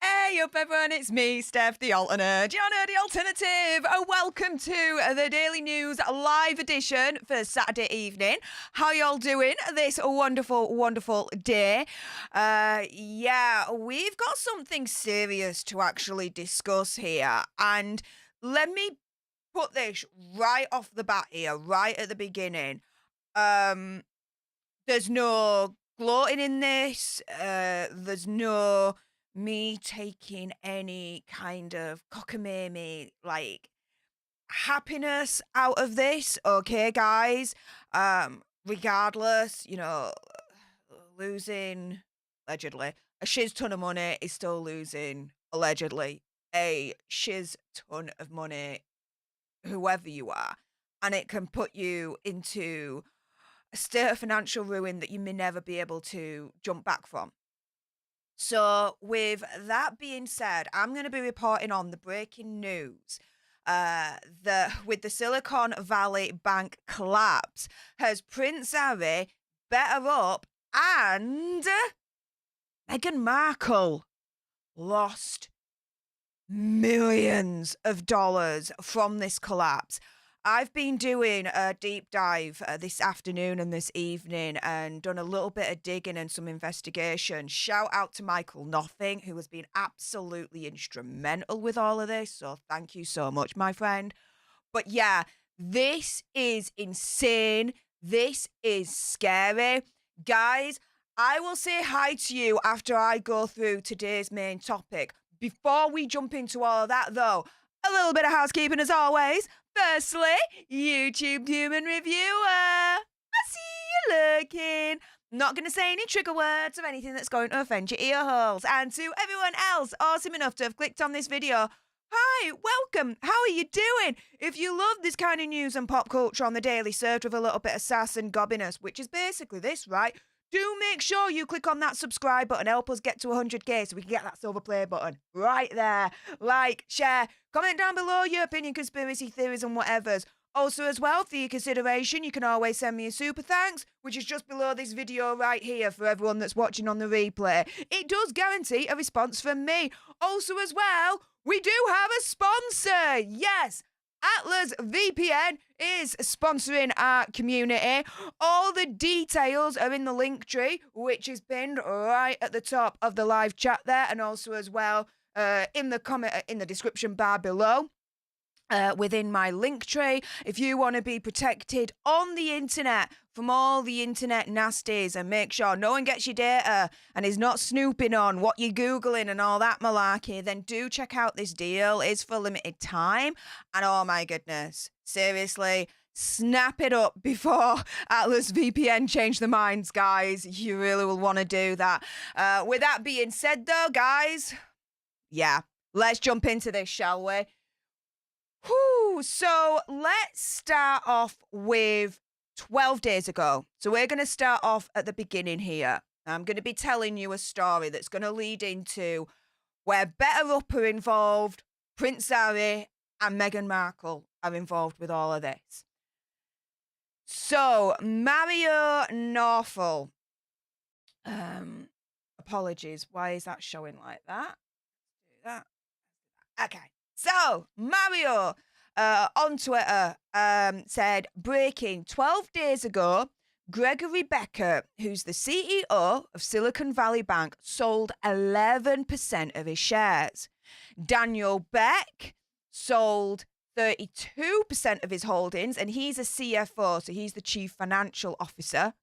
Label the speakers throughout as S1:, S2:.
S1: Hey up everyone, it's me, Stef, the alternate, Gianna, the alternative. Welcome to the Daily News live edition for Saturday evening. How y'all doing this wonderful, wonderful day? Yeah, we've got something serious to actually discuss here. And let me put this right off the bat here, right at the beginning. There's no gloating in this. There's no me taking any kind of cockamamie, like, happiness out of this, okay, guys? Regardless, losing, allegedly, a shiz ton of money is still losing, allegedly, a shiz ton of money, whoever you are. And it can put you into a state of financial ruin that you may never be able to jump back from. So, with that being said, I'm going to be reporting on the breaking news. With the Silicon Valley Bank collapse, has Prince Harry, BetterUp, and Meghan Markle lost millions of dollars from this collapse. I've been doing a deep dive this afternoon and this evening and done a little bit of digging and some investigation. Shout out to Michael Nothing, who has been absolutely instrumental with all of this. So thank you so much, my friend. But yeah, this is insane. This is scary. Guys, I will say hi to you after I go through today's main topic. Before we jump into all of that, though, a little bit of housekeeping as always. Firstly, YouTube human reviewer, I see you looking. Not going to say any trigger words or anything that's going to offend your ear holes. And to everyone else awesome enough to have clicked on this video, hi, welcome. How are you doing? If you love this kind of news and pop culture on the daily, served with a little bit of sass and gobbiness, which is basically this, right? do make sure you click on that subscribe button. Help us get to 100k so we can get that silver play button right there. Like, share, comment down below your opinion, conspiracy theories and whatevers. Also, as well, for your consideration, you can always send me a super thanks, which is just below this video right here for everyone that's watching on the replay. It does guarantee a response from me. Also, as well, we do have a sponsor. Yes, Atlas VPN is sponsoring our community. All the details are in the link tree, which is pinned right at the top of the live chat there, and also as well in the description bar below. Within my link tree, if you want to be protected on the internet from all the internet nasties and make sure no one gets your data and is not snooping on what you're Googling and all that malarkey, then do check out this deal. It's for limited time. And oh my goodness, seriously, snap it up before Atlas VPN change their minds, guys. You really will want to do that. With that being said, though, guys, yeah, let's jump into this, shall we? Whew, so let's start off with 12 days ago. So we're going to start off at the beginning here. I'm going to be telling you a story that's going to lead into where BetterUp are involved, Prince Harry and Meghan Markle are involved with all of this. So Mario Norfolk, apologies, why is that showing like that? Do that. Okay. So, Mario on Twitter said, breaking 12 days ago, Gregory Becker, who's the CEO of Silicon Valley Bank, sold 11% of his shares. Daniel Beck sold 32% of his holdings, and he's a CFO, so he's the Chief Financial Officer.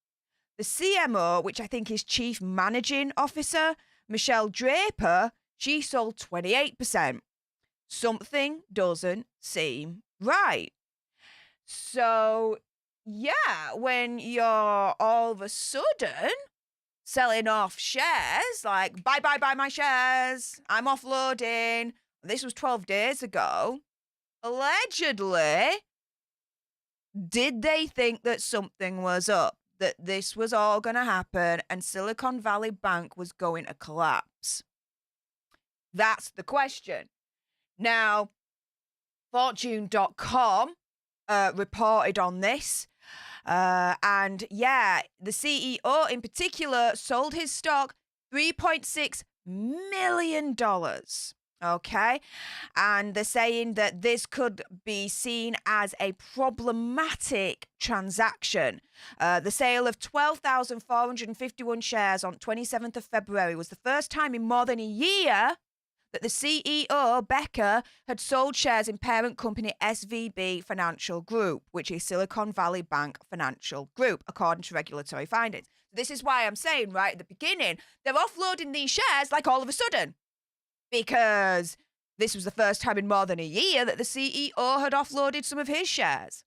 S1: The CMO, which I think is Chief Managing Officer, Michelle Draper, she sold 28%. Something doesn't seem right. So, yeah, when you're all of a sudden selling off shares, like, buy my shares, I'm offloading. This was 12 days ago. Allegedly, did they think that something was up, that this was all going to happen and Silicon Valley Bank was going to collapse? That's the question. Now, Fortune.com reported on this. And yeah, the CEO in particular sold his stock $3.6 million. Okay. And they're saying that this could be seen as a problematic transaction. The sale of 12,451 shares on 27th of February was the first time in more than a year that the CEO, Becker, had sold shares in parent company SVB Financial Group, which is Silicon Valley Bank Financial Group, according to regulatory findings. This is why I'm saying right at the beginning, they're offloading these shares like all of a sudden, because this was the first time in more than a year that the CEO had offloaded some of his shares.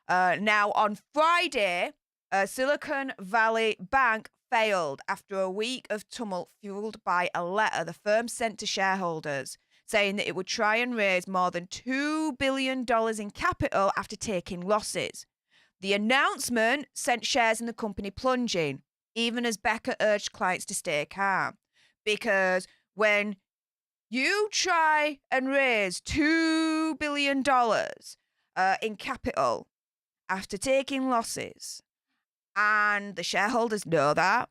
S1: Now, on Friday, Silicon Valley Bank failed after a week of tumult fueled by a letter the firm sent to shareholders saying that it would try and raise more than $2 billion in capital after taking losses. The announcement sent shares in the company plunging, even as Becker urged clients to stay calm. Because when you try and raise $2 billion in capital after taking losses, and the shareholders know that,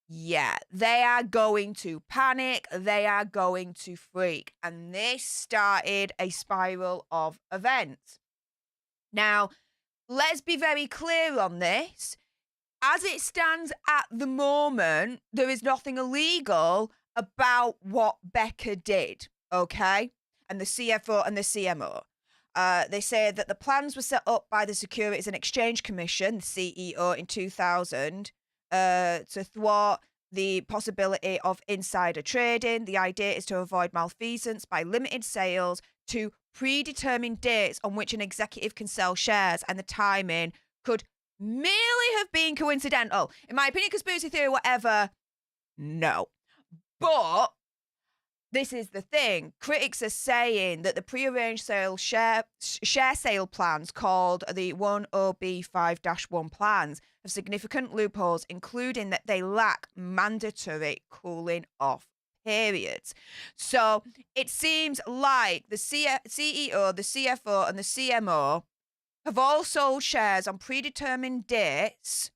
S1: yeah, they are going to panic, they are going to freak. And this started a spiral of events. Now, let's be very clear on this. As it stands at the moment, there is nothing illegal about what Becker did, okay? And the CFO and the CMO. They say that the plans were set up by the Securities and Exchange Commission, the CEO, in 2000 to thwart the possibility of insider trading. The idea is to avoid malfeasance by limited sales to predetermined dates on which an executive can sell shares, and the timing could merely have been coincidental. In my opinion, conspiracy theory, whatever, no. But this is the thing. Critics are saying that the prearranged share sale plans called the 10B5-1 plans have significant loopholes, including that they lack mandatory cooling off periods. So it seems like the CEO, the CFO, and the CMO have all sold shares on predetermined dates,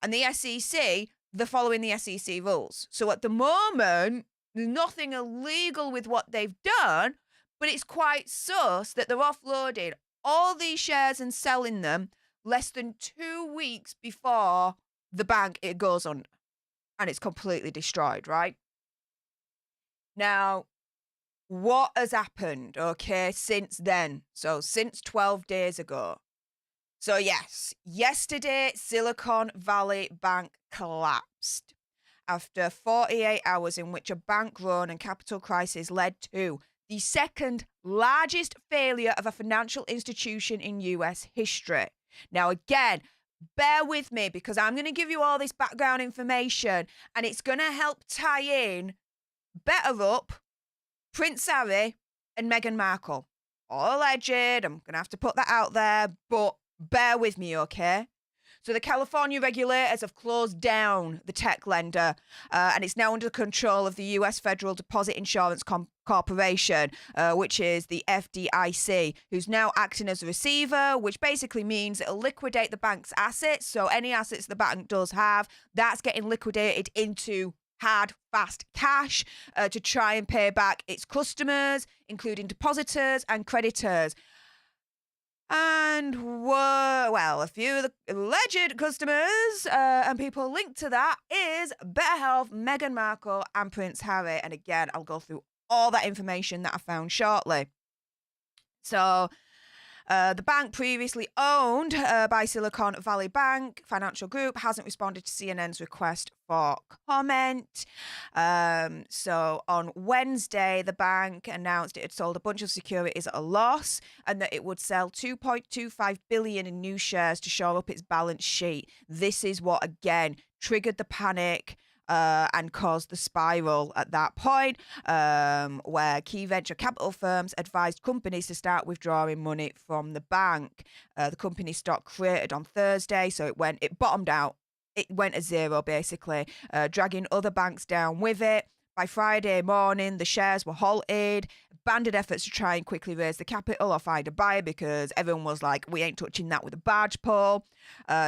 S1: and the SEC, they're following the SEC rules. So at the moment, there's nothing illegal with what they've done, but it's quite sus that they're offloading all these shares and selling them less than 2 weeks before the bank it goes under, and it's completely destroyed, right? Now, what has happened, okay, since then? So since 12 days ago. So yes, yesterday, Silicon Valley Bank collapsed after 48 hours in which a bank run and capital crisis led to the second largest failure of a financial institution in US history. Now, again, bear with me because I'm going to give you all this background information and it's going to help tie in BetterUp, Prince Harry, and Meghan Markle. All alleged. I'm going to have to put that out there, but bear with me, okay? So the California regulators have closed down the tech lender, and it's now under control of the U.S. Federal Deposit Insurance Corporation, which is the FDIC, who's now acting as a receiver, which basically means it'll liquidate the bank's assets. So any assets the bank does have, that's getting liquidated into hard, fast cash to try and pay back its customers, including depositors and creditors. And, a few of the alleged customers and people linked to that is BetterHealth, Meghan Markle, and Prince Harry. And again, I'll go through all that information that I found shortly. So, the bank previously owned by Silicon Valley Bank Financial Group hasn't responded to CNN's request for comment. So on Wednesday, the bank announced it had sold a bunch of securities at a loss and that it would sell $2.25 billion in new shares to shore up its balance sheet. This is what, again, triggered the panic and caused the spiral at that point, where key venture capital firms advised companies to start withdrawing money from the bank. The company stock cratered on Thursday, so it bottomed out. It went to zero, basically, dragging other banks down with it. By Friday morning, the shares were halted. Banded efforts to try and quickly raise the capital or find a buyer because everyone was like, we ain't touching that with a barge pole.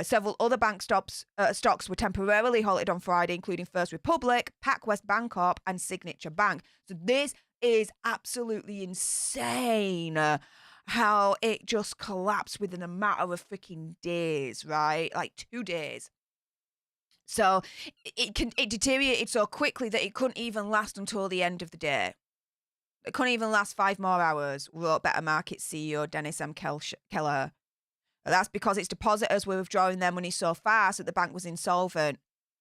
S1: Several other bank stocks were temporarily halted on Friday, including First Republic, PacWest Bancorp, and Signature Bank. So this is absolutely insane how it just collapsed within a matter of freaking days, right? Like 2 days. So it deteriorated so quickly that it couldn't even last until the end of the day. It couldn't even last 5 more hours, wrote Better Markets CEO Dennis M. Kelleher. That's because its depositors were withdrawing their money so fast that the bank was insolvent,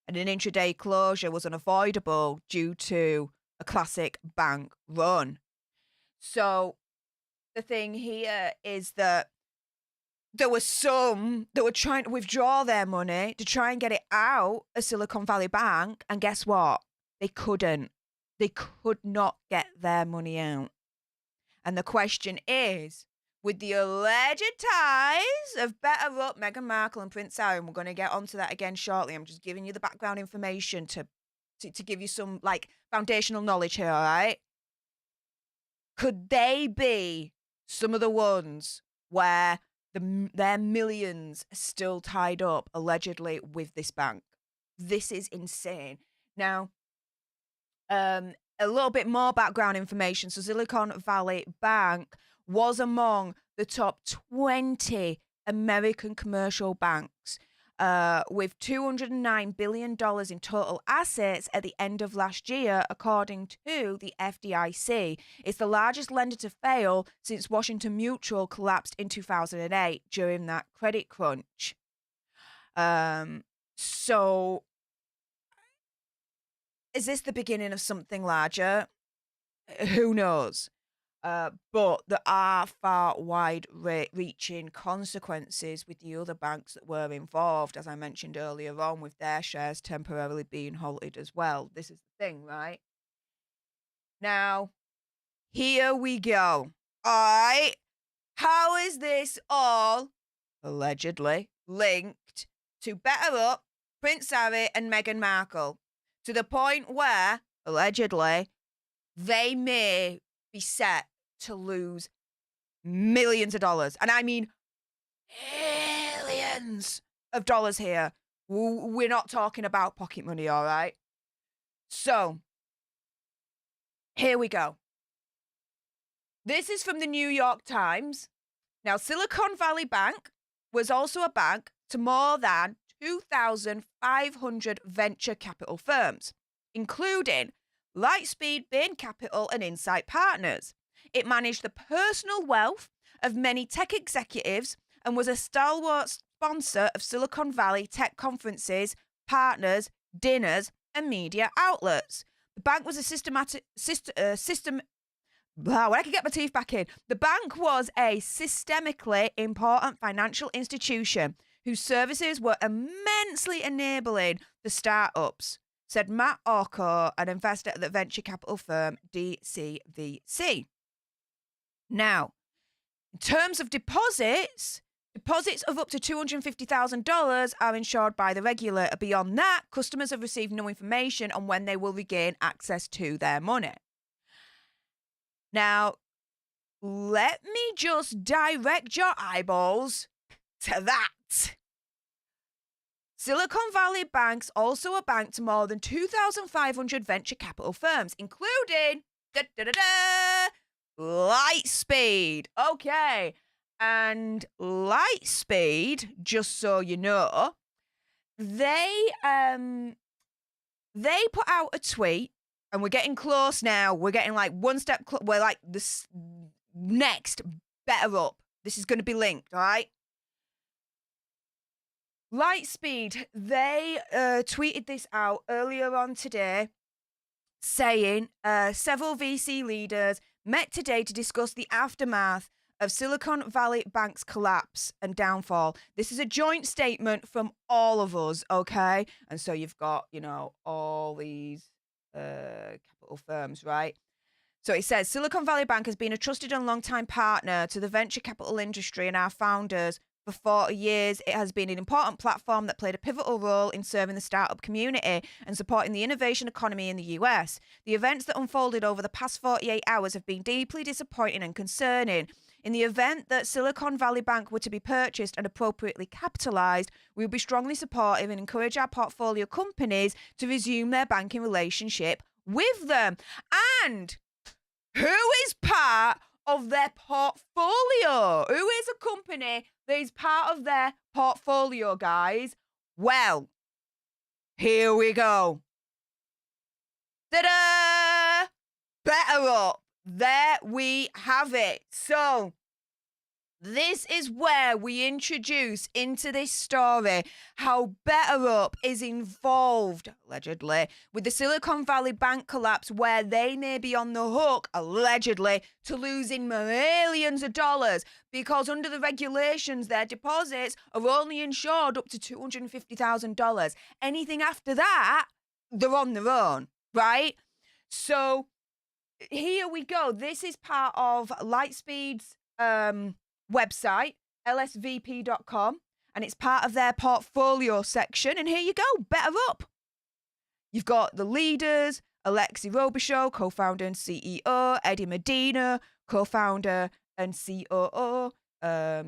S1: and an intraday closure was unavoidable due to a classic bank run. So the thing here is that there were some that were trying to withdraw their money to try and get it out of Silicon Valley Bank, and guess what? They couldn't. They could not get their money out. And the question is, with the alleged ties of BetterUp, Meghan Markle, and Prince Harry, and we're going to get onto that again shortly. I'm just giving you the background information to give you some foundational knowledge here, all right? Could they be some of the ones where their millions are still tied up allegedly with this bank? This is insane. Now, a little bit more background information. So Silicon Valley Bank was among the top 20 American commercial banks with $209 billion in total assets at the end of last year, according to the FDIC. It's the largest lender to fail since Washington Mutual collapsed in 2008 during that credit crunch. So is this the beginning of something larger? Who knows? But there are far wide-reaching consequences with the other banks that were involved, as I mentioned earlier on, with their shares temporarily being halted as well. This is the thing, right? Now, here we go. All right. How is this all allegedly linked to BetterUp, Prince Harry and Meghan Markle? To the point where, allegedly, they may be set to lose millions of dollars. And I mean millions of dollars here. We're not talking about pocket money, all right? So, here we go. This is from the New York Times. Now, Silicon Valley Bank was also a bank to more than 2,500 venture capital firms, including Lightspeed, Bain Capital, and Insight Partners. It managed the personal wealth of many tech executives and was a stalwart sponsor of Silicon Valley tech conferences, partners, dinners, and media outlets. The bank was a Wow, when I can get my teeth back in. The bank was a systemically important financial institution whose services were immensely enabling the startups, said Matt Orko, an investor at the venture capital firm DCVC. Now, in terms of deposits of up to $250,000 are insured by the regulator. Beyond that, customers have received no information on when they will regain access to their money. Now, let me just direct your eyeballs to that. Silicon Valley Bank's also a bank to more than 2,500 venture capital firms, including Lightspeed. Okay. And Lightspeed, just so you know, they put out a tweet, and we're getting close now. We're getting like one step we're like this next BetterUp. This is going to be linked, all right? Lightspeed, they tweeted this out earlier on today, saying several VC leaders met today to discuss the aftermath of Silicon Valley Bank's collapse and downfall. This is a joint statement from all of us, okay? And so you've got, all these capital firms, right? So it says, Silicon Valley Bank has been a trusted and long-time partner to the venture capital industry and our founders for 40 years. It has been an important platform that played a pivotal role in serving the startup community and supporting the innovation economy in the US. The events that unfolded over the past 48 hours have been deeply disappointing and concerning. In the event that Silicon Valley Bank were to be purchased and appropriately capitalized, we would be strongly supportive and encourage our portfolio companies to resume their banking relationship with them. And who is part of their portfolio? Who is a company that is part of their portfolio, guys? Well, here we go. Ta-da! BetterUp. There we have it. So, this is where we introduce into this story how BetterUp is involved, allegedly, with the Silicon Valley Bank collapse, where they may be on the hook, allegedly, to losing millions of dollars, because under the regulations, their deposits are only insured up to $250,000. Anything after that, they're on their own, right? So, here we go. This is part of Lightspeed's website, lsvp.com, and it's part of their portfolio section. And here you go, BetterUp. You've got the leaders, Alexi Robichaux, co-founder and CEO, Eddie Medina, co-founder and COO,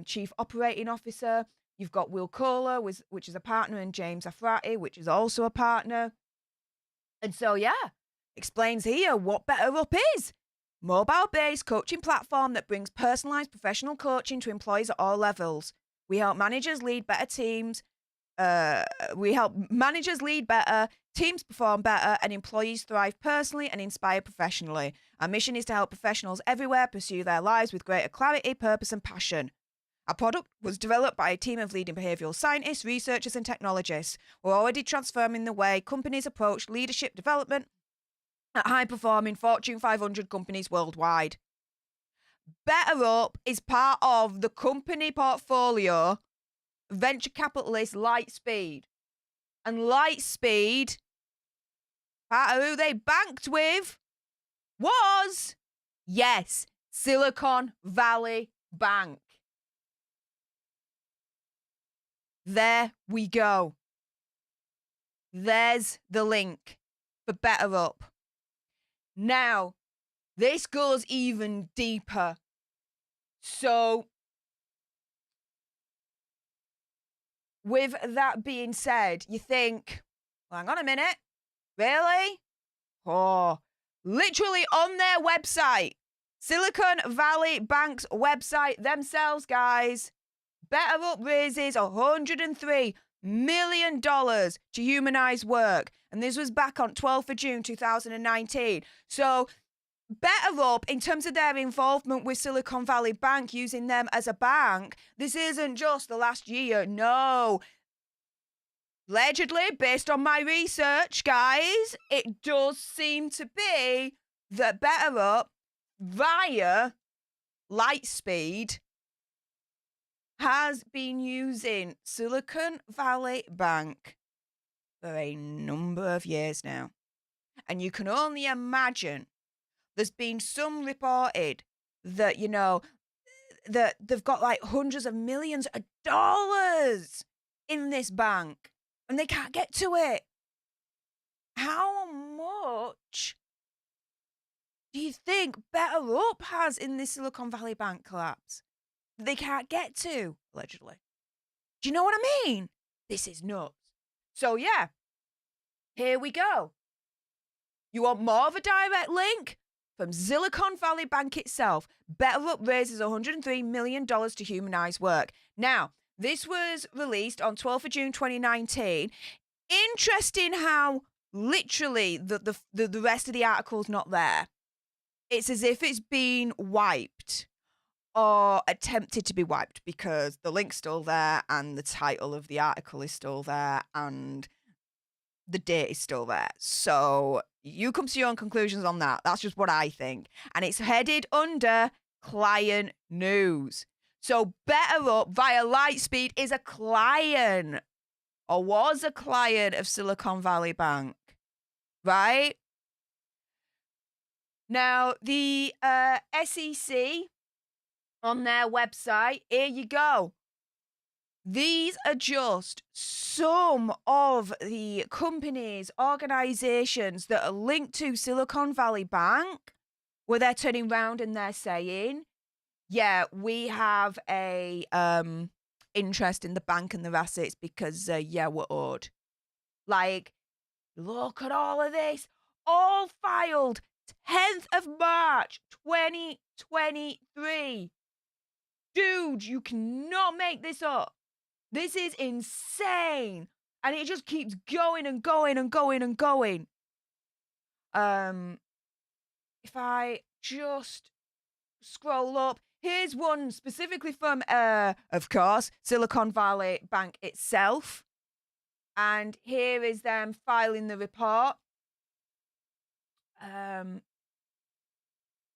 S1: chief operating officer. You've got Will Kohler, which is a partner, and James Afrati, which is also a partner. And so, yeah, explains here what BetterUp is. Mobile-based coaching platform that brings personalized professional coaching to employees at all levels. We help managers lead better teams. Teams perform better, and employees thrive personally and inspire professionally. Our mission is to help professionals everywhere pursue their lives with greater clarity, purpose, and passion. Our product was developed by a team of leading behavioral scientists, researchers, and technologists. We're already transforming the way companies approach leadership development at high-performing Fortune 500 companies worldwide. BetterUp is part of the company portfolio venture capitalist Lightspeed. And Lightspeed, part of who they banked with, was, yes, Silicon Valley Bank. There we go. There's the link for BetterUp. Now, this goes even deeper. So, with that being said, you think, well, hang on a minute, really? Oh, literally on their website, Silicon Valley Bank's website themselves, guys, BetterUp raises $103 million to humanize work. And this was back on 12th of June, 2019. So BetterUp, in terms of their involvement with Silicon Valley Bank, using them as a bank, this isn't just the last year. No. Allegedly, based on my research, guys, it does seem to be that BetterUp, via Lightspeed, has been using Silicon Valley Bank for a number of years now. And you can only imagine there's been some reported that, that they've got like hundreds of millions of dollars in this bank and they can't get to it. How much do you think BetterUp has in this Silicon Valley Bank collapse that they can't get to, allegedly? Do you know what I mean? This is nuts. So, yeah, here we go. You want more of a direct link? From Silicon Valley Bank itself, BetterUp raises $103 million to humanize work. Now, this was released on 12th of June 2019. Interesting how literally the rest of the article's not there. It's as if it's been wiped or attempted to be wiped because the link's still there and the title of the article is still there and the date is still there. So you come to your own conclusions on that. That's just what I think. And it's headed under client news. So BetterUp via Lightspeed is a client or was a client of Silicon Valley Bank, right? Now, the SEC on their website, here you go. These are just some of the companies, organizations that are linked to Silicon Valley Bank, where they're turning around and they're saying, yeah, we have a interest in the bank and their assets because, yeah, we're owed. Like, look at all of this. All filed 10th of March, 2023. Dude, you cannot make this up. This is insane. And it just keeps going and going and going and going. If I just scroll up, here's one specifically from, of course, Silicon Valley Bank itself. And here is them filing the report.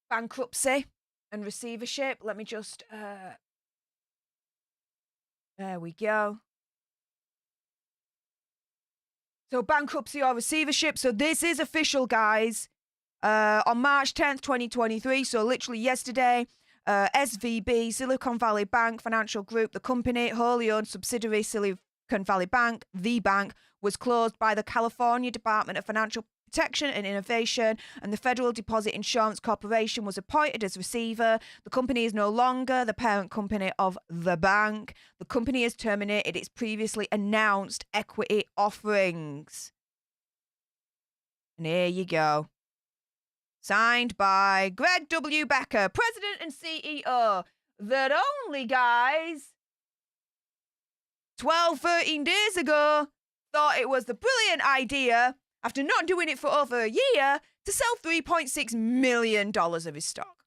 S1: Bankruptcy and receivership. Let me just... there we go. So bankruptcy or receivership. So this is official, guys. On March 10th, 2023, so literally yesterday, SVB, Silicon Valley Bank Financial Group, the company, wholly owned subsidiary Silicon Valley Bank, the bank, was closed by the California Department of Financial Protection and Innovation, and the Federal Deposit Insurance Corporation was appointed as receiver. The company is no longer the parent company of the bank. The company has terminated its previously announced equity offerings. And here you go. Signed by Greg W. Becker, President and CEO. That only, guys, 12, 13 days ago, thought it was the brilliant idea, after not doing it for over a year, to sell $3.6 million of his stock.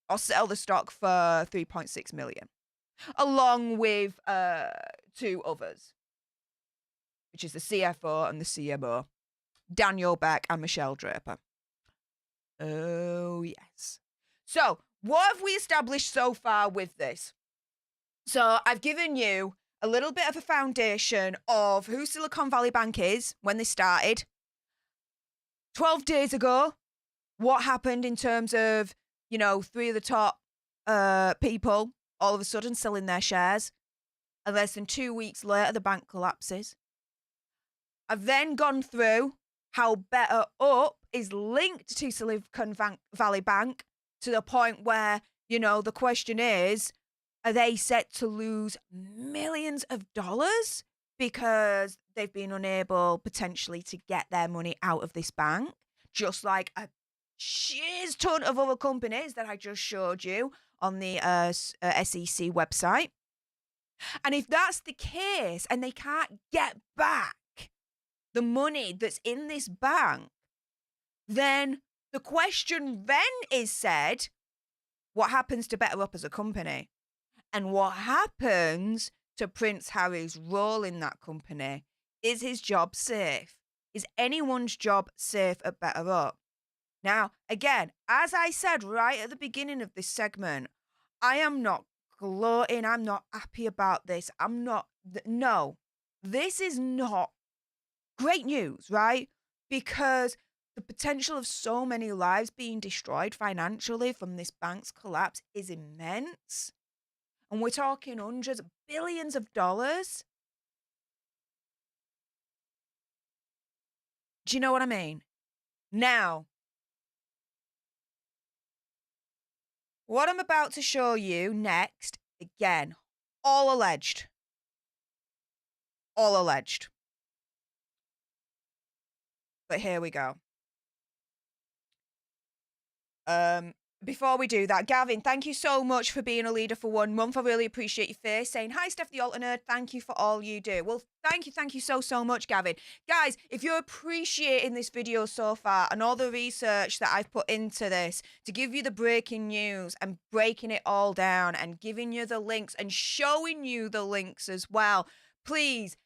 S1: Or sell the stock for $3.6 million. Along with two others, which is the CFO and the CMO, Daniel Beck and Michelle Draper. Oh, yes. So, what have we established so far with this? So, I've given you a little bit of a foundation of who Silicon Valley Bank is when they started. 12 days ago, What happened in terms of, three of the top people all of a sudden selling their shares, and less than 2 weeks later, the bank collapses. I've then gone through how BetterUp is linked to Silicon Valley Bank to the point where, the question is, are they set to lose millions of dollars because they've been unable potentially to get their money out of this bank? Just like a shiz ton of other companies that I just showed you on the SEC website. And if that's the case and they can't get back the money that's in this bank, then the question then is said, what happens to BetterUp as a company? And what happens to Prince Harry's role in that company? Is his job safe? Is anyone's job safe at BetterUp? Now, again, as I said right at the beginning of this segment, I am not gloating. I'm not happy about this. No, this is not great news, right? Because the potential of so many lives being destroyed financially from this bank's collapse is immense. And we're talking hundreds of billions of dollars. Do you know what I mean? Now, what I'm about to show you next, again, all alleged. All alleged. But here we go. Before we do that, Gavin, thank you so much for being a leader for 1 month. I really appreciate your face. Saying, hi, Stef the Alternate. Thank you for all you do. Well, thank you so much, Gavin. Guys, if you're appreciating this video so far and all the research that I've put into this to give you the breaking news and breaking it all down and giving you the links and showing you the links as well, please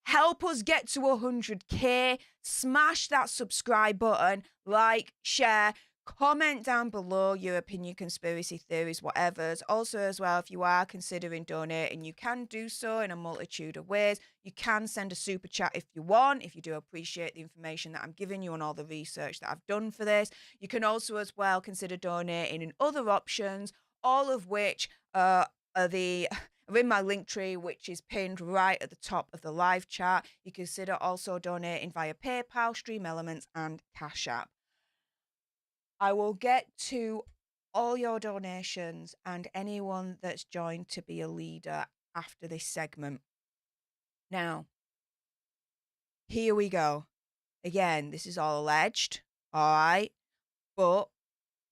S1: help us get to 100K. Smash that subscribe button, like, share. Comment down below your opinion, conspiracy theories, whatever's. Also, as well, if you are considering donating, you can do so in a multitude of ways. You can send a super chat if you want, if you do appreciate the information that I'm giving you and all the research that I've done for this. You can also, as well, consider donating in other options, all of which are in my link tree, which is pinned right at the top of the live chat. You consider also donating via PayPal, Stream Elements, and Cash App. I will get to all your donations and anyone that's joined to be a leader after this segment. Now, here we go. Again, this is all alleged, all right? But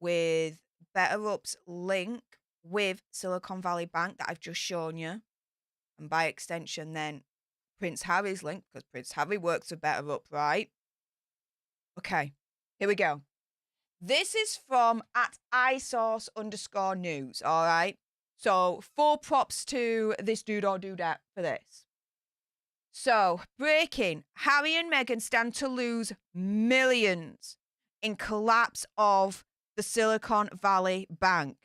S1: with BetterUp's link with Silicon Valley Bank that I've just shown you, and by extension then Prince Harry's link, because Prince Harry works for BetterUp, right? Okay, here we go. This is from @isource_news, all right? So, full props to this dude or dudette for this. So, breaking, Harry and Meghan stand to lose millions in collapse of the Silicon Valley Bank.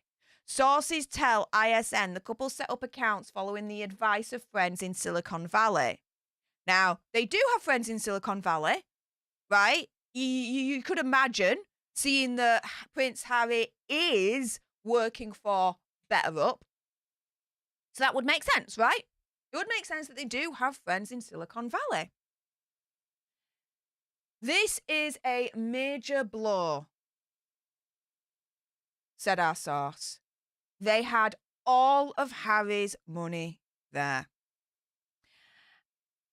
S1: Sources tell ISN the couple set up accounts following the advice of friends in Silicon Valley. Now, they do have friends in Silicon Valley, right? You could imagine seeing that Prince Harry is working for BetterUp. So that would make sense, right? It would make sense that they do have friends in Silicon Valley. This is a major blow, said our source. They had all of Harry's money there.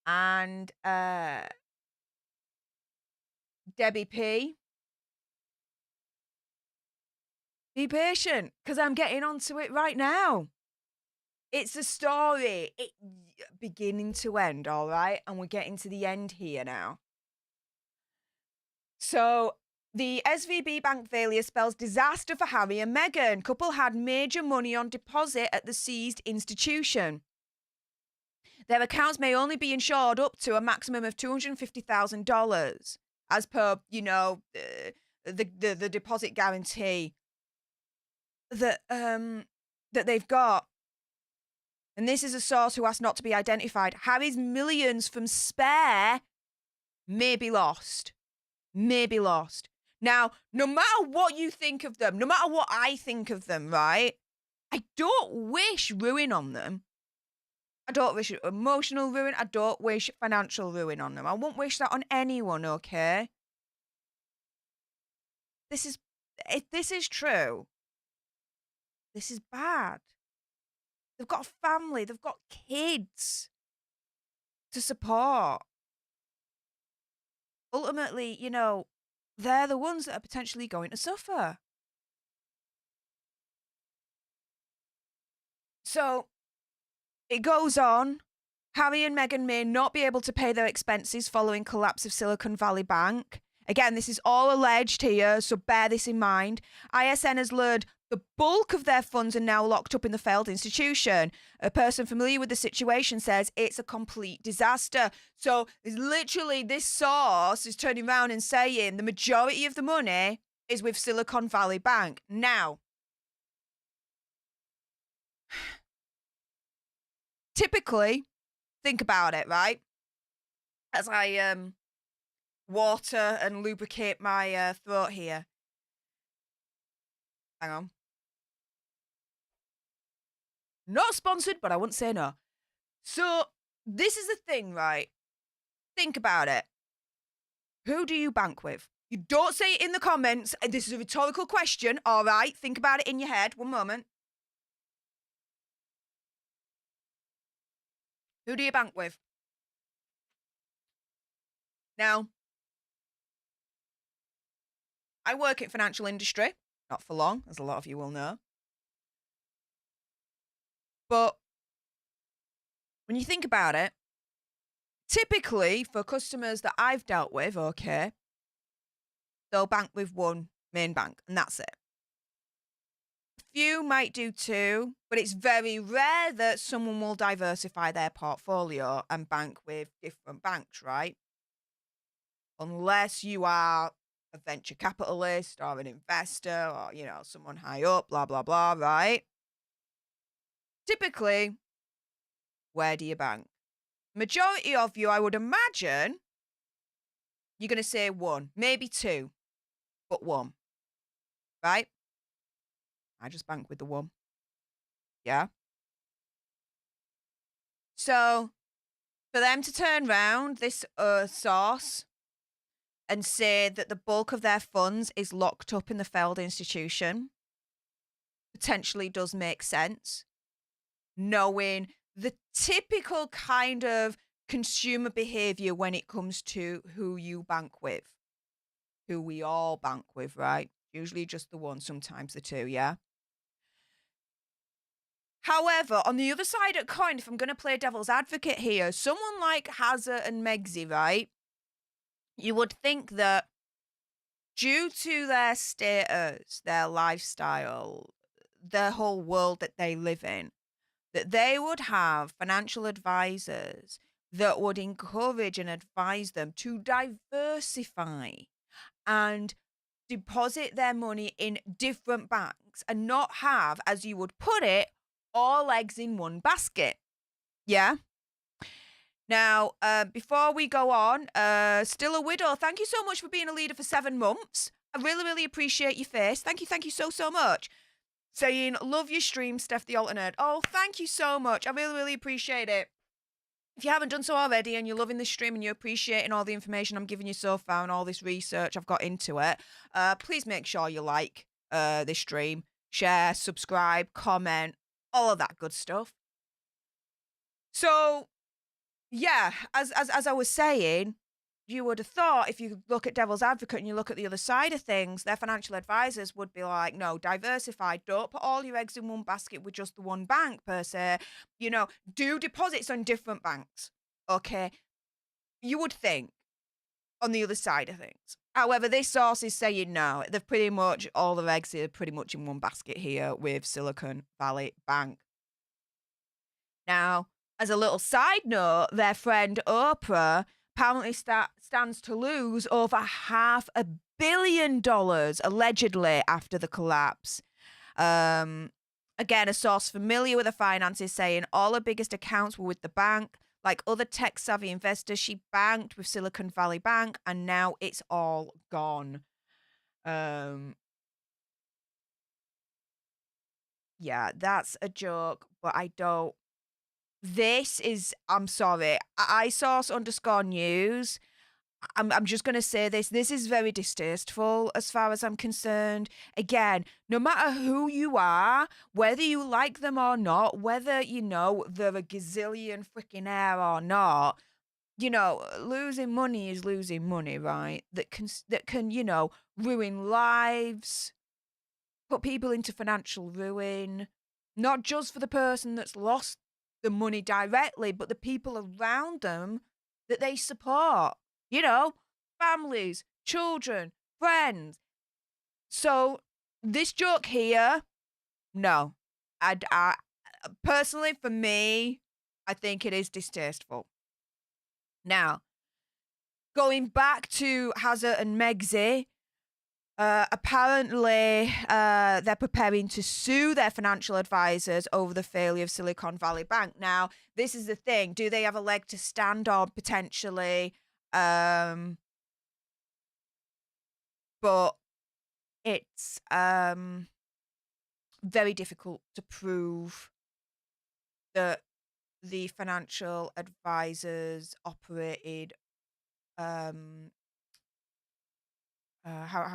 S1: And Debbie P, be patient, because I'm getting onto it right now. It's a story, beginning to end, all right? And we're getting to the end here now. So, the SVB bank failure spells disaster for Harry and Meghan. Couple had major money on deposit at the seized institution. Their accounts may only be insured up to a maximum of $250,000, as per, the deposit guarantee that they've got. And this is a source who asked not to be identified. Harry's millions from Spare may be lost. Now, no matter what you think of them, no matter what I think of them, right? I don't wish ruin on them. I don't wish emotional ruin. I don't wish financial ruin on them. I won't wish that on anyone, okay? This is, if this is true, this is bad. They've got a family, they've got kids to support. Ultimately, they're the ones that are potentially going to suffer. So it goes on. Harry and Meghan may not be able to pay their expenses following collapse of Silicon Valley Bank. Again, this is all alleged here, so bear this in mind. ISN has learned the bulk of their funds are now locked up in the failed institution. A person familiar with the situation says it's a complete disaster. So literally this source is turning around and saying the majority of the money is with Silicon Valley Bank. Now, typically, think about it, right? As I water and lubricate my throat here. Hang on. Not sponsored, but I wouldn't say no. So this is the thing, right? Think about it. Who do you bank with? You don't say it in the comments. And this is a rhetorical question, all right? Think about it in your head. One moment. Who do you bank with? Now, I work in financial industry. Not for long, as a lot of you will know. But when you think about it, typically for customers that I've dealt with, okay, they'll bank with one main bank, and that's it. A few might do two, but it's very rare that someone will diversify their portfolio and bank with different banks, right? Unless you are a venture capitalist or an investor or, someone high up, blah, blah, blah, right? Typically, where do you bank? Majority of you, I would imagine, you're going to say one, maybe two, but one, right? I just bank with the one. Yeah. So for them to turn around this source and say that the bulk of their funds is locked up in the failed institution potentially does make sense, knowing the typical kind of consumer behavior when it comes to who you bank with, who we all bank with, right? Usually just the one, sometimes the two, yeah? However, on the other side of the coin, if I'm going to play devil's advocate here, someone like Hazza and Megzi, right? You would think that due to their status, their lifestyle, the whole world that they live in, that they would have financial advisors that would encourage and advise them to diversify and deposit their money in different banks and not have, as you would put it, all eggs in one basket. Yeah? Now, before we go on, Still a Widow, thank you so much for being a leader for 7 months. I really, really appreciate your face. Thank you so, so much. Saying, love your stream, Stef the Alternate. Oh, thank you so much. I really, really appreciate it. If you haven't done so already and you're loving this stream and you're appreciating all the information I'm giving you so far and all this research I've got into it, please make sure you like this stream, share, subscribe, comment, all of that good stuff. So, yeah, as I was saying, you would have thought if you look at devil's advocate and you look at the other side of things, their financial advisors would be like, no, diversify. Don't put all your eggs in one basket with just the one bank per se. Do deposits on different banks. Okay. You would think on the other side of things. However, this source is saying no. They've pretty much, all their eggs are pretty much in one basket here with Silicon Valley Bank. Now, as a little side note, their friend Oprah apparently stands to lose over $500 million allegedly after the collapse. Again, a source familiar with the finances saying all her biggest accounts were with the bank. Like other tech-savvy investors, she banked with Silicon Valley Bank, and now it's all gone. Um, yeah, that's a joke, but I don't. This is. I'm sorry. iSource_news. I'm just gonna say this. This is very distasteful as far as I'm concerned. Again, no matter who you are, whether you like them or not, whether they're a gazillion freaking air or not, losing money is losing money, right? That can ruin lives, put people into financial ruin, not just for the person that's lost the money directly, but the people around them that they support, you know, families, children, friends. So this joke here, no. I personally, for me, I think it is distasteful. Now, going back to Hazard and Megxie, apparently, they're preparing to sue their financial advisors over the failure of Silicon Valley Bank. Now, this is the thing. Do they have a leg to stand on potentially? But it's very difficult to prove that the financial advisors operated how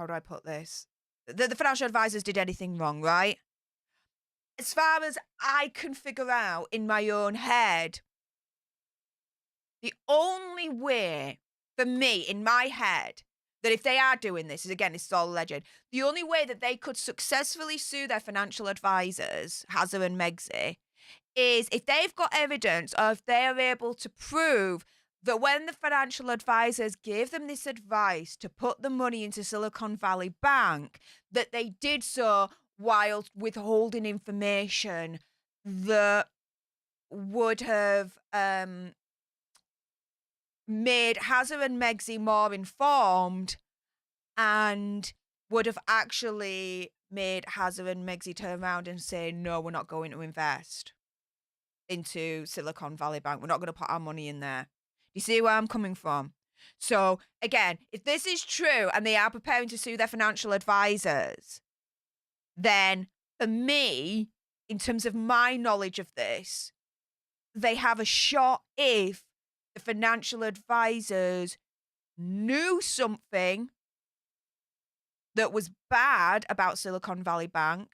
S1: do I put this? The financial advisors did anything wrong, right? As far as I can figure out in my own head, the only way for me in my head that if they are doing this, is again, this is all a legend, the only way that they could successfully sue their financial advisors, Hazard and Megxie, is if they've got evidence or if they are able to prove that when the financial advisors gave them this advice to put the money into Silicon Valley Bank, that they did so while withholding information that would have made Hazard and Megxie more informed and would have actually made Hazard and Megxie turn around and say, no, we're not going to invest into Silicon Valley Bank. We're not going to put our money in there. You see where I'm coming from? So again, if this is true and they are preparing to sue their financial advisors, then for me, in terms of my knowledge of this, they have a shot if the financial advisors knew something that was bad about Silicon Valley Bank,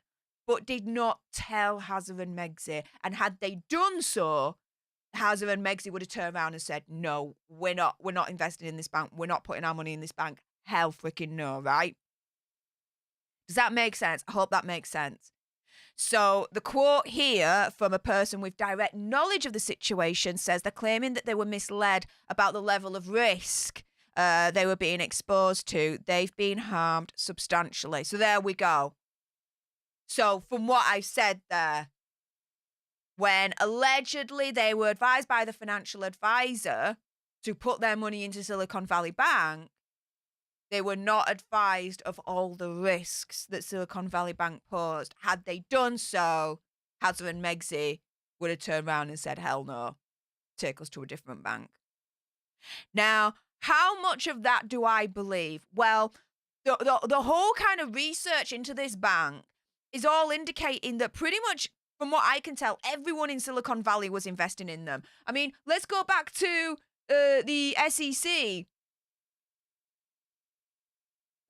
S1: but did not tell Hazard and Megxie. And had they done so, Hazard and Megxie would have turned around and said, no, we're not investing in this bank. We're not putting our money in this bank. Hell freaking no, right? Does that make sense? I hope that makes sense. So the quote here from a person with direct knowledge of the situation says they're claiming that they were misled about the level of risk they were being exposed to. They've been harmed substantially. So there we go. So from what I've said there, when allegedly they were advised by the financial advisor to put their money into Silicon Valley Bank, they were not advised of all the risks that Silicon Valley Bank posed. Had they done so, Hazard and Megxie would have turned around and said, hell no, take us to a different bank. Now, how much of that do I believe? Well, the whole kind of research into this bank is all indicating that pretty much, from what I can tell, everyone in Silicon Valley was investing in them. I mean, let's go back to the SEC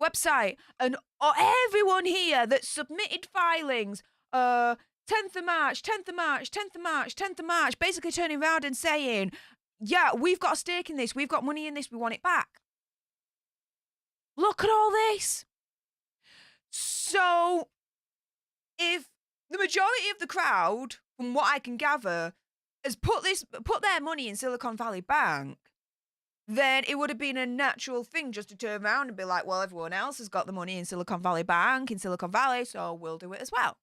S1: website and everyone here that submitted filings 10th of March, 10th of March, 10th of March, 10th of March, basically turning around and saying, yeah, we've got a stake in this, we've got money in this, we want it back. Look at all this. So if the majority of the crowd, from what I can gather, has put their money in Silicon Valley Bank, then it would have been a natural thing just to turn around and be like, well, everyone else has got the money in Silicon Valley Bank, in Silicon Valley, so we'll do it as well.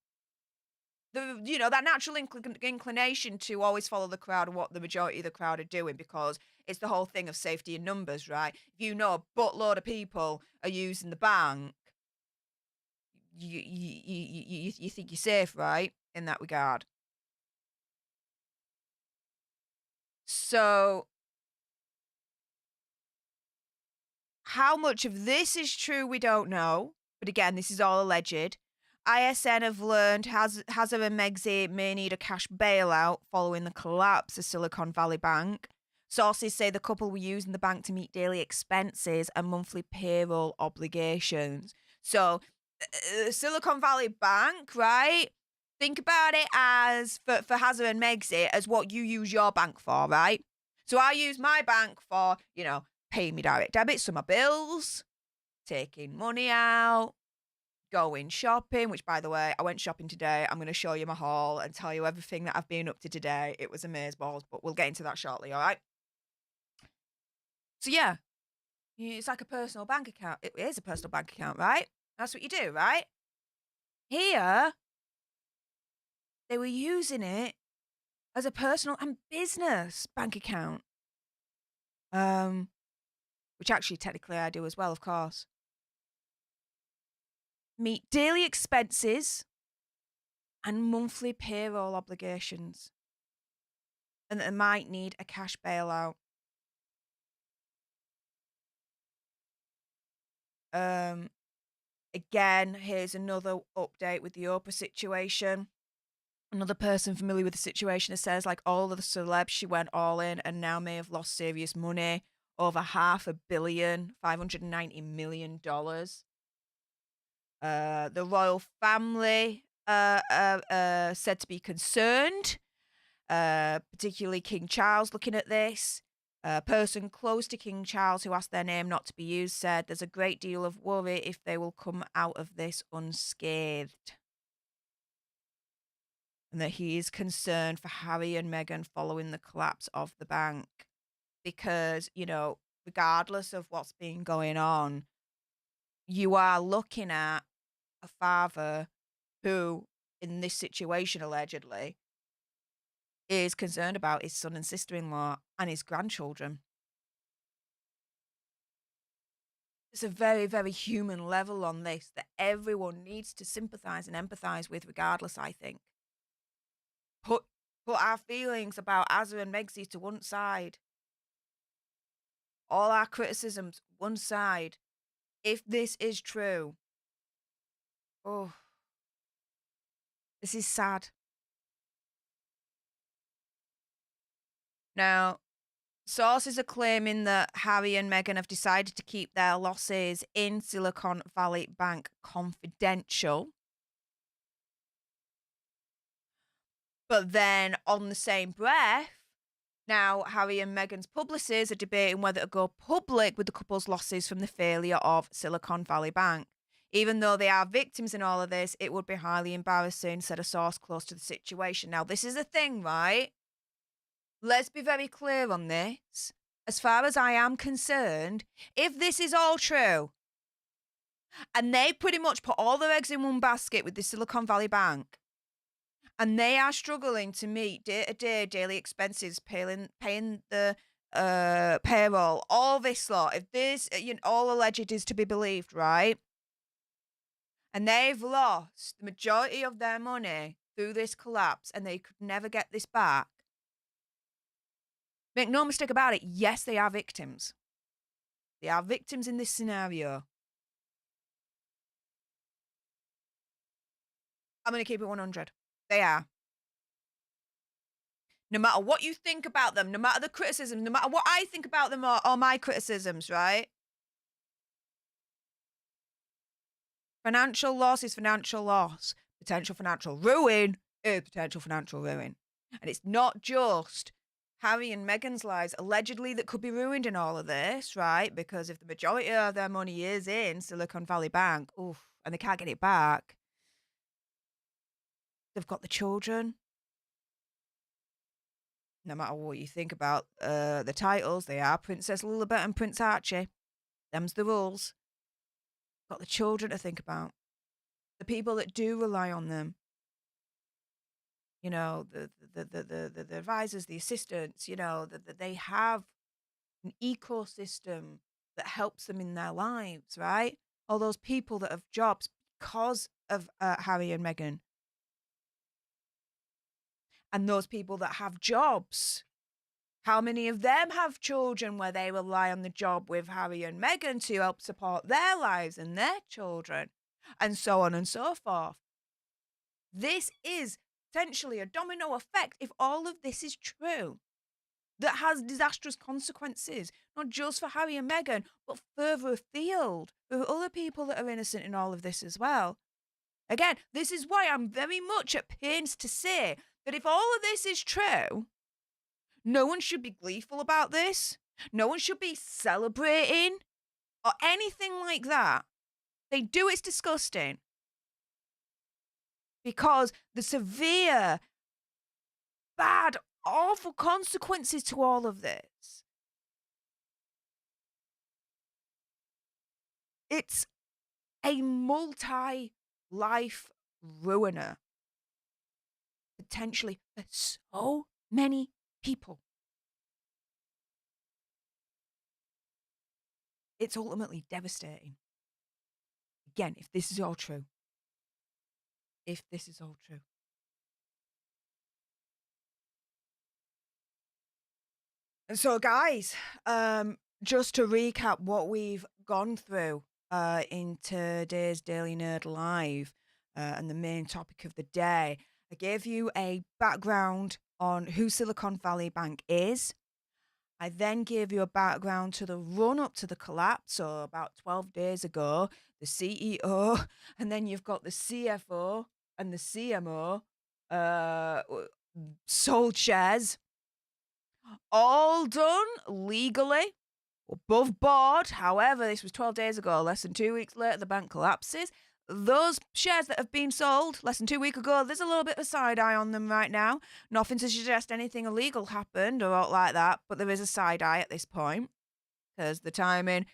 S1: That natural inclination to always follow the crowd and what the majority of the crowd are doing, because it's the whole thing of safety in numbers, right? If you know a buttload of people are using the bank, you think you're safe, right? In that regard. So how much of this is true, we don't know. but again, this is all alleged. ISN have learned Hazza and Megxi may need a cash bailout following the collapse of Silicon Valley Bank. Sources say the couple were using the bank to meet daily expenses and monthly payroll obligations. So, Silicon Valley Bank, right? Think about it as, for Hazza and Megxi, as what you use your bank for, right? So I use my bank for, paying me direct debits for my bills, taking money out, going shopping, which, by the way, I went shopping today. I'm going to show you my haul and tell you everything that I've been up to today. It was amazeballs, but we'll get into that shortly, all right? So, yeah, it's like a personal bank account. It is a personal bank account, right? That's what you do, right? Here, they were using it as a personal and business bank account. Which actually technically I do as well, of course. Meet daily expenses and monthly payroll obligations. And they might need a cash bailout. Again, here's another update with the Oprah situation. Another person familiar with the situation says, like all of the celebs, she went all in and now may have lost serious money. Over $500 million, $590 million. The royal family said to be concerned, particularly King Charles looking at this. A person close to King Charles who asked their name not to be used said there's a great deal of worry if they will come out of this unscathed. And that he is concerned for Harry and Meghan following the collapse of the bank. Because, regardless of what's been going on, you are looking at a father who, in this situation allegedly, is concerned about his son and sister-in-law and his grandchildren. There's a very, very human level on this that everyone needs to sympathise and empathise with regardless, I think. Put our feelings about Hazza and Megxi to one side. All our criticisms one side. If this is true, this is sad. Now, sources are claiming that Harry and Meghan have decided to keep their losses in Silicon Valley Bank confidential. But then, on the same breath, now Harry and Meghan's publicists are debating whether to go public with the couple's losses from the failure of Silicon Valley Bank. Even though they are victims in all of this, it would be highly embarrassing, said a source close to the situation. Now, this is the thing, right? Let's be very clear on this. As far as I am concerned, if this is all true, and they pretty much put all their eggs in one basket with the Silicon Valley Bank, and they are struggling to meet day-to-day daily expenses, paying the payroll, all this lot, if this all alleged is to be believed, right? And they've lost the majority of their money through this collapse and they could never get this back. Make no mistake about it, yes, they are victims. They are victims in this scenario. I'm going to keep it 100. They are. No matter what you think about them, no matter the criticism, no matter what I think about them or my criticisms, right? Financial loss is financial loss. Potential financial ruin is potential financial ruin. And it's not just Harry and Meghan's lives allegedly that could be ruined in all of this, right? Because if the majority of their money is in Silicon Valley Bank, and they can't get it back, they've got the children. No matter what you think about the titles, they are Princess Lilibet and Prince Archie. Them's the rules. Got the children to think about. The people that do rely on them. The advisors, the assistants, that they have an ecosystem that helps them in their lives, right? All those people that have jobs because of Harry and Meghan. And those people that have jobs, how many of them have children where they rely on the job with Harry and Meghan to help support their lives and their children? and so on and so forth. This is potentially a domino effect if all of this is true, that has disastrous consequences, not just for Harry and Meghan, but further afield for other people that are innocent in all of this as well. Again, this is why I'm very much at pains to say that if all of this is true, no one should be gleeful about this. No one should be celebrating or anything like that. They do, it's disgusting. Because the severe, bad, awful consequences to all of this. It's a multi-life ruiner. Potentially for so many people. It's ultimately devastating. Again, if this is all true. If this is all true. And so, guys, just to recap what we've gone through in today's Daily Nerd Live and the main topic of the day, I gave you a background on who Silicon Valley Bank is. I then gave you a background to the run-up to the collapse, so about 12 days ago, the CEO, and then you've got the CFO and the CMO sold shares, all done legally, above board. However, this was 12 days ago. Less than 2 weeks later, the bank collapses. Those shares that have been sold less than 2 weeks ago, there's a little bit of a side eye on them right now. Nothing to suggest anything illegal happened or out like that, but there is a side eye at this point because the timing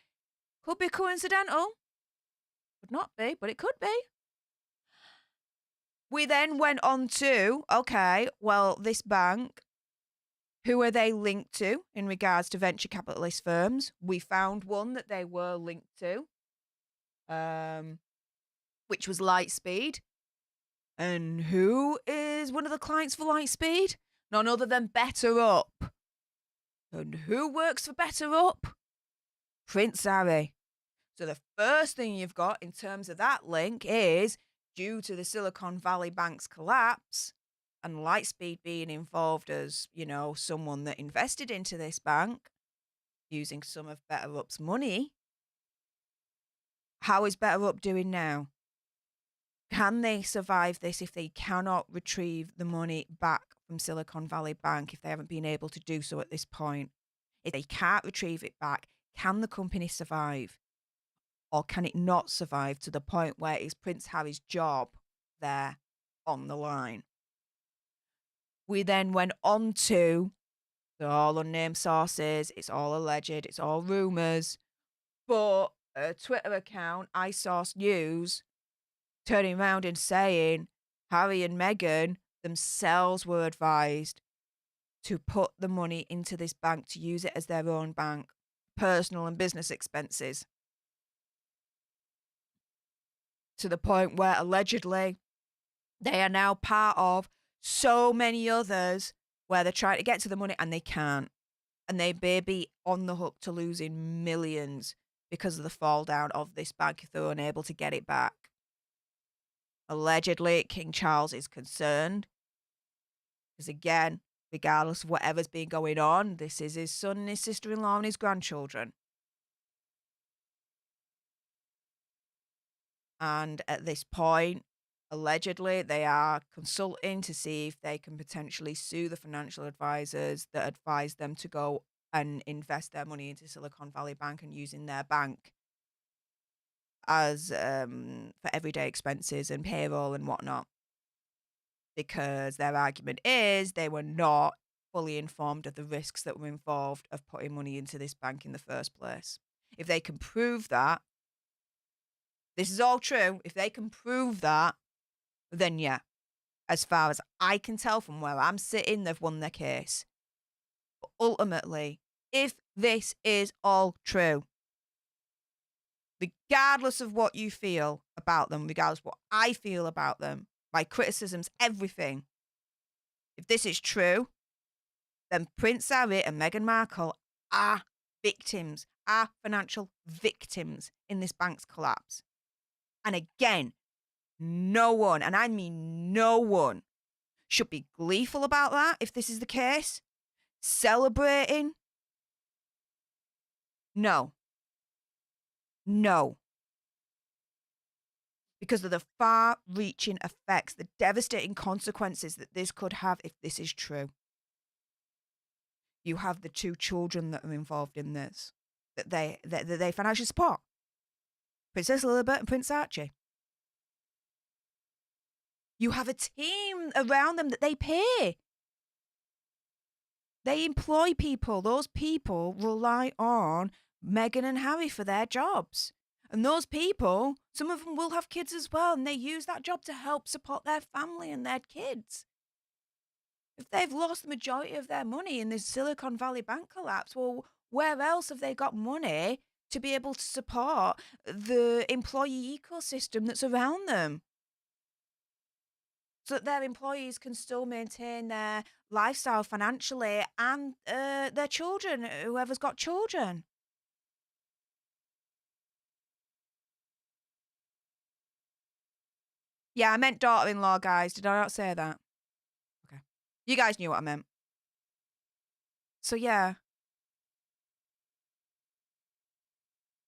S1: could be coincidental. Could not be, but it could be. We then went on to, okay, well, this bank, who are they linked to in regards to venture capitalist firms? We found one that they were linked to, which was Lightspeed. And who is one of the clients for Lightspeed? None other than BetterUp. And who works for BetterUp? Prince Harry. So the first thing you've got in terms of that link is, due to the Silicon Valley Bank's collapse and Lightspeed being involved as, you know, someone that invested into this bank using some of BetterUp's money, how is BetterUp doing now? Can they survive this if they cannot retrieve the money back from Silicon Valley Bank, if they haven't been able to do so at this point? If they can't retrieve it back, can the company survive? Or can it not survive to the point where it's Prince Harry's job there on the line? We then went on to, they're all unnamed sources, it's all alleged, it's all rumours, but a Twitter account, iSource News, turning around and saying Harry and Meghan themselves were advised to put the money into this bank to use it as their own bank, personal and business expenses. To the point where allegedly they are now part of so many others where they're trying to get to the money and they can't. And they may be on the hook to losing millions because of the fall down of this bank if they're unable to get it back. Allegedly, King Charles is concerned because, again, regardless of whatever's been going on, this is his son and his sister-in-law and his grandchildren. And at this point, allegedly, they are consulting to see if they can potentially sue the financial advisors that advised them to go and invest their money into Silicon Valley Bank and using their bank as for everyday expenses and payroll and whatnot. Because their argument is they were not fully informed of the risks that were involved of putting money into this bank in the first place. If they can prove that, this is all true, if they can prove that, then yeah, as far as I can tell from where I'm sitting, they've won their case. But ultimately, if this is all true, regardless of what you feel about them, regardless of what I feel about them, my criticisms, everything, if this is true, then Prince Harry and Meghan Markle are victims, are financial victims in this bank's collapse. And again, no one, and I mean no one, should be gleeful about that if this is the case. Celebrating. No. No. Because of the far-reaching effects, the devastating consequences that this could have if this is true. You have the 2 children that are involved in this, that they financially support. Princess Elizabeth and Prince Archie. You have a team around them that they pay. They employ people. Those people rely on Meghan and Harry for their jobs. And those people, some of them will have kids as well, and they use that job to help support their family and their kids. If they've lost the majority of their money in this Silicon Valley bank collapse, well, where else have they got money to be able to support the employee ecosystem that's around them? So that their employees can still maintain their lifestyle financially and their children, whoever's got children. Yeah, I meant daughter-in-law, guys. Did I not say that? Okay. You guys knew what I meant. So yeah.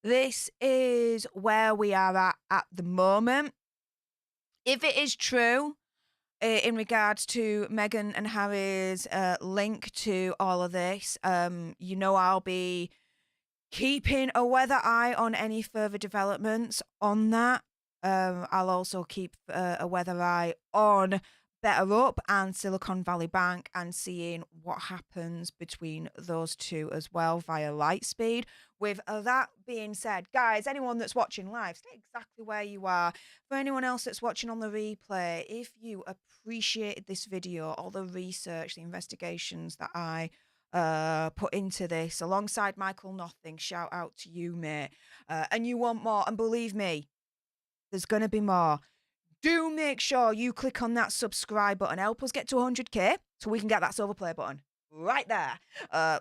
S1: This is where we are at the moment. If it is true, in regards to Meghan and Harry's link to all of this, I'll be keeping a weather eye on any further developments on that. I'll also keep a weather eye on BetterUp and Silicon Valley Bank and seeing what happens between those two as well via Lightspeed. With that being said, guys, anyone that's watching live, stay exactly where you are. For anyone else that's watching on the replay, if you appreciated this video, all the research, the investigations that I put into this, alongside Michael Nothing, shout out to you, mate. And you want more, and believe me, there's going to be more. Do make sure you click on that subscribe button. Help us get to 100k so we can get that silver play button right there.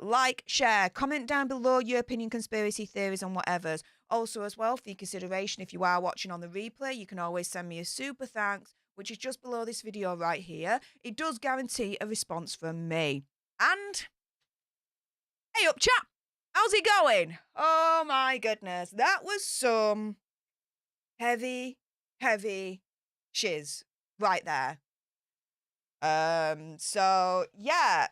S1: Like, share, comment down below your opinion, conspiracy theories, and whatever's. Also, as well, for your consideration, if you are watching on the replay, you can always send me a super thanks, which is just below this video right here. It does guarantee a response from me. And hey up, chat. How's it going? Oh my goodness, that was some heavy shiz right there. So yeah,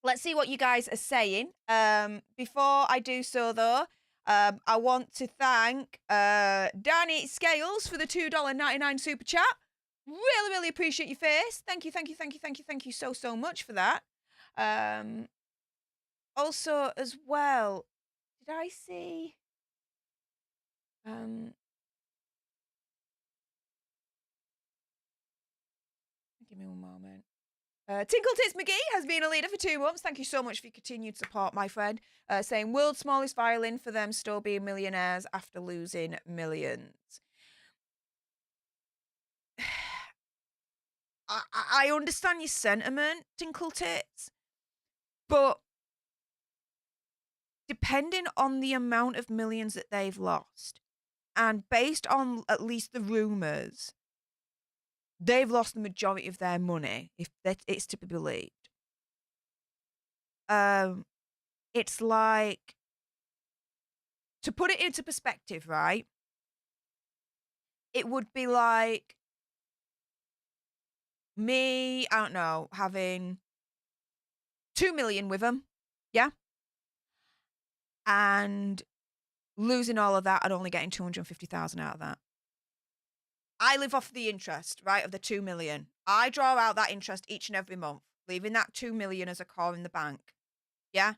S1: let's see what you guys are saying. Before I do so though, I want to thank Danny Scales for the $2.99 super chat. Really appreciate your face. Thank you so much for that. Also as well, did I see give me one moment. Tinkle Tits McGee has been a leader for 2 months. Thank you so much for your continued support, my friend. Saying world's smallest violin for them still being millionaires after losing millions. I understand your sentiment, Tinkle Tits, but depending on the amount of millions that they've lost, and based on at least the rumours, they've lost the majority of their money, if it's to be believed. It's like, to put it into perspective, right? It would be like me, I don't know, having 2 million with them, yeah? And losing all of that and only getting 250,000 out of that. I live off the interest, right, of the 2 million. I draw out that interest each and every month, leaving that 2 million as a core in the bank. Yeah?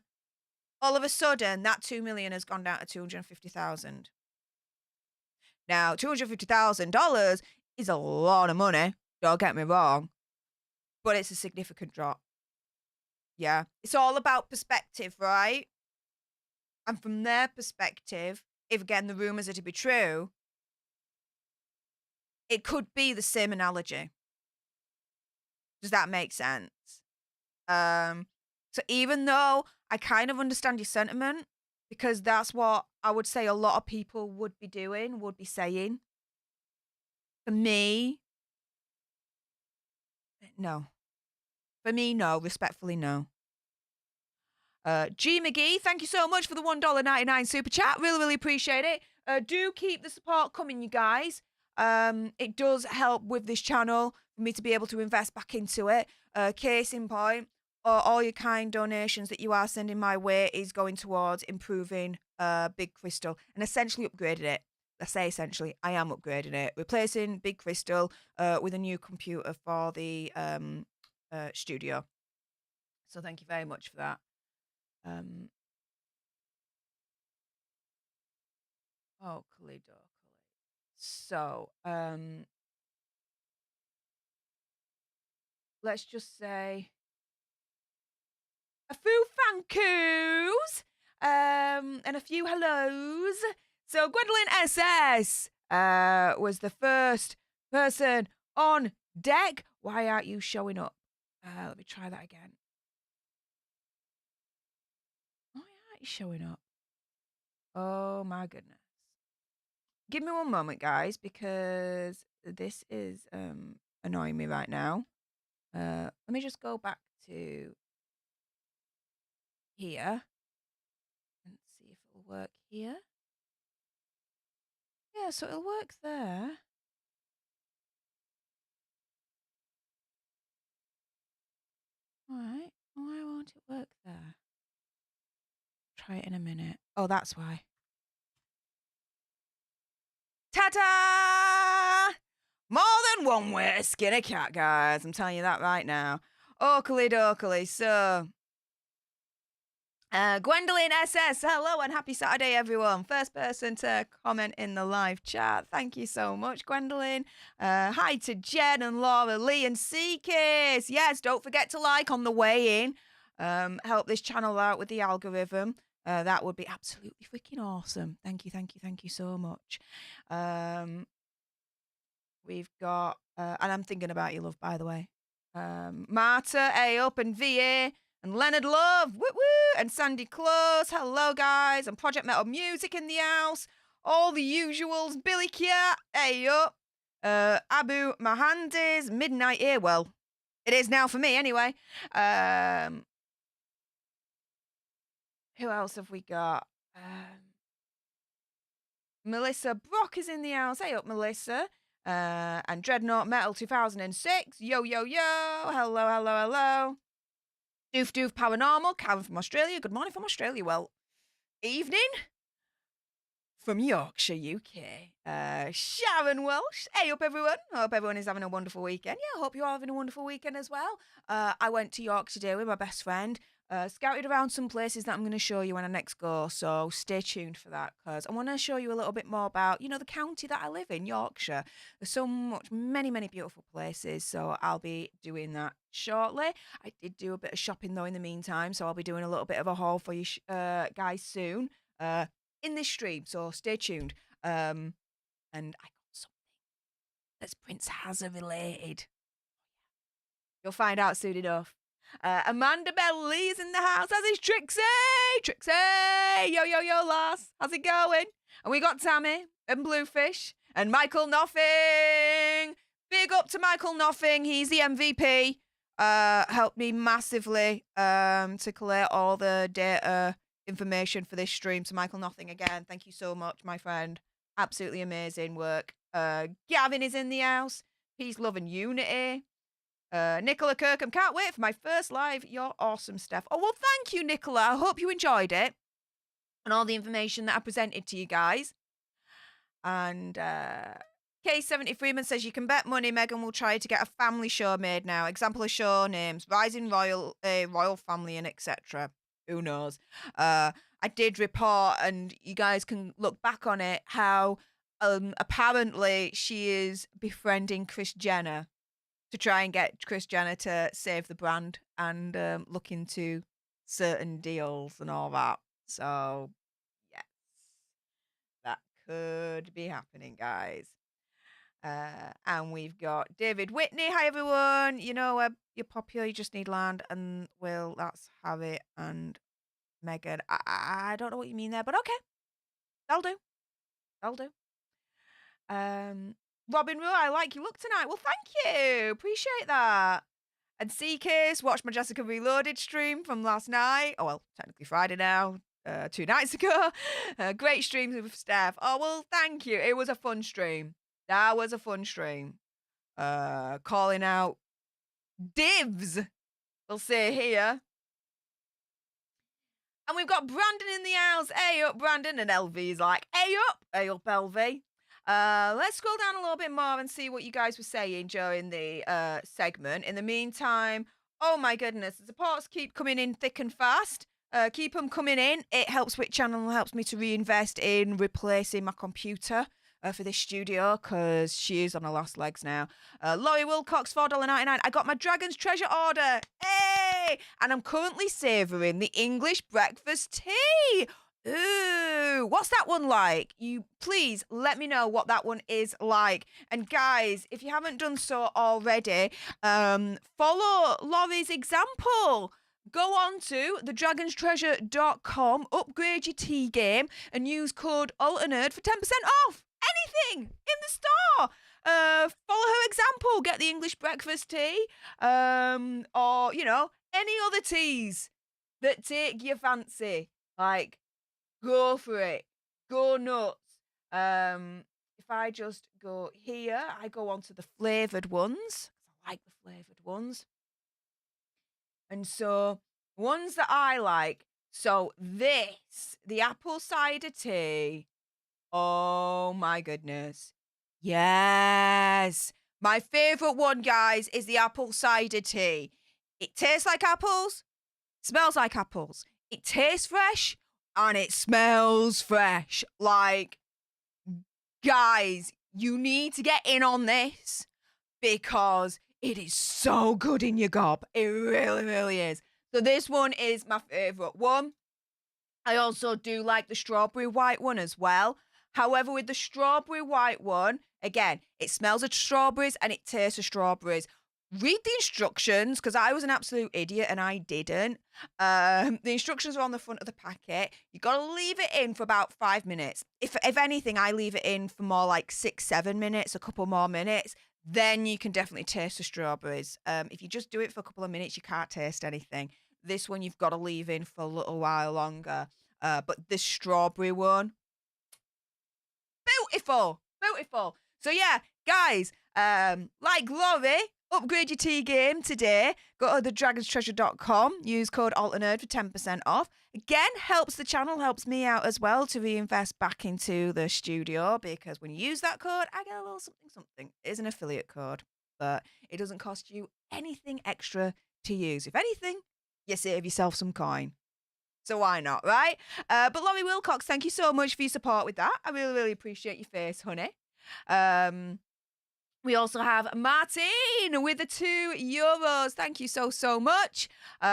S1: All of a sudden, that 2 million has gone down to 250,000. Now, $250,000 is a lot of money, don't get me wrong, but it's a significant drop. Yeah? It's all about perspective, right? And from their perspective, if again the rumors are to be true, it could be the same analogy. Does that make sense? So even though I kind of understand your sentiment, because that's what I would say a lot of people would be doing, would be saying, For me, no. For me, no. Respectfully, no. G McGee, thank you so much for the $1.99 super chat. Really, really appreciate it. Do keep the support coming, you guys. It does help with this channel for me to be able to invest back into it. Case in point, all your kind donations that you are sending my way is going towards improving Big Crystal and essentially upgrading it. I say essentially, I am upgrading it, replacing Big Crystal with a new computer for the studio. So thank you very much for that. Oh, Kalido. So, let's just say a few thank yous, and a few hellos. So Gwendolyn SS was the first person on deck. Why aren't you showing up? Let me try that again. Why aren't you showing up? Oh my goodness. Give me one moment, guys, because this is annoying me right now. Let me just go back to here and see if it'll work here. Yeah, so it'll work there. All right. Why won't it work there? Try it in a minute. Oh, that's why. Ta-ta! More than one way to skin a cat, guys. I'm telling you that right now. Oakley dokley. So, Gwendolyn SS, hello and happy Saturday, everyone. First person to comment in the live chat. Thank you so much, Gwendolyn. Hi to Jen and Laura Lee and Seekers. Yes, don't forget to like on the way in. Help this channel out with the algorithm. That would be absolutely freaking awesome. Thank you so much. We've got, and I'm thinking about you, love, by the way. Marta, A up, and VA, and Leonard Love, woo woo, and Sandy Close, hello guys, and Project Metal Music in the house, all the usuals, Billy Kia, A up, Abu Mahandis, Midnight here, well, it is now for me anyway. Who else have we got? Melissa Brock is in the house, hey up Melissa. And Dreadnought Metal 2006. Yo, yo, yo. Hello. Doof Paranormal. Karen from Australia. Good morning from Australia. Well, evening from Yorkshire, UK. Sharon Welsh. Hey up, everyone. Hope everyone is having a wonderful weekend. Yeah, I hope you're having a wonderful weekend as well. I went to York today with my best friend. Scouted around some places that I'm going to show you when I next go, so stay tuned for that because I want to show you a little bit more about, the county that I live in, Yorkshire. There's so many beautiful places, so I'll be doing that shortly. I did do a bit of shopping though in the meantime, so I'll be doing a little bit of a haul for you guys soon in this stream, so stay tuned. And I got something that's Prince Hazard related. You'll find out soon enough. Amanda Bell Lee's in the house, as is Trixie! Yo, lass. How's it going? And we got Tammy and Bluefish and Michael Nothing. Big up to Michael Nothing. He's the MVP. Helped me massively to collate all the data information for this stream. So Michael Nothing again, thank you so much, my friend. Absolutely amazing work. Gavin is in the house. Peace, love, and unity. Nicola Kirkham, can't wait for my first live. You're awesome, Steph. Oh, well, thank you, Nicola. I hope you enjoyed it and all the information that I presented to you guys. And K70 Freeman says, you can bet money Meghan will try to get a family show made now. Example of show names, Rising Royal Family and etc. Who knows? I did report, and you guys can look back on it, how apparently she is befriending Kris Jenner to try and get Kris Jenner to save the brand and look into certain deals and all that. So, yes, that could be happening, guys. And we've got David Whitney. Hi, everyone. You're popular. You just need land. And, well, that's Harry and Meghan. I don't know what you mean there, but okay. That'll do. Robin Rue, I like your look tonight. Well, thank you. Appreciate that. And CK's watched my Jessica Reloaded stream from last night. Oh, well, technically Friday now. 2 nights ago. Great streams with Stef. Oh, well, thank you. It was a fun stream. That was a fun stream. Calling out divs, we'll say here. And we've got Brandon in the house. Hey up, Brandon. And LV's like, hey up. Hey up, LV. Let's scroll down a little bit more and see what you guys were saying during the segment. In the meantime, oh my goodness, the supports keep coming in thick and fast. Keep them coming in. It helps Which Channel helps me to reinvest in replacing my computer for this studio because she is on her last legs now. Laurie Wilcox, $4.99. I got my Dragon's Treasure order. Hey! And I'm currently savouring the English breakfast tea. Ooh, what's that one like? You please let me know what that one is like. And guys, if you haven't done so already, follow Laurie's example. Go on to thedragonstreasure.com, upgrade your tea game, and use code ALTERNERD for 10% off anything in the store. Follow her example. Get the English breakfast tea, or, you know, any other teas that take your fancy. Like, go for it. Go nuts. If I just go here, I go on to the flavoured ones. I like the flavoured ones. And so, ones that I like. So, this, the apple cider tea. Oh my goodness. Yes. My favourite one, guys, is the apple cider tea. It tastes like apples, smells like apples. It tastes fresh, and it smells fresh. Like, guys, you need to get in on this because it is so good in your gob. It really, really is. So this one is my favourite one. I also do like the strawberry white one as well. However, with the strawberry white one, again, it smells of strawberries and it tastes of strawberries. Read the instructions, because I was an absolute idiot and I didn't. The instructions are on the front of the packet. You got to leave it in for about 5 minutes. If anything, I leave it in for more like 6-7 minutes, a couple more minutes. Then you can definitely taste the strawberries. If you just do it for a couple of minutes, you can't taste anything. This one you've got to leave in for a little while longer. But this strawberry one, beautiful. So yeah, guys, like Laurie, upgrade your tea game today. Go to thedragonstreasure.com. Use code ALTERNERD for 10% off. Again, helps the channel, helps me out as well to reinvest back into the studio, because when you use that code, I get a little something. It is an affiliate code, but it doesn't cost you anything extra to use. If anything, you save yourself some coin. So why not, right? But Laurie Wilcox, thank you so much for your support with that. I really, really appreciate your face, honey. We also have Martin with the €2. Thank you so, so much for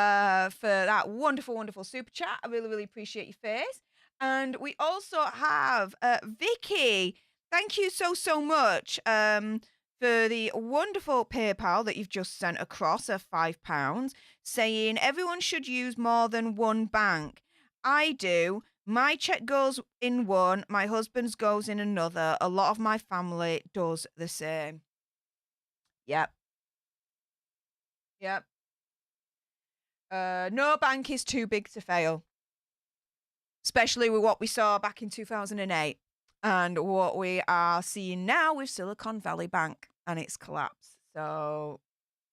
S1: that wonderful, wonderful super chat. I really, really appreciate your face. And we also have Vicky. Thank you so, so much for the wonderful PayPal that you've just sent across of £5, saying everyone should use more than one bank. I do. My check goes in one, my husband's goes in another. A lot of my family does the same. Yep. No bank is too big to fail, especially with what we saw back in 2008 and what we are seeing now with Silicon Valley Bank and its collapse. So,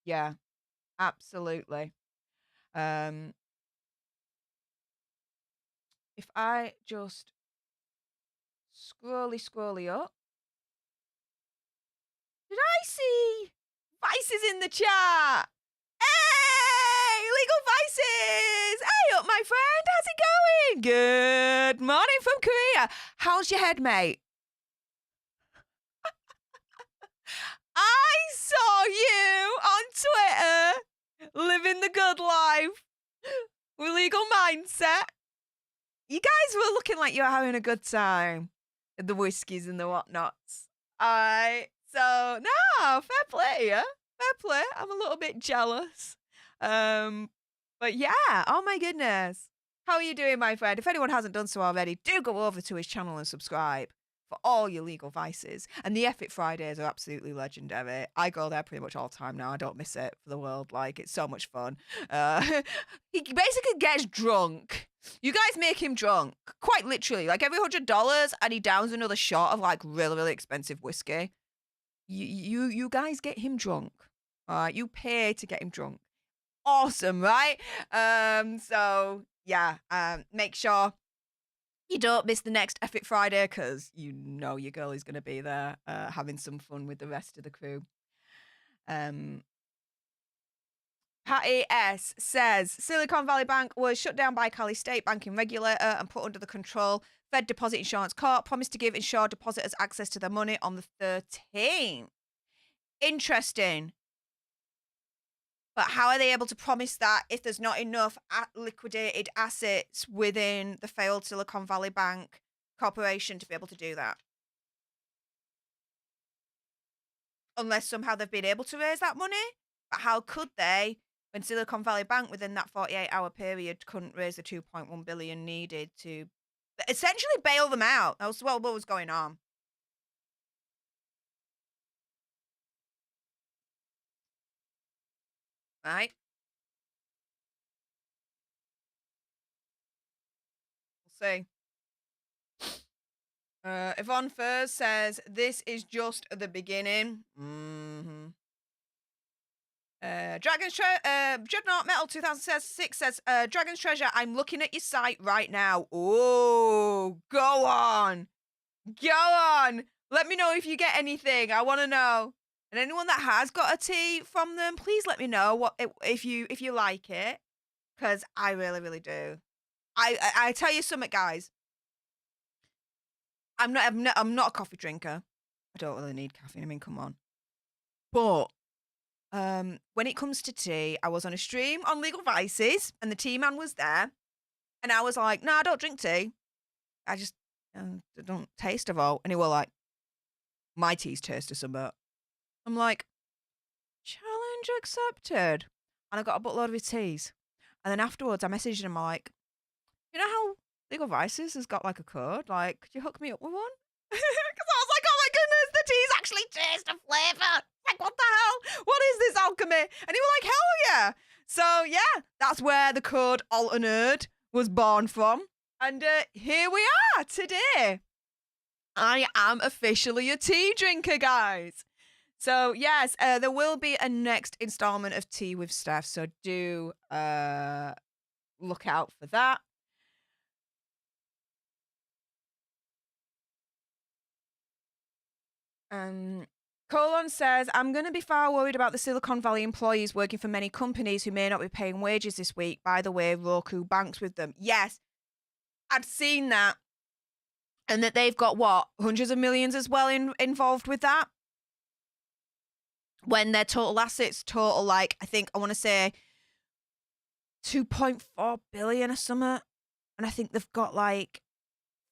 S1: yeah, absolutely. If I just scrolly up. Did I see Vices in the chat? Hey, Legal Vices! Hey up, my friend. How's it going? Good morning from Korea. How's your head, mate? I saw you on Twitter living the good life with Legal Mindset. You guys were looking like you were having a good time. The whiskeys and the whatnots. Alright. So, no, fair play, yeah? Fair play. I'm a little bit jealous. But yeah, oh my goodness. How are you doing, my friend? If anyone hasn't done so already, do go over to his channel and subscribe. for all your legal vices. And the Effort Fridays are absolutely legendary. I go there pretty much all the time now. I don't miss it for the world. Like, it's so much fun. He basically gets drunk. You guys make him drunk, quite literally. Like, every $100, and he downs another shot of, like, really, really expensive whiskey. You guys get him drunk. All right, you pay to get him drunk. Awesome, right? So yeah, make sure you don't miss the next Effort Friday, because you know your girl is going to be there having some fun with the rest of the crew. Patty S says Silicon Valley Bank was shut down by Cali State banking regulator and put under the control Fed Deposit Insurance Corp. Promised to give insured depositors access to their money on the 13th. Interesting. But how are they able to promise that if there's not enough liquidated assets within the failed Silicon Valley Bank corporation to be able to do that? Unless somehow they've been able to raise that money. But how could they, when Silicon Valley Bank within that 48-hour period couldn't raise the $2.1 billion needed to essentially bail them out? That was what was going on. Right? We'll see. Yvonne Furs says, this is just the beginning. Dragon's Juggernaut Metal 2006 says, Dragon's Treasure, I'm looking at your site right now. Oh, go on. Go on. Let me know if you get anything. I want to know. And anyone that has got a tea from them, please let me know if you like it, because I really, really do. I tell you something, guys. I'm not a coffee drinker. I don't really need caffeine. I mean, come on. But when it comes to tea, I was on a stream on Legal Vices, and the tea man was there, and I was like, "No, I don't drink tea. I just don't taste of all." And he was like, "My tea's taste of something." I'm like, "Challenge accepted." And I got a buttload of his teas, and then afterwards, I messaged him like, "You know how Legal Vices has got like a code? Like, could you hook me up with one?" Because I was like, "Oh my goodness, the teas actually taste of flavor." Like, what the hell? What is this alchemy? And he was like, hell yeah. So yeah, that's where the code Alternerd was born from. And here we are today. I am officially a tea drinker, guys. So yes, there will be a next installment of Tea with Stef. So do look out for that. Colon says, I'm going to be far worried about the Silicon Valley employees working for many companies who may not be paying wages this week. By the way, Roku banks with them. Yes, I'd seen that. And that they've got, what, hundreds of millions as well involved with that? When their total assets total, like, I think, I want to say 2.4 billion or something. And I think they've got like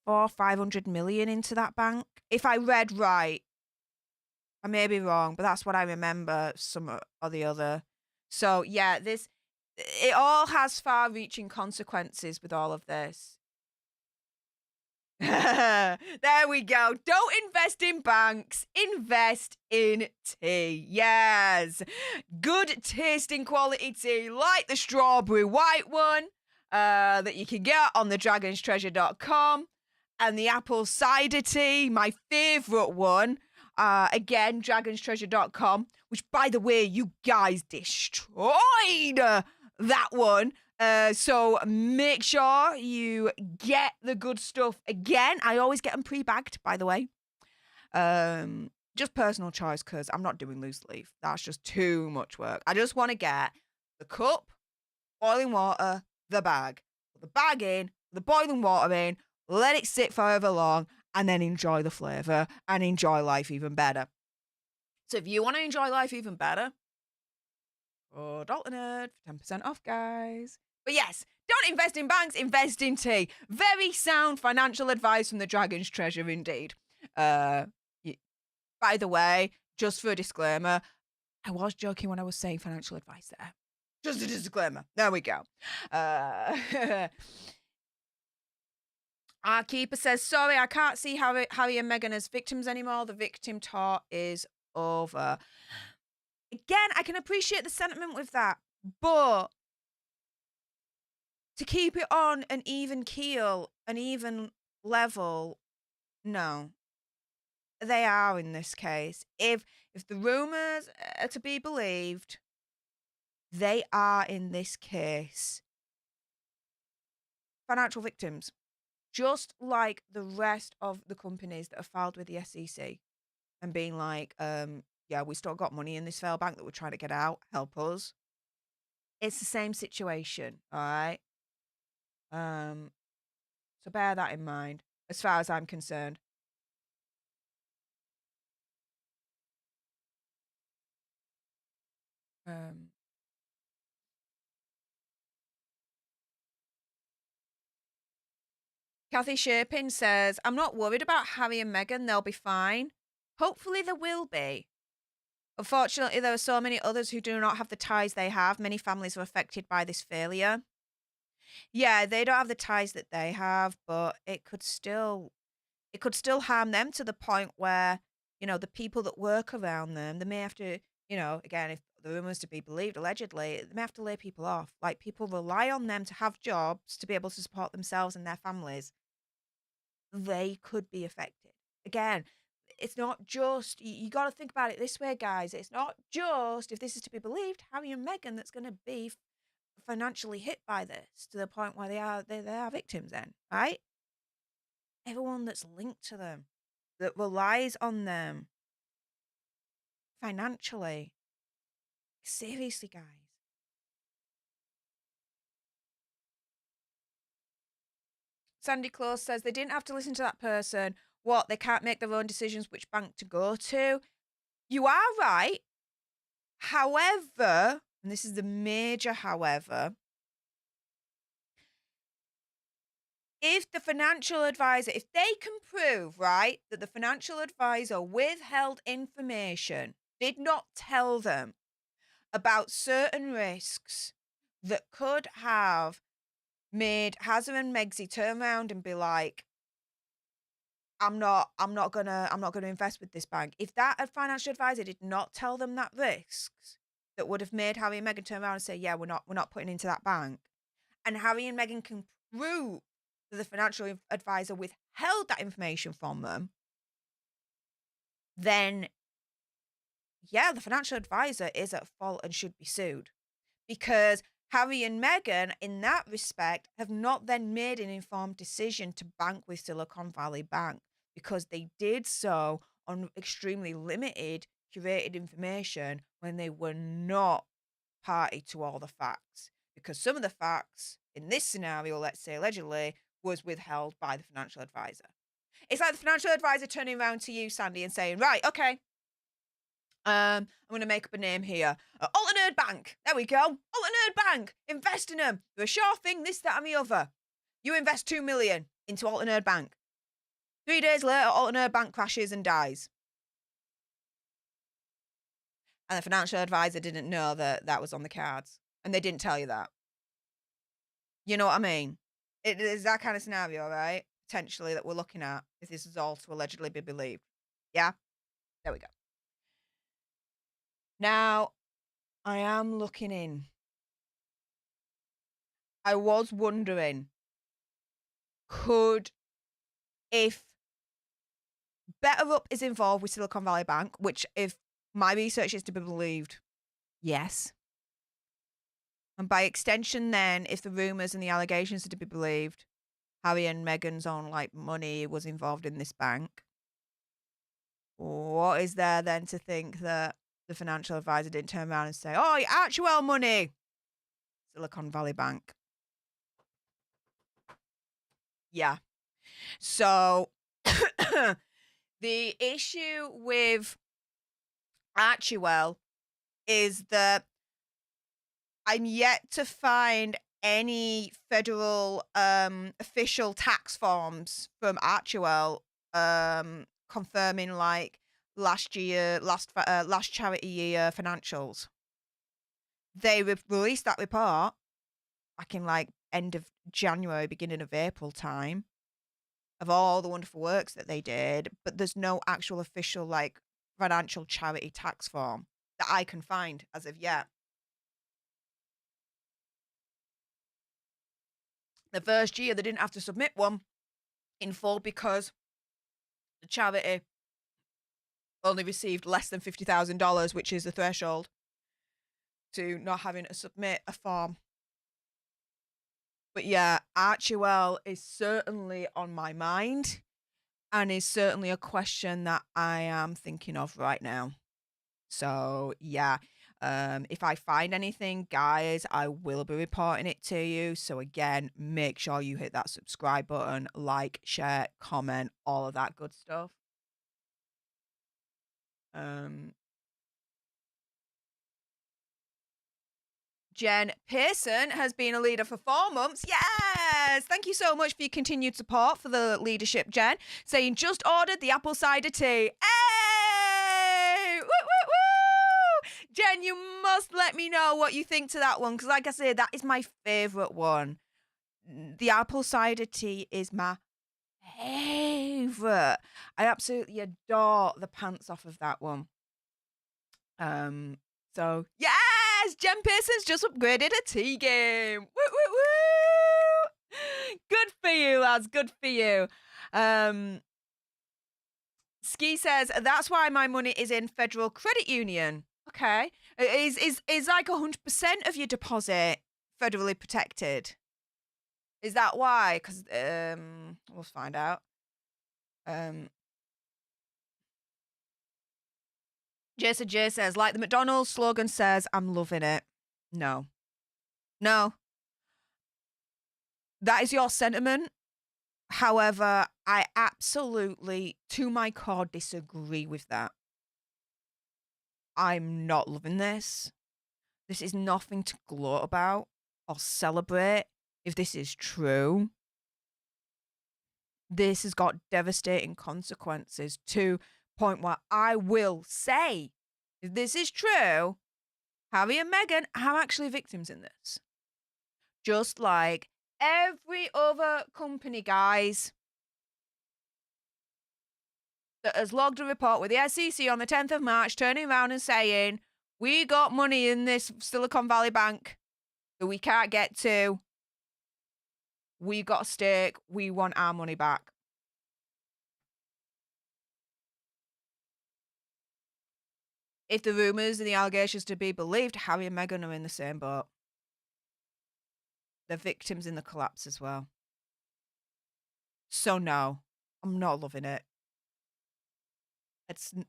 S1: 500 million into that bank. If I read right. I may be wrong, but that's what I remember, some or the other. So yeah, it all has far-reaching consequences with all of this. There we go. Don't invest in banks. Invest in tea. Yes. Good tasting quality tea, like the strawberry white one that you can get on the dragonstreasure.com, and the apple cider tea, my favourite one. Again, dragonstreasure.com, which, by the way, you guys destroyed that one. So make sure you get the good stuff. Again, I always get them pre-bagged, by the way. Just personal choice, because I'm not doing loose leaf. That's just too much work. I just want to get the cup, boiling water, the bag. Put the bag in, the boiling water in, let it sit for however long, and then enjoy the flavour and enjoy life even better. So if you want to enjoy life even better, Alternerd for 10% off, guys. But yes, don't invest in banks, invest in tea. Very sound financial advice from the Dragon's Treasure, indeed. By the way, just for a disclaimer, I was joking when I was saying financial advice there. Just a disclaimer. There we go. Our keeper says, sorry, I can't see Harry and Meghan as victims anymore. The victim tour is over. Again, I can appreciate the sentiment with that, but to keep it on an even keel, an even level, no. They are in this case. If the rumours are to be believed, they are in this case financial victims, just like the rest of the companies that have filed with the SEC and being like, yeah, we still got money in this failed bank that we're trying to get out. Help us. It's the same situation, all right? So bear that in mind, as far as I'm concerned. Um, Kathy Shapin says, I'm not worried about Harry and Meghan. They'll be fine. Hopefully there will be. Unfortunately, there are so many others who do not have the ties they have. Many families are affected by this failure. Yeah, they don't have the ties that they have, but it could still harm them to the point where, the people that work around them, they may have to, again, if the rumors to be believed, allegedly, they may have to lay people off. Like, people rely on them to have jobs to be able to support themselves and their families. They could be affected. Again, it's not just, you got to think about it this way, guys. It's not just, if this is to be believed, Harry and Meghan that's going to be financially hit by this to the point where they are victims then, right? Everyone that's linked to them, that relies on them financially. Seriously, guys. Sandy Close says they didn't have to listen to that person. What? They can't make their own decisions which bank to go to? You are right. However, and this is the major however, if the financial advisor, if they can prove, right, that the financial advisor withheld information, did not tell them about certain risks that could have made Hazza and Megsy turn around and be like, I'm not gonna invest with this bank. If that financial advisor did not tell them that risks that would have made Harry and Meghan turn around and say, yeah, we're not putting into that bank, and Harry and Meghan can prove that the financial advisor withheld that information from them, then yeah, the financial advisor is at fault and should be sued. Because Harry and Meghan, in that respect, have not then made an informed decision to bank with Silicon Valley Bank, because they did so on extremely limited, curated information when they were not party to all the facts. Because some of the facts in this scenario, let's say allegedly, was withheld by the financial advisor. It's like the financial advisor turning around to you, Sandy, and saying, right, okay, I'm going to make up a name here. Alton Erd Bank. There we go. Alton Erd Bank. Invest in them. They're a sure thing, this, that, and the other. You invest 2 million into Alton Erd Bank. 3 days later, Alton Erd Bank crashes and dies. And the financial advisor didn't know that that was on the cards. And they didn't tell you that. You know what I mean? It is that kind of scenario, right? Potentially that we're looking at, if this is all to allegedly be believed. Yeah? There we go. Now, I am looking in. I was wondering, if BetterUp is involved with Silicon Valley Bank, which if my research is to be believed, yes. And by extension then, if the rumours and the allegations are to be believed, Harry and Meghan's own money was involved in this bank. What is there then to think that the financial advisor didn't turn around and say, oh, your actual money, Silicon Valley Bank? Yeah. So the issue with Actual is that I'm yet to find any federal official tax forms from Actual confirming last charity year financials. They released that report back in end of January, beginning of April time. of all the wonderful works that they did, but there's no actual official, like, financial charity tax form that I can find as of yet. The first year, they didn't have to submit one in full because the charity only received less than $50,000, which is the threshold to not having to submit a form. But yeah, Archewell is certainly on my mind and is certainly a question that I am thinking of right now. So yeah, if I find anything, guys, I will be reporting it to you. So again, make sure you hit that subscribe button, like, share, comment, all of that good stuff. Jen Pearson has been a leader for 4 months. Yes! Thank you so much for your continued support for the leadership, Jen. Saying, just ordered the apple cider tea. Hey! Woo, woo, woo! Jen, you must let me know what you think to that one, because like I said, that is my favourite one. The apple cider tea is my favourite. I absolutely adore the pants off of that one. So yes, Jen Pearson's just upgraded a tea game. Woo woo woo! Good for you, lads. Good for you. Ski says that's why my money is in Federal Credit Union. Okay, is like 100% of your deposit federally protected? Is that why? Because we'll find out. Jason J says, like the McDonald's slogan says, I'm loving it. No. No. That is your sentiment. However, I absolutely, to my core, disagree with that. I'm not loving this. This is nothing to gloat about or celebrate if this is true. This has got devastating consequences to point where I will say, if this is true, Harry and Meghan are actually victims in this. Just like every other company, guys, that has logged a report with the SEC on the 10th of March, turning around and saying, we got money in this Silicon Valley bank that we can't get to. We got a stake. We want our money back. If the rumours and the allegations to be believed, Harry and Meghan are in the same boat. They're victims in the collapse as well. So no, I'm not loving it. I'm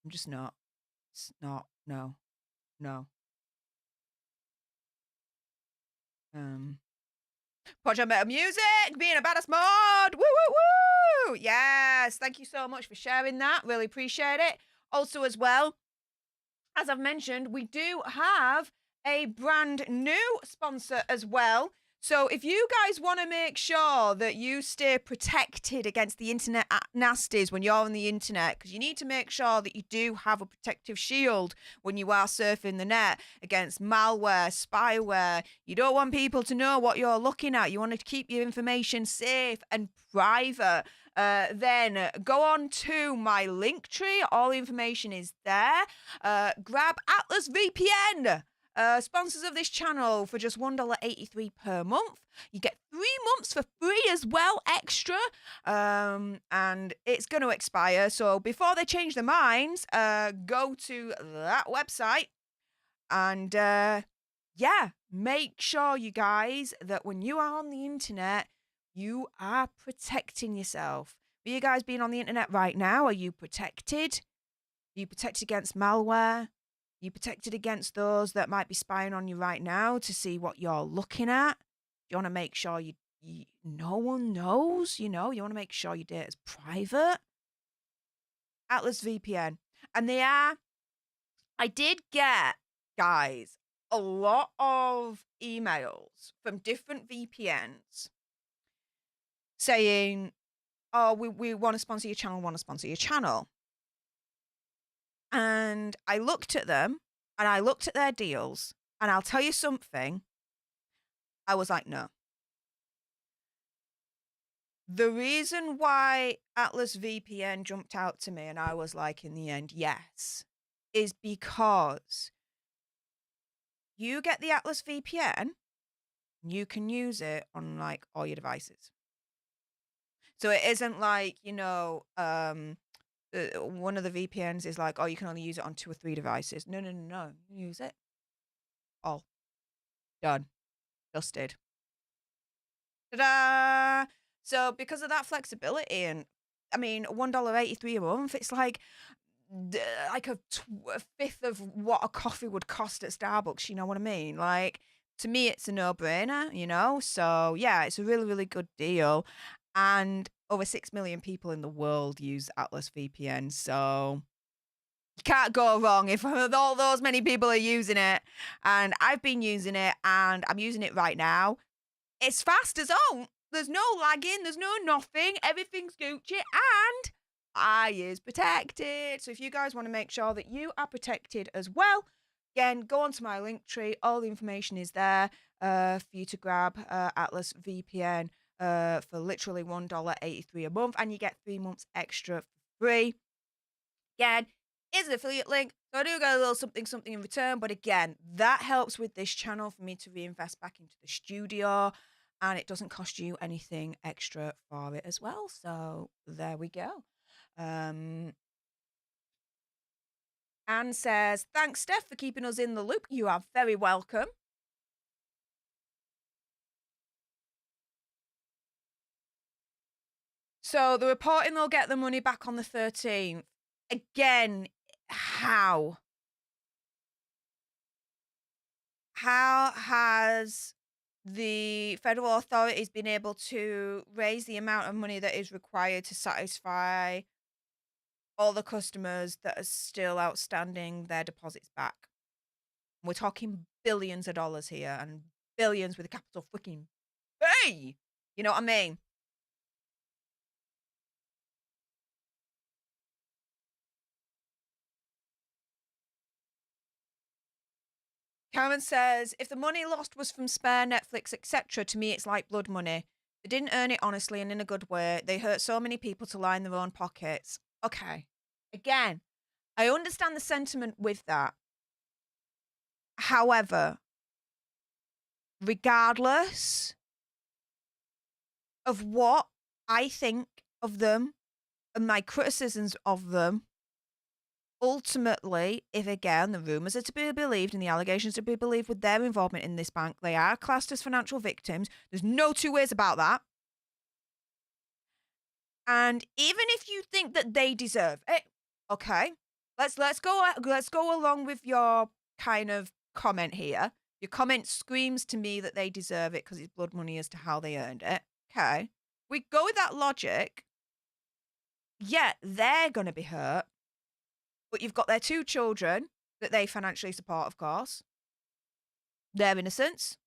S1: just not. It's not. No. Project Better Music, being a badass mod. Woo, woo, woo. Yes. Thank you so much for sharing that. Really appreciate it. Also, as well, as I've mentioned, we do have a brand new sponsor as well. So if you guys want to make sure that you stay protected against the internet nasties when you're on the internet, because you need to make sure that you do have a protective shield when you are surfing the net against malware, spyware. You don't want people to know what you're looking at. You want to keep your information safe and private. Then go on to my link tree. All the information is there. Grab Atlas VPN. Sponsors of this channel for just $1.83 per month. You get 3 months for free as well, extra. And it's going to expire. So before they change their minds, go to that website and yeah, make sure you guys that when you are on the internet, you are protecting yourself. Are you guys being on the internet right now? Are you protected? Are you protected against malware? You protected against those that might be spying on you right now to see what you're looking at? You want to make sure you no one knows, you want to make sure your data is private. Atlas VPN. And I did get, guys, a lot of emails from different VPNs saying, oh, we want to sponsor your channel, And I looked at them and I looked at their deals, and I'll tell you something. I was like, no. The reason why Atlas VPN jumped out to me and I was like, in the end, yes, is because you get the Atlas VPN, you can use it on like all your devices. So it isn't like, one of the VPNs is like, oh, you can only use it on 2 or 3 devices. No, no, no, no. Use it all. Done. Dusted. Ta-da! So because of that flexibility and I mean, $1.83 a month, it's like like a fifth of what a coffee would cost at Starbucks, you know what I mean? Like, to me, it's a no-brainer, you know? So, yeah, it's a really, really good deal. And over 6 million people in the world use Atlas VPN, so you can't go wrong if all those many people are using it. And I've been using it, and I'm using it right now. It's fast as all. There's no lagging, there's no nothing, everything's Gucci, and I is protected. So if you guys want to make sure that you are protected as well, again, go onto my link tree. All the information is there for you to grab Atlas VPN for literally $1.83 a month, and you get 3 months extra for free. Again, is an affiliate link, so I do get a little something in return. But again, that helps with this channel for me to reinvest back into the studio, and it doesn't cost you anything extra for it as well. So there we go. Anne says, thanks, Stef, for keeping us in the loop. You are very welcome. So the reporting they'll get the money back on the 13th. Again, how? How has the federal authorities been able to raise the amount of money that is required to satisfy all the customers that are still outstanding their deposits back? We're talking billions of dollars here, and billions with a capital freaking B. You know what I mean? Karen says, if the money lost was from Spare, Netflix, etc., to me it's like blood money. They didn't earn it honestly and in a good way. They hurt so many people to line their own pockets. Okay. Again, I understand the sentiment with that. However, regardless of what I think of them and my criticisms of them, ultimately, if again the rumours are to be believed and the allegations to be believed with their involvement in this bank, they are classed as financial victims. There's no two ways about that. And even if you think that they deserve it, okay, let's go along with your kind of comment here. Your comment screams to me that they deserve it because it's blood money as to how they earned it. Okay, we go with that logic. Yeah, they're gonna be hurt, but you've got their 2 children that they financially support, of course. Their innocence,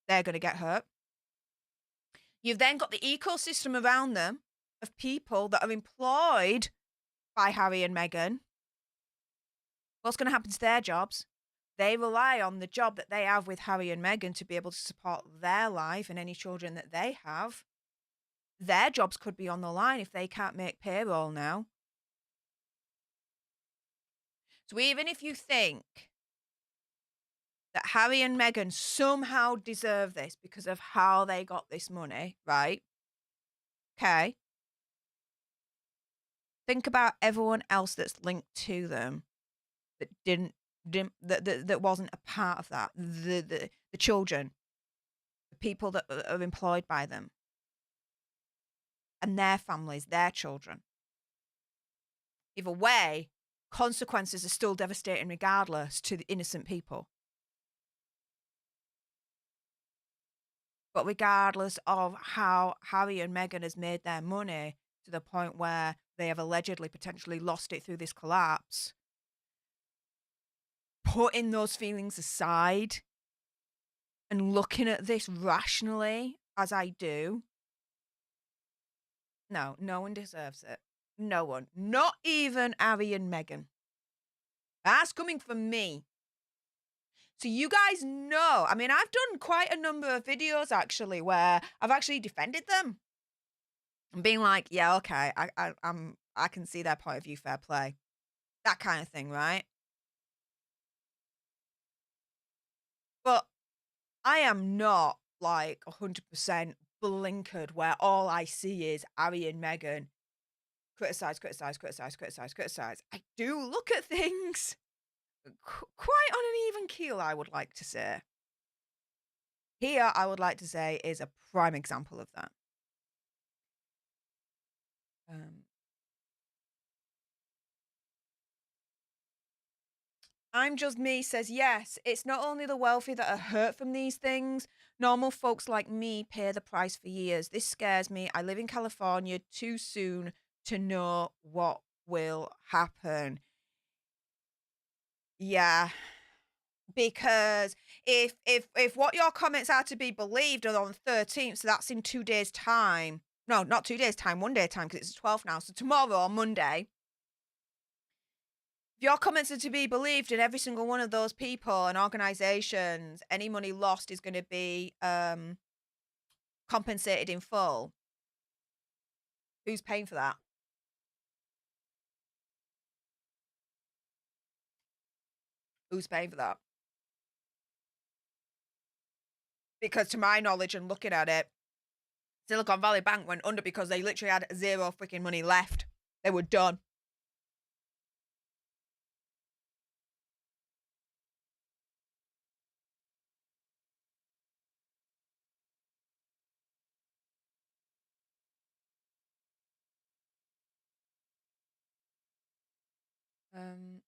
S1: they're gonna get hurt. You've then got the ecosystem around them of people that are employed by Harry and Meghan. What's going to happen to their jobs? They rely on the job that they have with Harry and Meghan to be able to support their life and any children that they have. Their jobs could be on the line if they can't make payroll now. So even if you think that Harry and Meghan somehow deserve this because of how they got this money, right? Okay. Think about everyone else that's linked to them that that wasn't a part of that. The children, the people that are employed by them, and their families, their children. Either way, consequences are still devastating regardless to the innocent people. But regardless of how Harry and Meghan has made their money to the point where they have allegedly potentially lost it through this collapse, putting those feelings aside and looking at this rationally as I do, no one deserves it. No one. Not even Harry and Meghan. That's coming from me. So you guys know, I mean, I've done quite a number of videos actually where I've actually defended them. and being like, yeah, okay, I can see their point of view, fair play. That kind of thing, right? But I am not like 100% blinkered where all I see is Harry and Meghan criticize, criticize, criticize, criticize, criticize. I do look at things quite on an even keel, I would like to say. Here, I would like to say, is a prime example of that. Um, I'm Just Me says, yes, it's not only the wealthy that are hurt from these things. Normal folks like me pay the price for years. This scares me. I live in California too soon to know what will happen. Yeah, because if what your comments are to be believed are on the 13th, so that's in 2 days' time. No, not 2 days' time, 1 day time, because it's the 12th now. So tomorrow on Monday, if your comments are to be believed, and every single one of those people and organizations, any money lost is going to be compensated in full. Who's paying for that? Who's paying for that? Because to my knowledge and looking at it, Silicon Valley Bank went under because they literally had zero freaking money left. They were done. Um,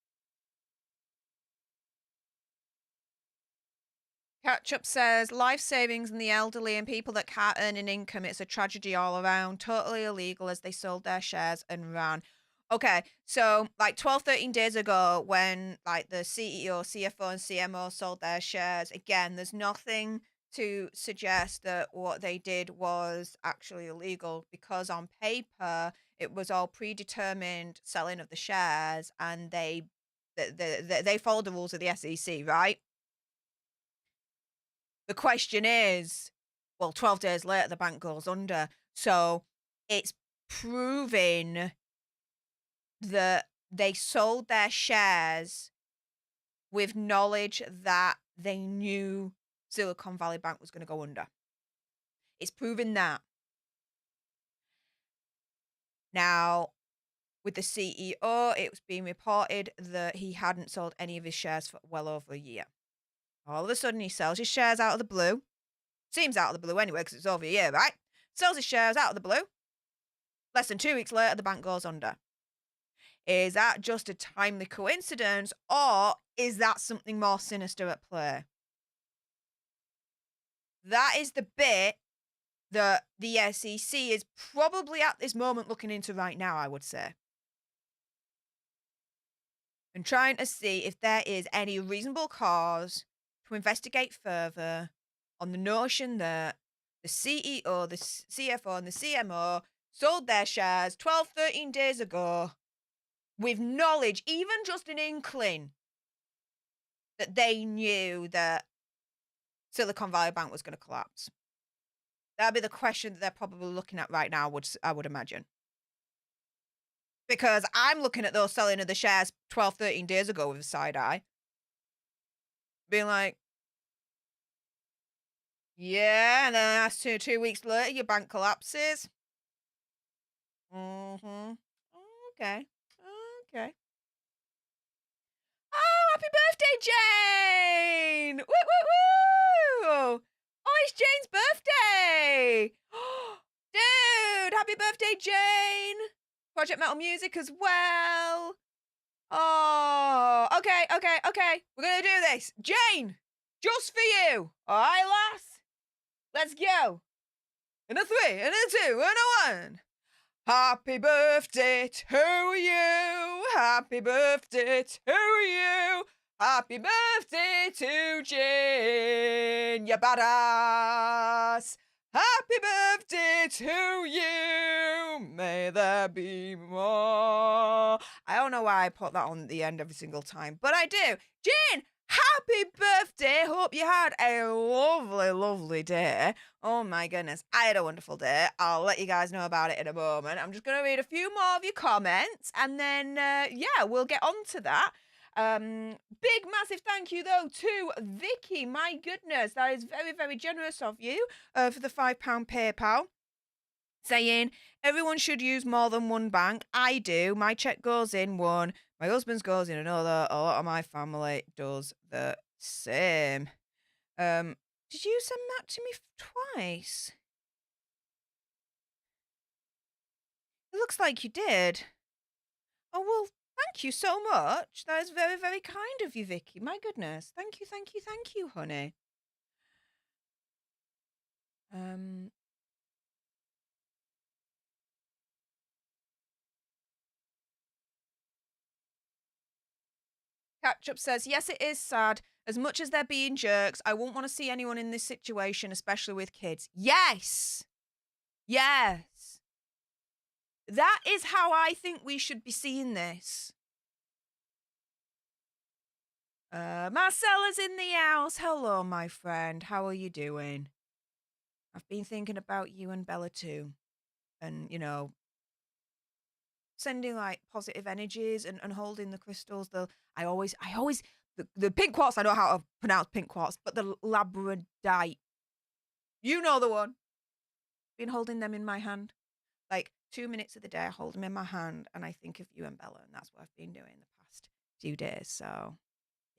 S1: Catch-up says, life savings and the elderly and people that can't earn an income, it's a tragedy all around. Totally illegal as they sold their shares and ran. Okay, so like 12, 13 days ago when like the CEO, CFO and CMO sold their shares, again, there's nothing to suggest that what they did was actually illegal because on paper it was all predetermined selling of the shares and they followed the rules of the SEC, right? The question is, well, 12 days later, the bank goes under. So it's proving that they sold their shares with knowledge that they knew Silicon Valley Bank was going to go under. It's proving that. Now, with the CEO, it was being reported that he hadn't sold any of his shares for well over a year. All of a sudden, he sells his shares out of the blue. Seems out of the blue anyway, because it's over a year, right? Sells his shares out of the blue. Less than 2 weeks later, the bank goes under. Is that just a timely coincidence, or is that something more sinister at play? That is the bit that the SEC is probably at this moment looking into right now, I would say. And trying to see if there is any reasonable cause to investigate further on the notion that the CEO, the CFO, and the CMO sold their shares 12, 13 days ago with knowledge, even just an inkling, that they knew that Silicon Valley Bank was going to collapse. That'd be the question that they're probably looking at right now, I would imagine. Because I'm looking at those selling of the shares 12, 13 days ago with a side eye. Being like, yeah, and then that's 2 weeks later, your bank collapses. Mm-hmm. Okay. Okay. Oh, happy birthday, Jane! Woo, woo, woo! Oh, it's Jane's birthday! Dude, happy birthday, Jane! Project Metal Music as well. Oh, okay, okay, okay. We're gonna do this. Jane, just for you. All right, lass? Let's go. And a 3, and a 2, and a 1. Happy birthday to you. Happy birthday to you. Happy birthday to Jane, you badass. Happy birthday to you. May there be more. I don't know why I put that on the end every single time, but I do. Jane, Happy birthday. Hope you had a lovely, lovely day. Oh my goodness. I had a wonderful day. I'll let you guys know about it in a moment. I'm just going to read a few more of your comments and then, yeah, we'll get on to that. Big, massive thank you, though, to Vicky. My goodness, that is very, very generous of you for the £5 PayPal. Saying everyone should use more than one bank. I do. My check goes in one. My husband's goes in another. A lot of my family does the same. Did you send that to me twice? It looks like you did. Oh, well, thank you so much. That is very, very kind of you, Vicky. My goodness. Thank you, thank you, thank you, honey. Catch-up says, yes, it is sad. As much as they're being jerks, I won't want to see anyone in this situation, especially with kids. Yes. Yes. That is how I think we should be seeing this. Marcella's in the house. Hello, my friend. How are you doing? I've been thinking about you and Bella too. And, you know, sending like positive energies and holding the crystals. I always the pink quartz, I know how to pronounce pink quartz, but the labradorite. You know the one. Been holding them in my hand. Like 2 minutes of the day, I hold them in my hand and I think of you and Bella, and that's what I've been doing the past few days. So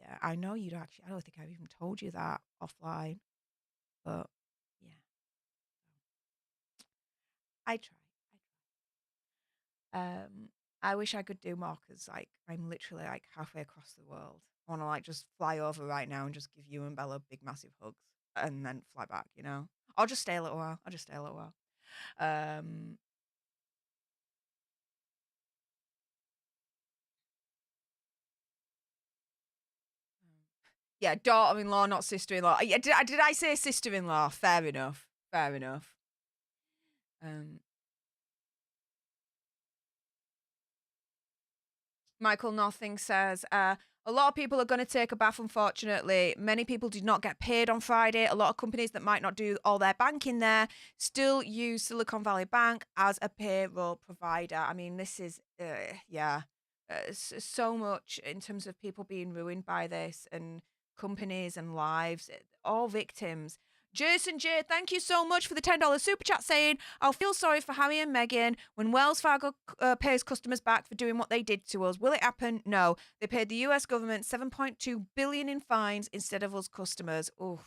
S1: yeah, I know you'd actually, I don't think I've even told you that offline, but yeah, I try. I wish I could do more because like I'm literally like halfway across the world. I want to like just fly over right now and just give you and Bella big massive hugs and then fly back, you know? I'll just stay a little while. Um, yeah, daughter-in-law, not sister-in-law. Yeah, did I say sister-in-law? Fair enough. Fair enough. Michael Nothing says, a lot of people are going to take a bath, unfortunately. Many people did not get paid on Friday. A lot of companies that might not do all their banking there still use Silicon Valley Bank as a payroll provider. I mean, this is, yeah, so much in terms of people being ruined by this and companies and lives, all victims. Jason J, thank you so much for the $10 super chat saying, I'll feel sorry for Harry and Meghan when Wells Fargo pays customers back for doing what they did to us. Will it happen? No. They paid the US government $7.2 billion in fines instead of us customers. Oh.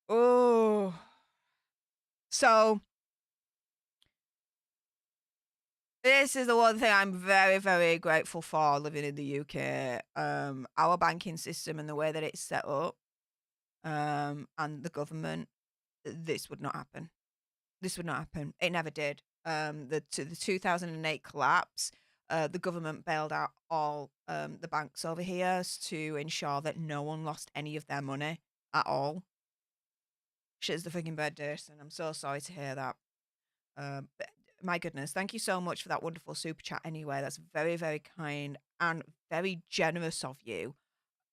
S1: Oh. So this is the one thing I'm very, very grateful for living in the UK. Our banking system and the way that it's set up, and the government, this would not happen. This would not happen. It never did. The 2008 collapse, the government bailed out all the banks over here to ensure that no one lost any of their money at all. Shit's the freaking bed, Jason. I'm so sorry to hear that. But my goodness, thank you so much for that wonderful super chat anyway. That's very, very kind and very generous of you.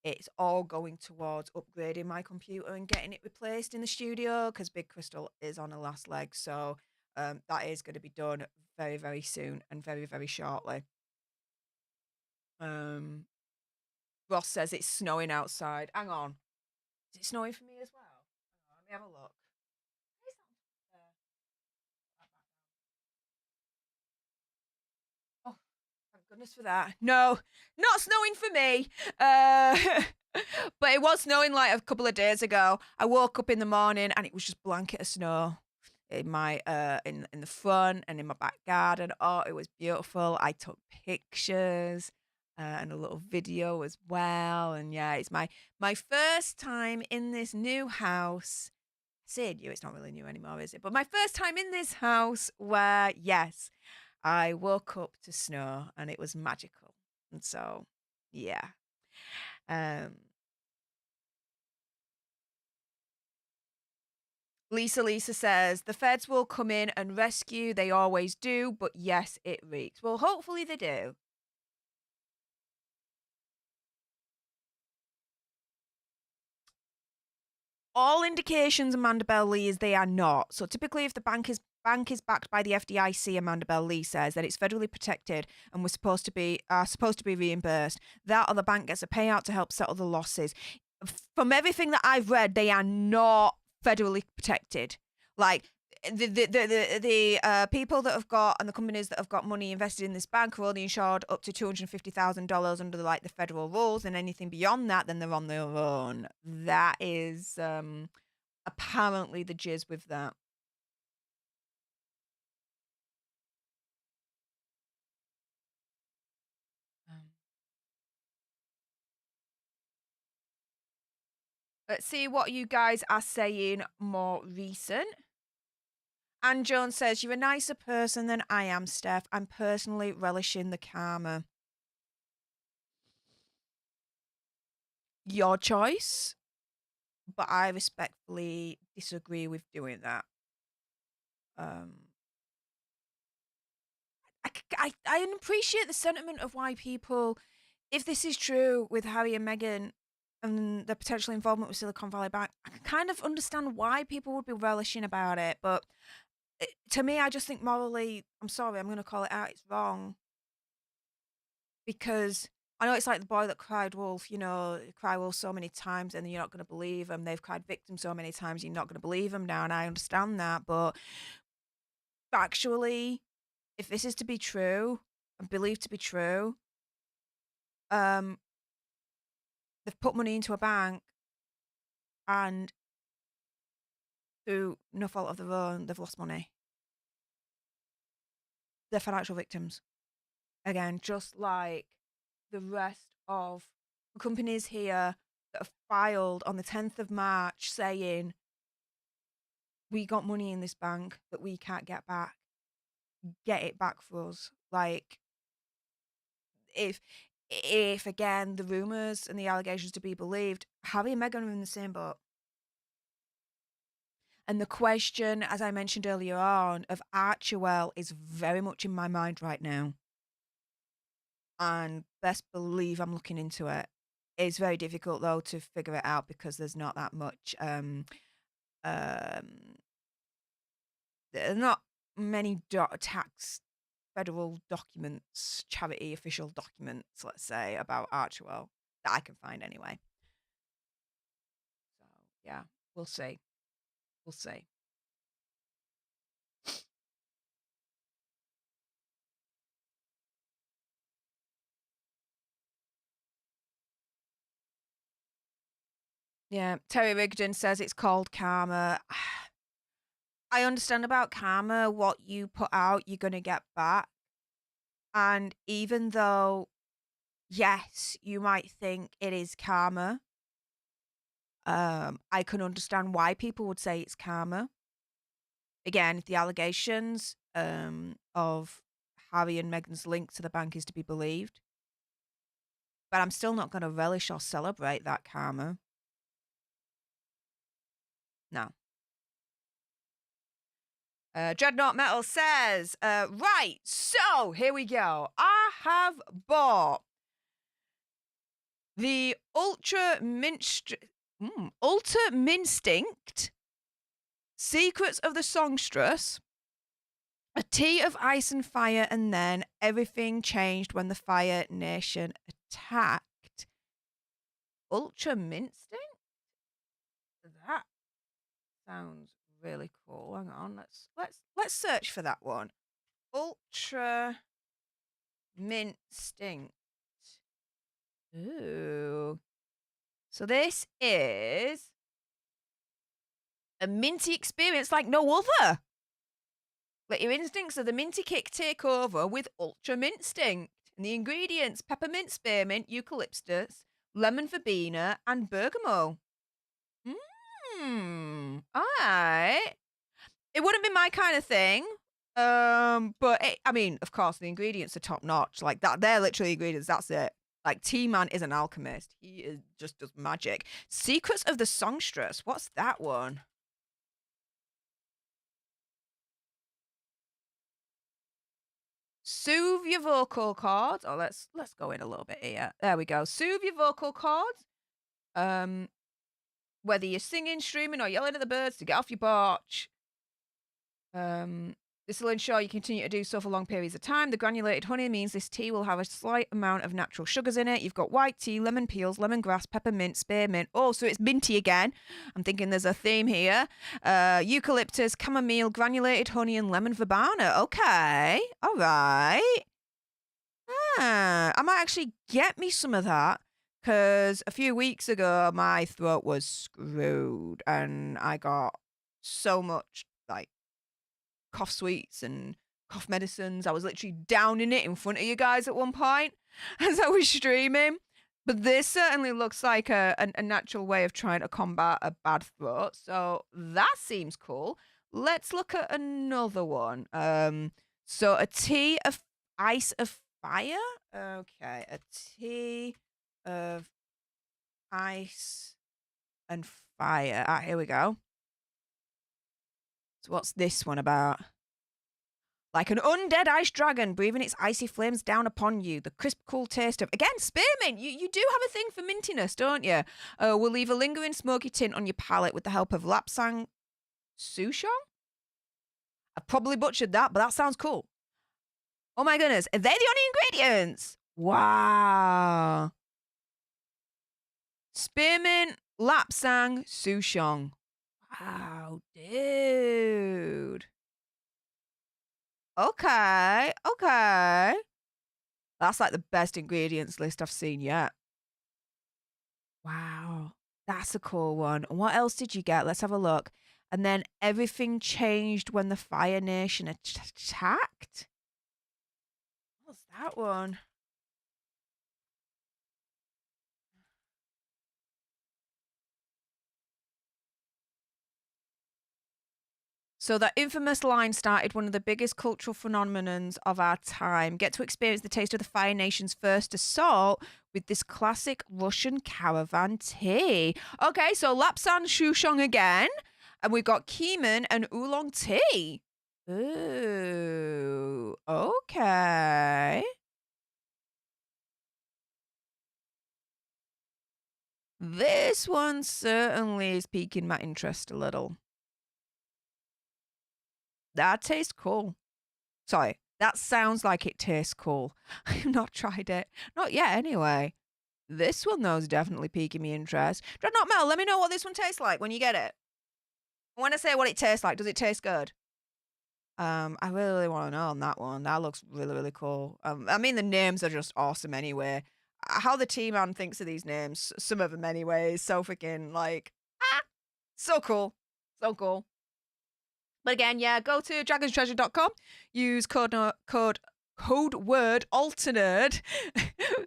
S1: It's all going towards upgrading my computer and getting it replaced in the studio because Big Crystal is on a last leg. So that is going to be done very, very soon and very, very shortly. Ross says it's snowing outside. Hang on. Is it snowing for me as well? Hang on, let me have a look. Oh, thank goodness for that. No, not snowing for me. But it was snowing like a couple of days ago. I woke up in the morning and it was just blanket of snow in my in the front and in my back garden. Oh, it was beautiful. I took pictures and a little video as well. And yeah, it's my first time in this new house. I say new, it's not really new anymore, is it? But my first time in this house where, yes, I woke up to snow and it was magical. And so, yeah. Lisa says, the feds will come in and rescue. They always do. But yes, it reeks. Well, hopefully they do. all indications, Amanda Bell Lee, is they are not. So typically, if the bank is backed by the FDIC, Amanda Bell Lee says that it's federally protected and we're supposed to be reimbursed. That or the bank gets a payout to help settle the losses. From everything that I've read, they are not federally protected. Like the people that have got and the companies that have got money invested in this bank are only insured up to $250,000 under the federal rules, and anything beyond that, then they're on their own. That is apparently the jizz with that. Let's see what you guys are saying more recent. Anne Jones says, "You're a nicer person than I am, Steph. I'm personally relishing the karma." Your choice, but I respectfully disagree with doing that. I appreciate the sentiment of why people, if this is true with Harry and Meghan and the potential involvement with Silicon Valley Bank, I can kind of understand why people would be relishing about it. But to me, I just think morally, I'm sorry, I'm going to call it out. It's wrong. Because I know it's like the boy that cried wolf, cry wolf so many times and you're not going to believe them. They've cried victim so many times, you're not going to believe them now. And I understand that. But actually, if this is to be true and believed to be true, they've put money into a bank and through no fault of their own, they've lost money. They're financial victims. Again, just like the rest of the companies here that have filed on the 10th of March saying, we got money in this bank that we can't get back. Get it back for us. Like, if again, the rumours and the allegations to be believed, Harry and Meghan are in the same boat. And the question, as I mentioned earlier on, of Archewell is very much in my mind right now. And best believe I'm looking into it. It's very difficult, though, to figure it out because there's not that much... there are not many federal documents, charity official documents, let's say, about Archewell that I can find anyway. So, yeah, we'll see. We'll see. Yeah, Terry Rigdon says it's called karma. I understand about karma, what you put out, you're going to get back. And even though, yes, you might think it is karma, I can understand why people would say it's karma. Again, if the allegations of Harry and Meghan's link to the bank is to be believed. But I'm still not going to relish or celebrate that karma. No. Dreadnought Metal says, right, so here we go. I have bought the Ultra Minstinct Secrets of the Songstress, A Tea of Ice and Fire, and then Everything Changed When the Fire Nation Attacked. Ultra Minstinct? That sounds really cool. Hang on, let's search for that one. Ultra Minstinct. Ooh. So this is a minty experience like no other. Let your instincts of the minty kick take over with Ultra Minstinct. And the ingredients: peppermint, spearmint, eucalyptus, lemon verbena, and bergamot. Alright. It wouldn't be my kind of thing. But I mean, of course, the ingredients are top notch. Like that, they're literally ingredients. That's it. Like T-Man is an alchemist. He just does magic. Secrets of the Songstress. What's that one? Soothe your vocal cords. Oh, let's go in a little bit here. There we go. Soothe your vocal cords. whether you're singing, streaming, or yelling at the birds to get off your porch. This will ensure you continue to do so for long periods of time. The granulated honey means this tea will have a slight amount of natural sugars in it. You've got white tea, lemon peels, lemongrass, peppermint, spearmint. Oh, so it's minty again. I'm thinking there's a theme here. Eucalyptus, chamomile, granulated honey, and lemon verbena. Okay. All right. I might actually get me some of that because a few weeks ago my throat was screwed and I got so much like cough sweets and cough medicines. I was literally downing it in front of you guys at one point as I was streaming. But this certainly looks like a natural way of trying to combat a bad throat. So that seems cool. Let's look at another one. So a tea of ice of fire. Okay, a tea of ice and fire. Ah, here we go. So what's this one about? Like an undead ice dragon breathing its icy flames down upon you. The crisp, cool taste of, again, spearmint. You do have a thing for mintiness, don't you? Will leave a lingering smoky tint on your palate with the help of lapsang souchong. I've probably butchered that, but that sounds cool. Oh my goodness, are they the only ingredients? Wow. Spearmint, lapsang, souchong. Wow, dude. Okay. That's like the best ingredients list I've seen yet. Wow. That's a cool one. And what else did you get? Let's have a look. And then everything changed when the Fire Nation attacked? What's that one? So that infamous line started one of the biggest cultural phenomenons of our time. Get to experience the taste of the Fire Nation's first assault with this classic Russian caravan tea. Okay, so Lapsang Souchong again. And we've got Keeman and Oolong tea. Ooh, okay. This one certainly is piquing my interest a little. That tastes cool. Sorry, that sounds like it tastes cool. I've not tried it. Not yet, anyway. This one, though, is definitely piquing me interest. Dreadnought Mel, let me know what this one tastes like when you get it. When I say what it tastes like, does it taste good? I really want to know on that one. That looks really, really cool. I mean, the names are just awesome anyway. How the team man thinks of these names, some of them anyway, is so freaking like, so cool. So cool. But again, yeah, go to dragonstreasure.com, use code word alternate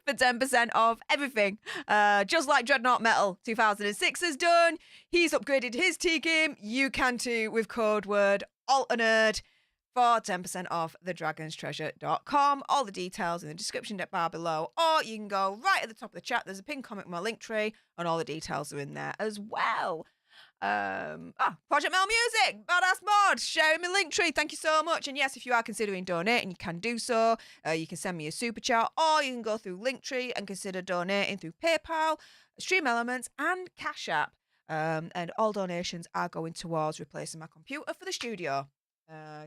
S1: for 10% off everything. Just like Dreadnought Metal 2006 has done. He's upgraded his tea game. You can too with code word alternate for 10% off thedragonstreasure.com. All the details in the description bar below, or you can go right at the top of the chat. There's a pinned comment with my link tree, and all the details are in there as well. Project Mel Music, badass mod, sharing my link tree. Thank you so much. And yes, if you are considering donating, you can do so. You can send me a super chat, or you can go through Linktree and consider donating through PayPal, Stream Elements, and Cash App. And all donations are going towards replacing my computer for the studio,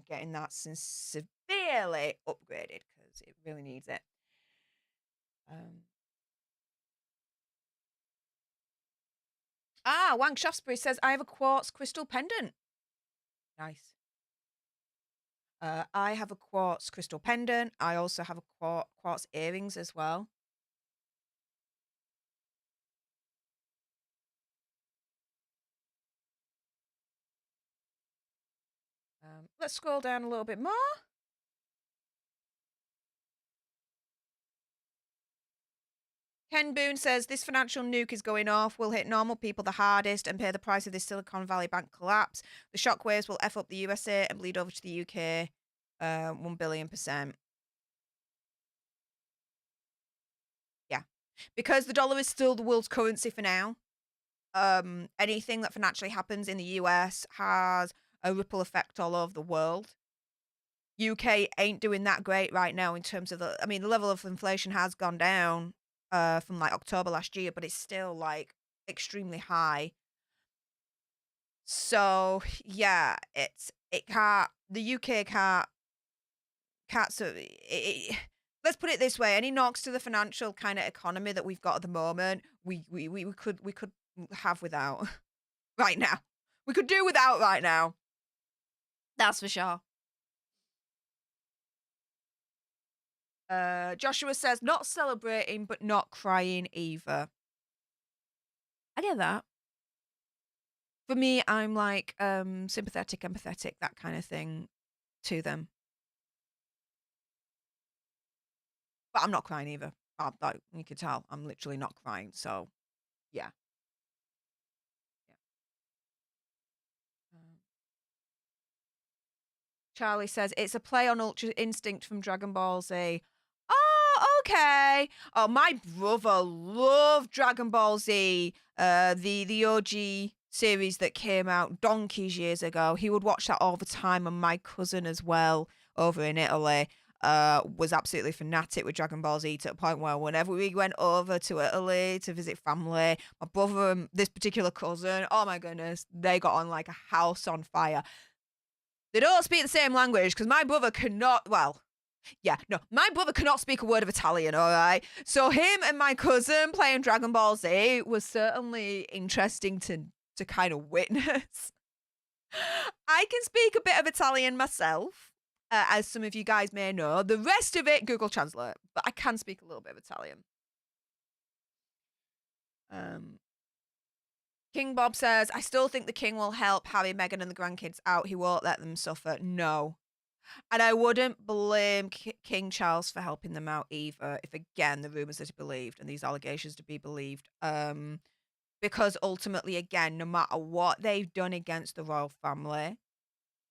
S1: getting that severely upgraded because it really needs it. Wang Shaftesbury says, I have a quartz crystal pendant. Nice. I have a quartz crystal pendant. I also have a quartz earrings as well. Let's scroll down a little bit more. Ken Boone says, this financial nuke is going off, will hit normal people the hardest and pay the price of this Silicon Valley Bank collapse. The shockwaves will F up the USA and bleed over to the UK 1 billion%. Yeah. Because the dollar is still the world's currency for now. Anything that financially happens in the US has a ripple effect all over the world. UK ain't doing that great right now in terms of the level of inflation has gone down from like October last year, but it's still like extremely high. So yeah, it can't the UK can't so let's put it this way, any knocks to the financial kind of economy that we've got at the moment, we could have without right now. We could do without right now. That's for sure. Joshua says not celebrating but not crying either. I get that. For me, I'm like sympathetic, empathetic, that kind of thing to them. But I'm not crying either. Like you can tell, I'm literally not crying. So yeah. Yeah. Um, Charlie says it's a play on Ultra Instinct from Dragon Ball Z. Oh, okay. Oh, my brother loved Dragon Ball Z, the OG series that came out donkeys years ago. He would watch that all the time, and my cousin as well over in Italy. Was absolutely fanatic with Dragon Ball Z to the point where whenever we went over to Italy to visit family, my brother and this particular cousin, oh my goodness, they got on like a house on fire. They don't speak the same language because my brother cannot, well, yeah, no, my brother cannot speak a word of Italian, all right? So him and my cousin playing Dragon Ball Z was certainly interesting to kind of witness. I can speak a bit of Italian myself, as some of you guys may know. The rest of it, Google Translate, but I can speak a little bit of Italian. King Bob says, I still think the king will help Harry, Meghan, and the grandkids out. He won't let them suffer. No. And I wouldn't blame King Charles for helping them out either, if again the rumours are to be believed and these allegations to be believed. Because ultimately, again, no matter what they've done against the royal family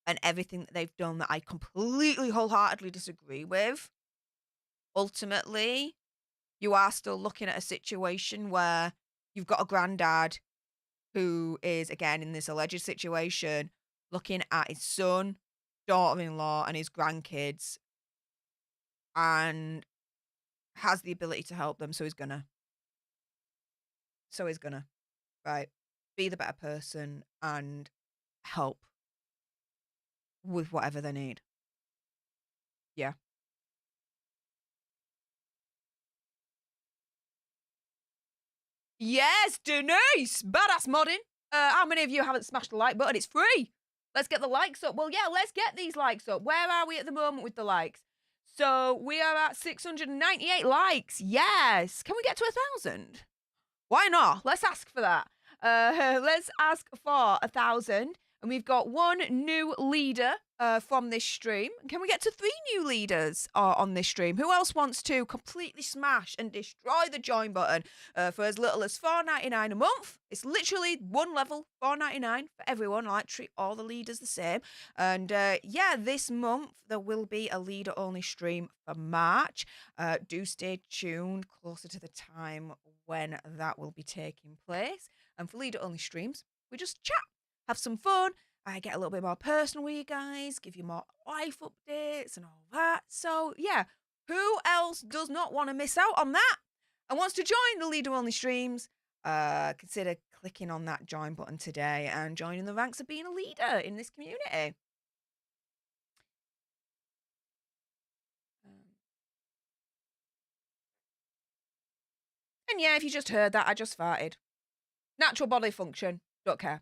S1: and everything that they've done that I completely wholeheartedly disagree with, ultimately, you are still looking at a situation where you've got a granddad who is, again, in this alleged situation, looking at his son, daughter-in-law, and his grandkids, and has the ability to help them, so he's gonna. So he's gonna, right? Be the better person and help with whatever they need. Yeah. Yes, Denise! Badass modding. How many of you haven't smashed the like button? It's free. Let's get the likes up. Well, yeah, let's get these likes up. Where are we at the moment with the likes? So we are at 698 likes. Yes. Can we get to 1,000? Why not? Let's ask for that. Let's ask for 1,000. And we've got one new leader from this stream. Can we get to 3 new leaders on this stream? Who else wants to completely smash and destroy the join button for as little as $4.99 a month? It's literally one level, $4.99 for everyone. I like to treat all the leaders the same. And yeah, this month there will be a leader-only stream for March. Do stay tuned closer to the time when that will be taking place. And for leader-only streams, we just chat, have some fun. I get a little bit more personal with you guys, give you more life updates and all that. So yeah, who else does not want to miss out on that and wants to join the leader-only streams? Consider clicking on that join button today and joining the ranks of being a leader in this community. And yeah, if you just heard that, I just farted. Natural body function. Don't care.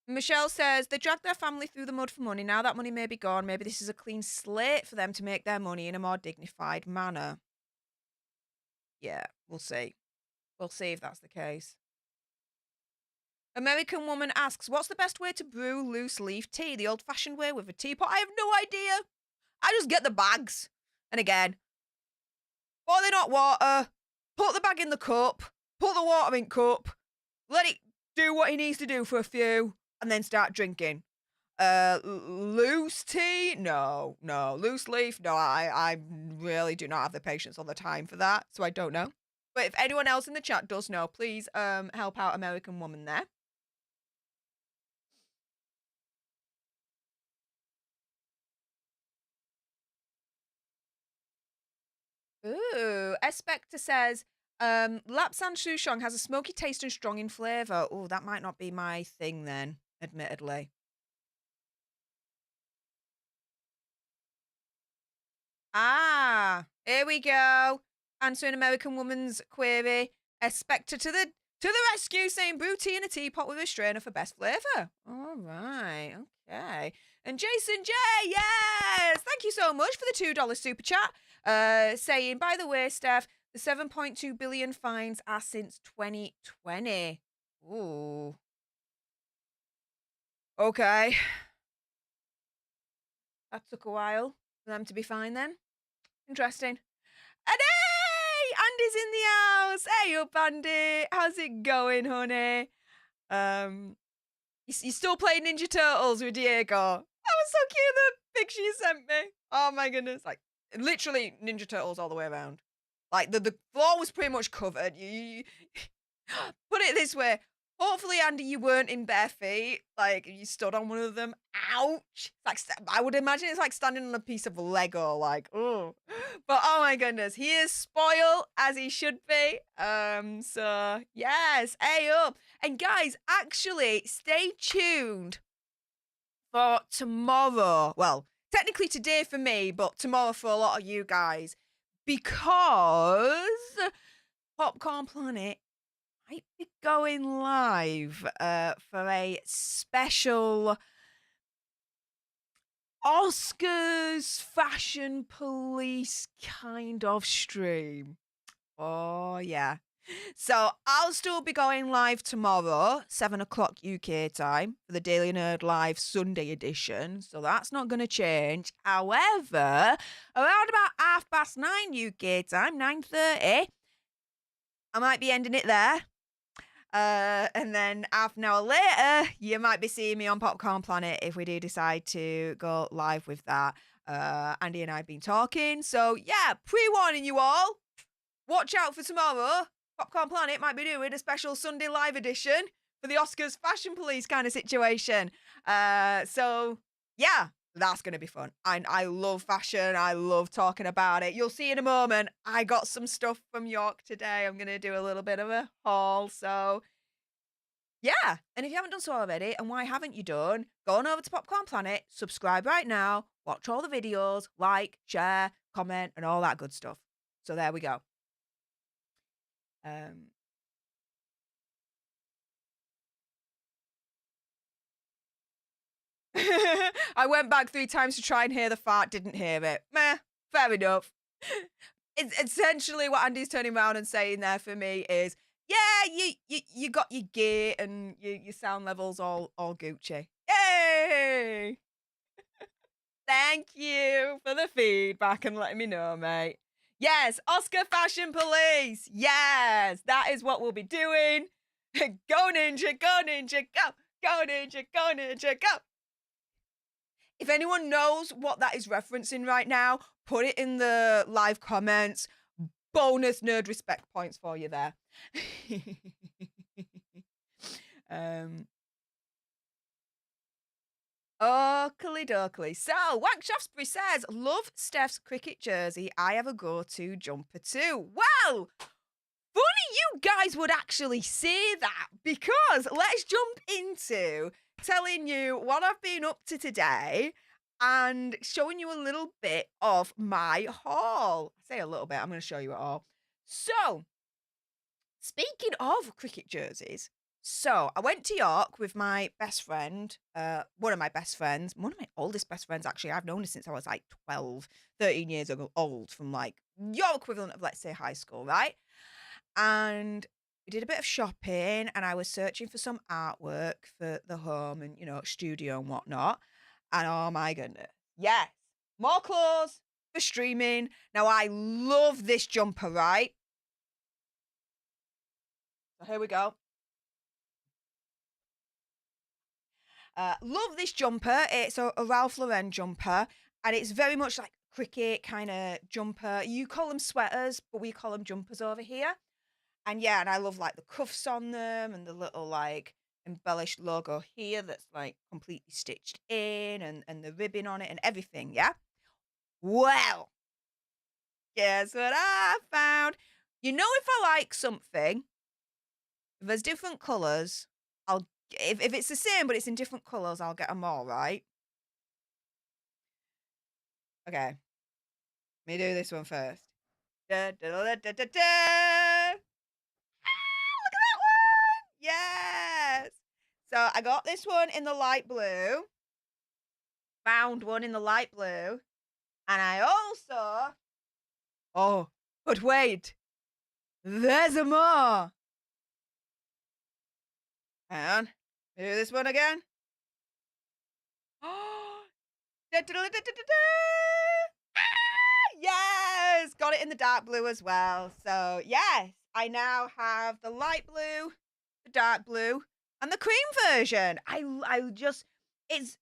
S1: Michelle says they dragged their family through the mud for money. Now that money may be gone. Maybe this is a clean slate for them to make their money in a more dignified manner. Yeah, we'll see. We'll see if that's the case. American woman asks, what's the best way to brew loose leaf tea? The old-fashioned way with a teapot? I have no idea. I just get the bags. And again, boiling hot water, put the bag in the cup, put the water in cup, let it do what it needs to do for a few, and then start drinking. Loose tea? No. Loose leaf? No, I really do not have the patience or the time for that, so I don't know. But if anyone else in the chat does know, please help out American woman there. Ooh, Espector says, Lapsang Souchong has a smoky taste and strong in flavour. Oh, that might not be my thing then, admittedly. Ah, here we go. Answering American woman's query. A spectre to the rescue, saying brew tea in a teapot with a strainer for best flavour. All right, okay. And Jason J, yes, thank you so much for the $2 super chat. Saying, by the way, Steph, the 7.2 billion fines are since 2020. Ooh, okay. That took a while for them to be fine then. Interesting. And hey, Andy's in the house. Hey up, Andy. How's it going, honey? You still playing Ninja Turtles with Diego? That was so cute. The picture you sent me. Oh my goodness! Like literally Ninja Turtles all the way around. Like the floor was pretty much covered. You put it this way. Hopefully, Andy, you weren't in bare feet. Like you stood on one of them. Ouch! Like I would imagine it's like standing on a piece of Lego. Like oh, but oh my goodness, he is spoiled as he should be. So yes, hey up, and guys, actually, stay tuned for tomorrow. Well, technically today for me, but tomorrow for a lot of you guys, because Popcorn Planet might be going live for a special Oscars Fashion Police kind of stream. Oh, yeah. So I'll still be going live tomorrow, 7 o'clock UK time, for the Daily Nerd Live Sunday edition. So that's not going to change. However, around about 9:30 UK time, 9:30, I might be ending it there. And then half an hour later, you might be seeing me on Popcorn Planet if we do decide to go live with that. Andy and I have been talking. So, yeah, pre-warning you all. Watch out for tomorrow. Popcorn Planet might be doing a special Sunday live edition for the Oscars Fashion Police kind of situation. So, yeah, that's going to be fun. I love fashion. I love talking about it. You'll see in a moment. I got some stuff from York today. I'm going to do a little bit of a haul. So, yeah. And if you haven't done so already, and why haven't you done, go on over to Popcorn Planet, subscribe right now, watch all the videos, like, share, comment, and all that good stuff. So there we go. I went back 3 times to try and hear the fart, didn't hear it. Meh, fair enough. It's essentially what Andy's turning around and saying there for me is, yeah, you got your gear and your sound levels all Gucci. Yay! Thank you for the feedback and letting me know, mate. Yes, Oscar Fashion Police. Yes, that is what we'll be doing. Go Ninja, go Ninja, go. Go Ninja, go Ninja, go. If anyone knows what that is referencing right now, put it in the live comments. Bonus nerd respect points for you there. Oakley dokley. So, Wank Shaftesbury says, love Steph's cricket jersey. I have a go-to jumper too. Well, funny you guys would actually say that, because let's jump into telling you what I've been up to today and showing you a little bit of my haul. I say a little bit, I'm going to show you it all. So, speaking of cricket jerseys, so I went to York with my best friend, one of my oldest best friends, actually. I've known her since I was like 12, 13 years old, from like your equivalent of, let's say, high school, right? And we did a bit of shopping, and I was searching for some artwork for the home and, studio and whatnot. And oh my goodness, yes, more clothes for streaming. Now, I love this jumper, right? So here we go. Love this jumper. It's a Ralph Lauren jumper, and it's very much like cricket kind of jumper. You call them sweaters, but we call them jumpers over here. And yeah, and I love like the cuffs on them and the little like embellished logo here that's like completely stitched in, and the ribbon on it and everything, yeah? Well, guess what I found? You know, if I like something, if there's different colours, if it's the same but it's in different colours, I'll get them all, right? Okay, let me do this one first. Da, da, da, da, da, da. Ah, look at that one! Yes! So I got this one in the light blue, found one in the light blue, and I also... Oh, but wait, there's a more. Hang on, do this one again. Oh, da, da, da, da, da, da. Ah, yes, got it in the dark blue as well. So yes, I now have the light blue, the dark blue, and the cream version. I just it's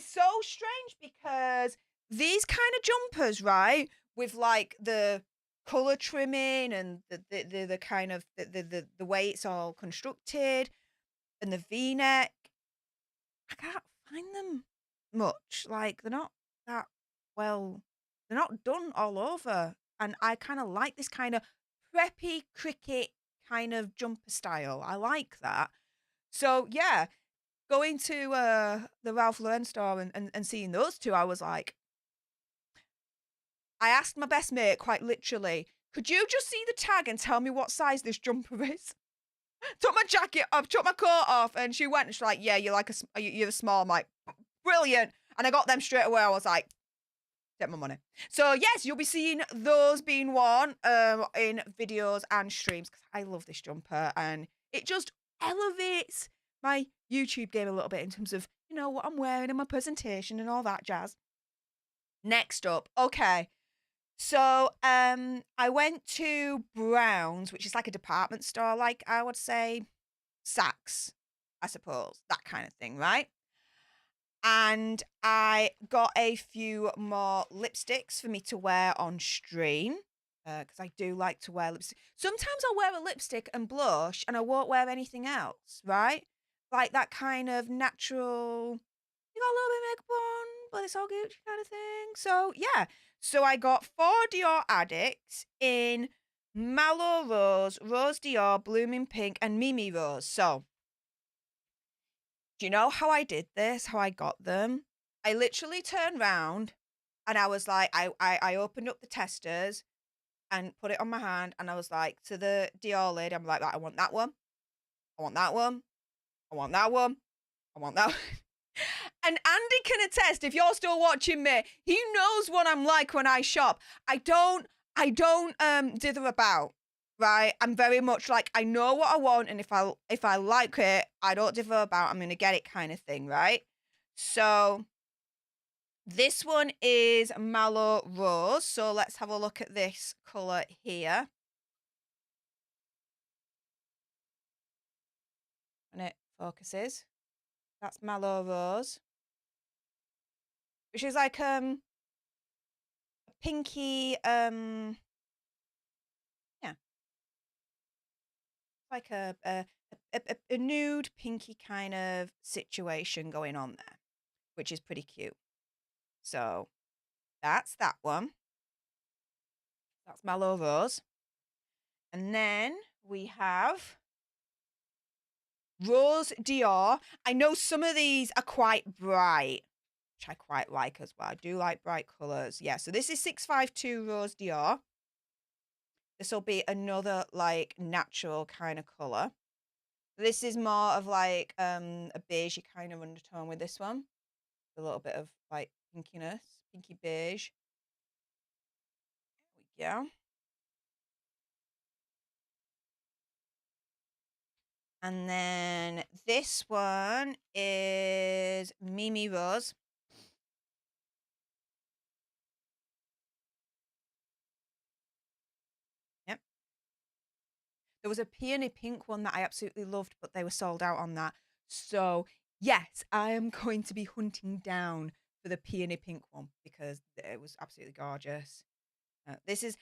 S1: so strange because these kind of jumpers, right, with like the color trimming and the kind of the way it's all constructed and the V-neck, I can't find them much. Like they're not that well, they're not done all over. And I kind of like this kind of preppy cricket kind of jumper style. I like that. So yeah, going to the Ralph Lauren store and seeing those two, I was like, I asked my best mate quite literally, could you just see the tag and tell me what size this jumper is? Took my jacket off, took my coat off, and she went and she's like, yeah, you're a small. I'm like, brilliant. And I got them straight away. I was like, get my money. So yes, you'll be seeing those being worn in videos and streams because I love this jumper and it just elevates my YouTube game a little bit in terms of, you know, what I'm wearing in my presentation and all that jazz. Next up, okay. So I went to Brown's, which is like a department store, like I would say Saks, I suppose, that kind of thing, right? And I got a few more lipsticks for me to wear on stream because I do like to wear lipstick. Sometimes I'll wear a lipstick and blush and I won't wear anything else, right? Like that kind of natural, you got a little bit of makeup on, but it's all Gucci kind of thing. So yeah, so I got 4 Dior Addicts in Mallow Rose, Rose Dior, Blooming Pink, and Mimi Rose. So do you know how I did this? How I got them? I literally turned round and I was like, I opened up the testers and put it on my hand and I was like to the Dior lady, I'm like, I want that one. I want that one. I want that one. I want that one. And Andy can attest, if you're still watching me, he knows what I'm like when I shop. I don't dither about. Right, I'm very much like I know what I want, and if I like it, I don't dither about. I'm gonna get it, kind of thing, right? So this one is Mallow Rose. So let's have a look at this color here, and it focuses. That's Mallow Rose, which is like pinky yeah, like a nude pinky kind of situation going on there, which is pretty cute. So that's that one. That's Mallow Rose. And then we have Rose Dior. I know some of these are quite bright, which I quite like as well. I do like bright colours. Yeah, so this is 652 Rose Dior. This will be another like natural kind of colour. This is more of like a beigey kind of undertone with this one. A little bit of like pinkiness, pinky beige. There we go. And then this one is Mimi Rose. Yep. There was a peony pink one that I absolutely loved, but they were sold out on that. So, yes, I am going to be hunting down for the peony pink one because it was absolutely gorgeous. This is,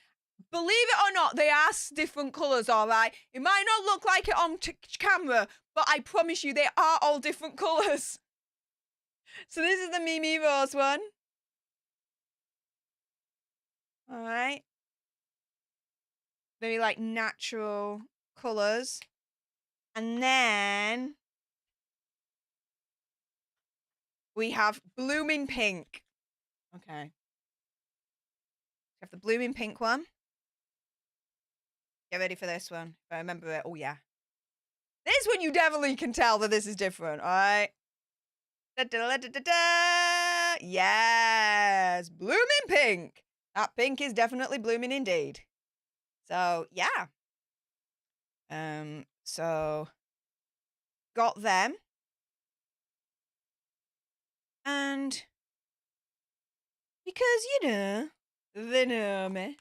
S1: believe it or not, they are different colours, all right? It might not look like it on camera, but I promise you they are all different colours. So this is the Mimi Rose one. All right. very like natural colours. And then we have blooming pink. Okay. We have the blooming pink one. Get ready for this one. If I remember it. Oh, yeah. This one you definitely can tell that this is different, all right? Da-da-da-da-da-da. Yes, blooming pink. That pink is definitely blooming indeed. So, yeah. So got them. And because, they know me.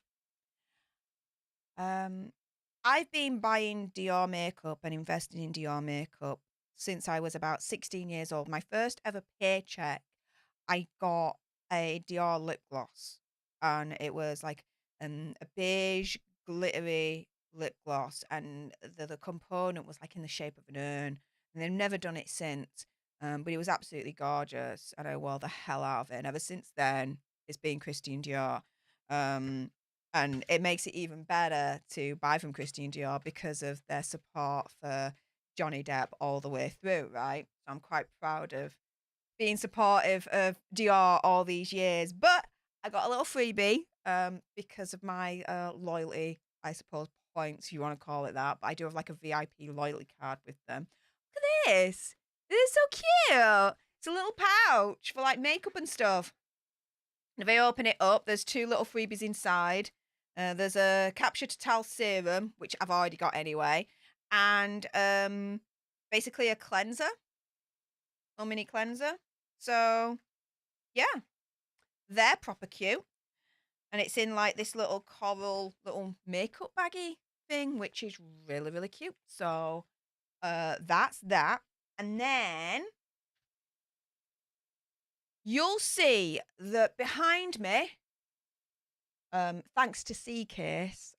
S1: I've been buying Dior makeup and investing in Dior makeup since I was about 16 years old. My first ever paycheck, I got a Dior lip gloss, and it was like a beige, glittery lip gloss, and the component was like in the shape of an urn, and they've never done it since. But it was absolutely gorgeous, and I wore the hell out of it. And ever since then, it's been Christian Dior. Um, and it makes it even better to buy from Christian Dior because of their support for Johnny Depp all the way through, right? So I'm quite proud of being supportive of Dior all these years. But I got a little freebie because of my loyalty, I suppose, points, if you want to call it that. But I do have like a VIP loyalty card with them. Look at this. This is so cute. It's a little pouch for like makeup and stuff. And if I open it up, there's 2 little freebies inside. There's a Capture Total serum, which I've already got anyway, and basically a cleanser, a mini cleanser. So yeah, they're proper cute, and it's in like this little coral little makeup baggy thing, which is really really cute. So that's that, and then you'll see that behind me, thanks to C Case.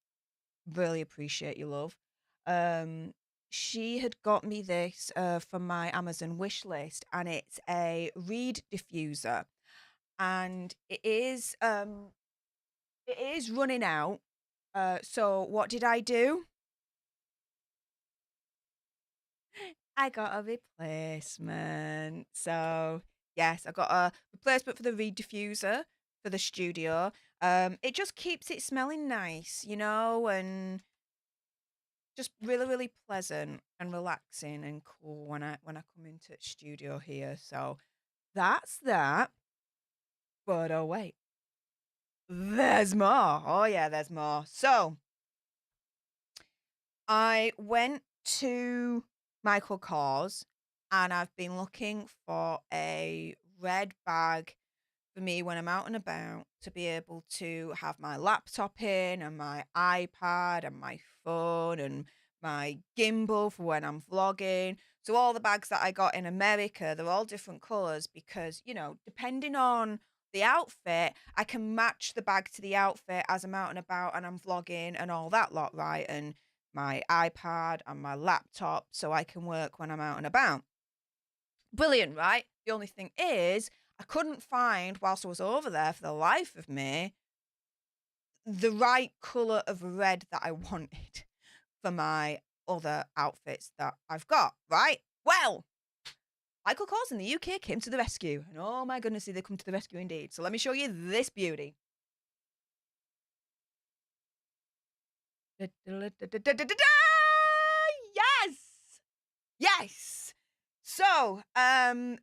S1: Really appreciate your love. She had got me this from my Amazon wish list, and it's a reed diffuser, and it is running out. So what did I do? I got a replacement. So yes, I got a replacement for the reed diffuser for the studio. It just keeps it smelling nice, and just really, really pleasant and relaxing and cool when I come into the studio here. So that's that. But oh wait, there's more. Oh yeah, there's more. So I went to Michael Kors and I've been looking for a red bag for me when I'm out and about to be able to have my laptop in and my iPad and my phone and my gimbal for when I'm vlogging. So all the bags that I got in America, they're all different colors because, depending on the outfit, I can match the bag to the outfit as I'm out and about and I'm vlogging and all that lot, right? And my iPad and my laptop so I can work when I'm out and about. Brilliant, right? The only thing is, I couldn't find, whilst I was over there for the life of me, the right colour of red that I wanted for my other outfits that I've got, right? Well, Michael Kors in the UK came to the rescue. And oh my goodness, did they come to the rescue indeed. So let me show you this beauty. Da-da-da-da-da-da-da-da! Yes! Yes! So,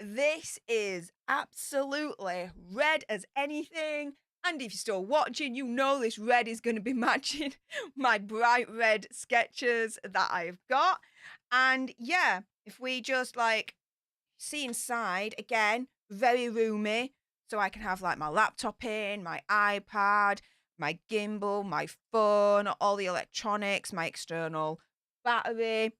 S1: this is absolutely red as anything. And if you're still watching, you know this red is going to be matching my bright red Skechers that I've got. And yeah, if we just like see inside, again, very roomy. So I can have like my laptop in, my iPad, my gimbal, my phone, all the electronics, my external battery,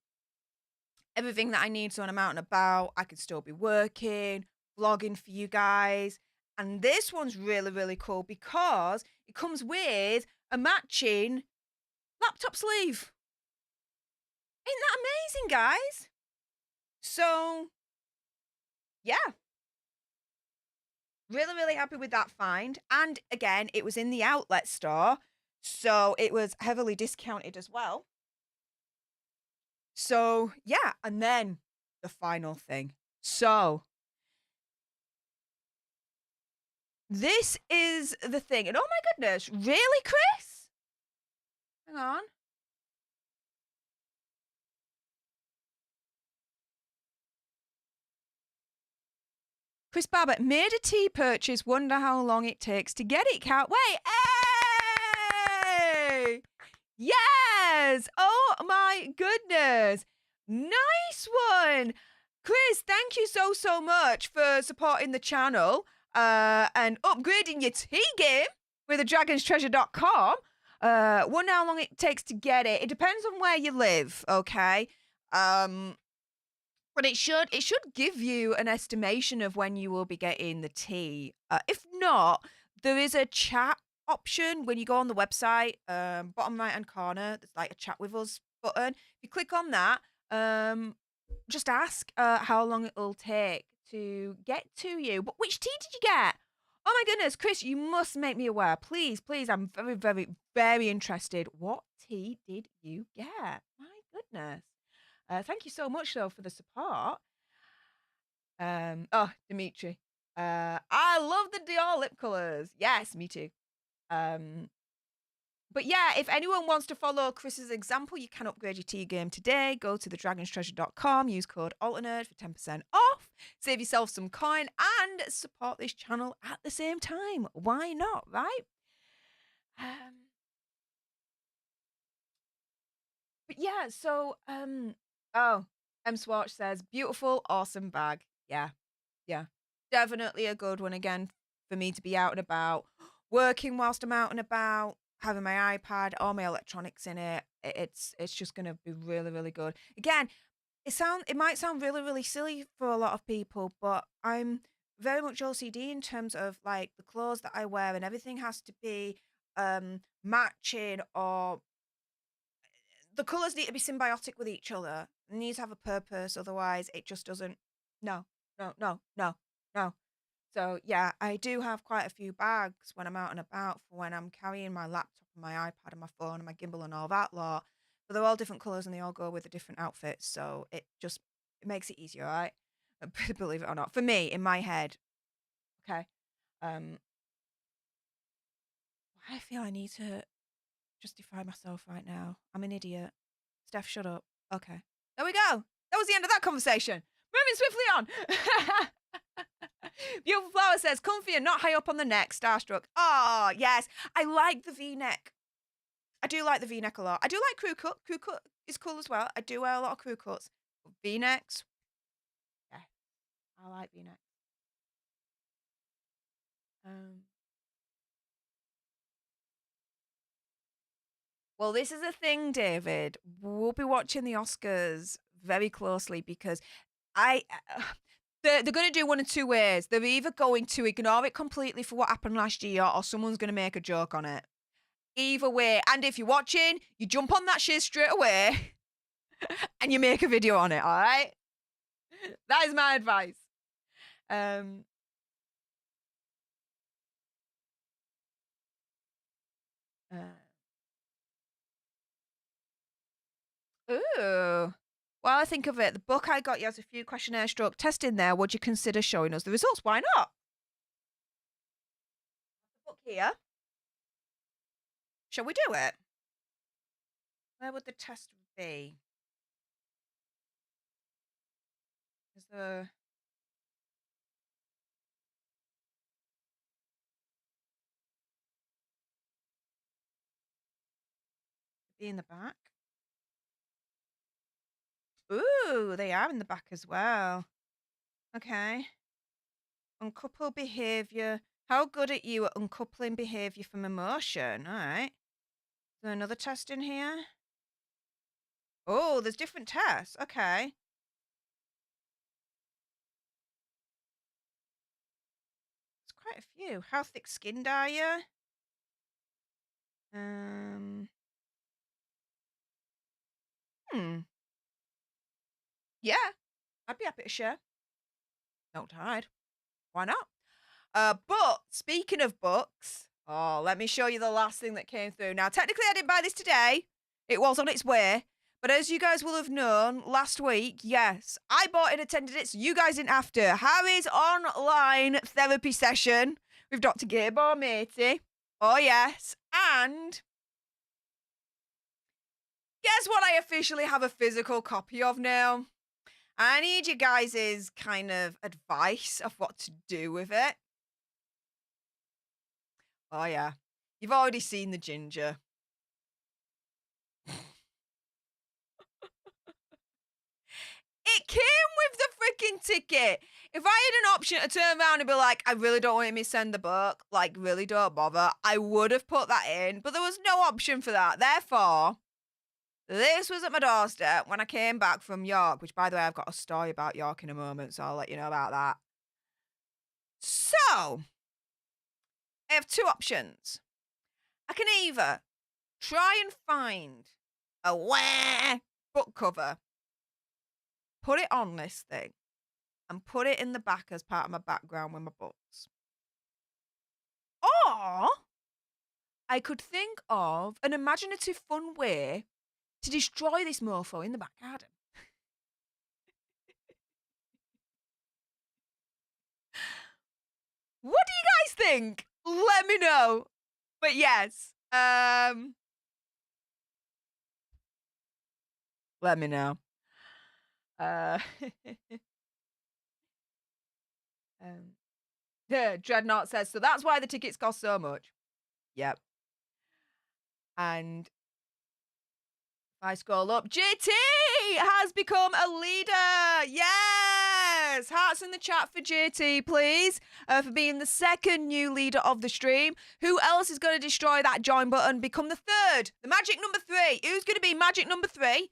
S1: everything that I need so when I'm out and about, I can still be working, vlogging for you guys. And this one's really, really cool because it comes with a matching laptop sleeve. Isn't that amazing, guys? So, yeah, really, really happy with that find. And again, it was in the outlet store. So it was heavily discounted as well. So yeah, and then the final thing. So this is the thing. And oh my goodness, really, Chris? Hang on. Chris Babbitt made a tea purchase. Wonder how long it takes to get it. Can't wait. Hey! Yes! Oh my goodness. Nice one. Chris, thank you so much for supporting the channel and upgrading your tea game with the dragonstreasure.com. Wonder how long it takes to get it. It depends on where you live, okay? But it should give you an estimation of when you will be getting the tea. If not, there is a chat option when you go on the website, bottom right hand corner. There's like a chat with us button. If you click on that, just ask how long it'll take to get to you. But which tea did you get? Oh my goodness, Chris, you must make me aware. Please, please. I'm very, very, very interested. What tea did you get? My goodness. Thank you so much, though, for the support. Dimitri. I love the Dior lip colors. Yes, me too. But yeah, if anyone wants to follow Chris's example, you can upgrade your tea game today. Go to thedragonstreasure.com, use code ALTERNERD for 10% off. Save yourself some coin and support this channel at the same time. Why not, right? But yeah, so M Swatch says beautiful, awesome bag. Yeah. Definitely a good one again for me to be out and about, working whilst I'm out and about, having my iPad, all my electronics in it. It's just gonna be really, really good. Again, it might sound really, really silly for a lot of people, but I'm very much OCD in terms of like the clothes that I wear and everything has to be matching, or the colours need to be symbiotic with each other. It needs to have a purpose, otherwise it just doesn't. No, no, no, no, no. So yeah, I do have quite a few bags when I'm out and about for when I'm carrying my laptop and my iPad and my phone and my gimbal and all that lot. But they're all different colours and they all go with the different outfits, so it makes it easier, right? Believe it or not, for me in my head. Okay. I feel I need to justify myself right now. I'm an idiot. Steph, shut up. Okay. There we go. That was the end of that conversation. Moving swiftly on. Beautiful Flower says, comfy and not high up on the neck. Starstruck. Oh, yes. I like the V-neck. I do like the V-neck a lot. I do like crew cut. Crew cut is cool as well. I do wear a lot of crew cuts. V-necks. Yeah. I like V-necks. Well, this is the thing, David. We'll be watching the Oscars very closely because they're going to do one of two ways. They're either going to ignore it completely for what happened last year, or someone's going to make a joke on it. Either way, and if you're watching, you jump on that shit straight away and you make a video on it, all right? That is my advice. Ooh. Well, I think of it. The book I got you has a few questionnaire stroke tests in there. Would you consider showing us the results? Why not? The book here. Shall we do it? Where would the test be? Is the be in the back? Ooh, they are in the back as well. Okay. Uncouple behavior. How good are you at uncoupling behavior from emotion? All right. Is there another test in here? Oh, there's different tests. Okay. It's quite a few. How thick skinned are you? Yeah, I'd be happy to share. Don't hide. Why not? But speaking of books, Oh, let me show you the last thing that came through. Now, technically, I didn't buy this today. It was on its way. But as you guys will have known, last week, yes, I bought it, attended it, so you guys didn't have to. Harry's online therapy session with Dr. Gabor Meaty. Oh, yes. And guess what I officially have a physical copy of now? I need you guys' kind of advice of what to do with it. Oh, yeah. You've already seen the ginger. It came with the freaking ticket. If I had an option to turn around and be like, I really don't want me to send the book, like, really don't bother, I would have put that in, but there was no option for that. Therefore, this was at my doorstep when I came back from York, which, by the way, I've got a story about York in a moment, so I'll let you know about that. So, I have two options. I can either try and find a book cover, put it on this thing, and put it in the back as part of my background with my books. Or I could think of an imaginative, fun way to destroy this mofo in the back garden. What do you guys think? Let me know. But yes, let me know. Dreadnought says, so that's why the tickets cost so much. Yep. And if I scroll up, JT has become a leader. Yes. Hearts in the chat for JT, please, for being the second new leader of the stream. Who else is going to destroy that join button? Become the third, the magic number 3. Who's going to be magic number 3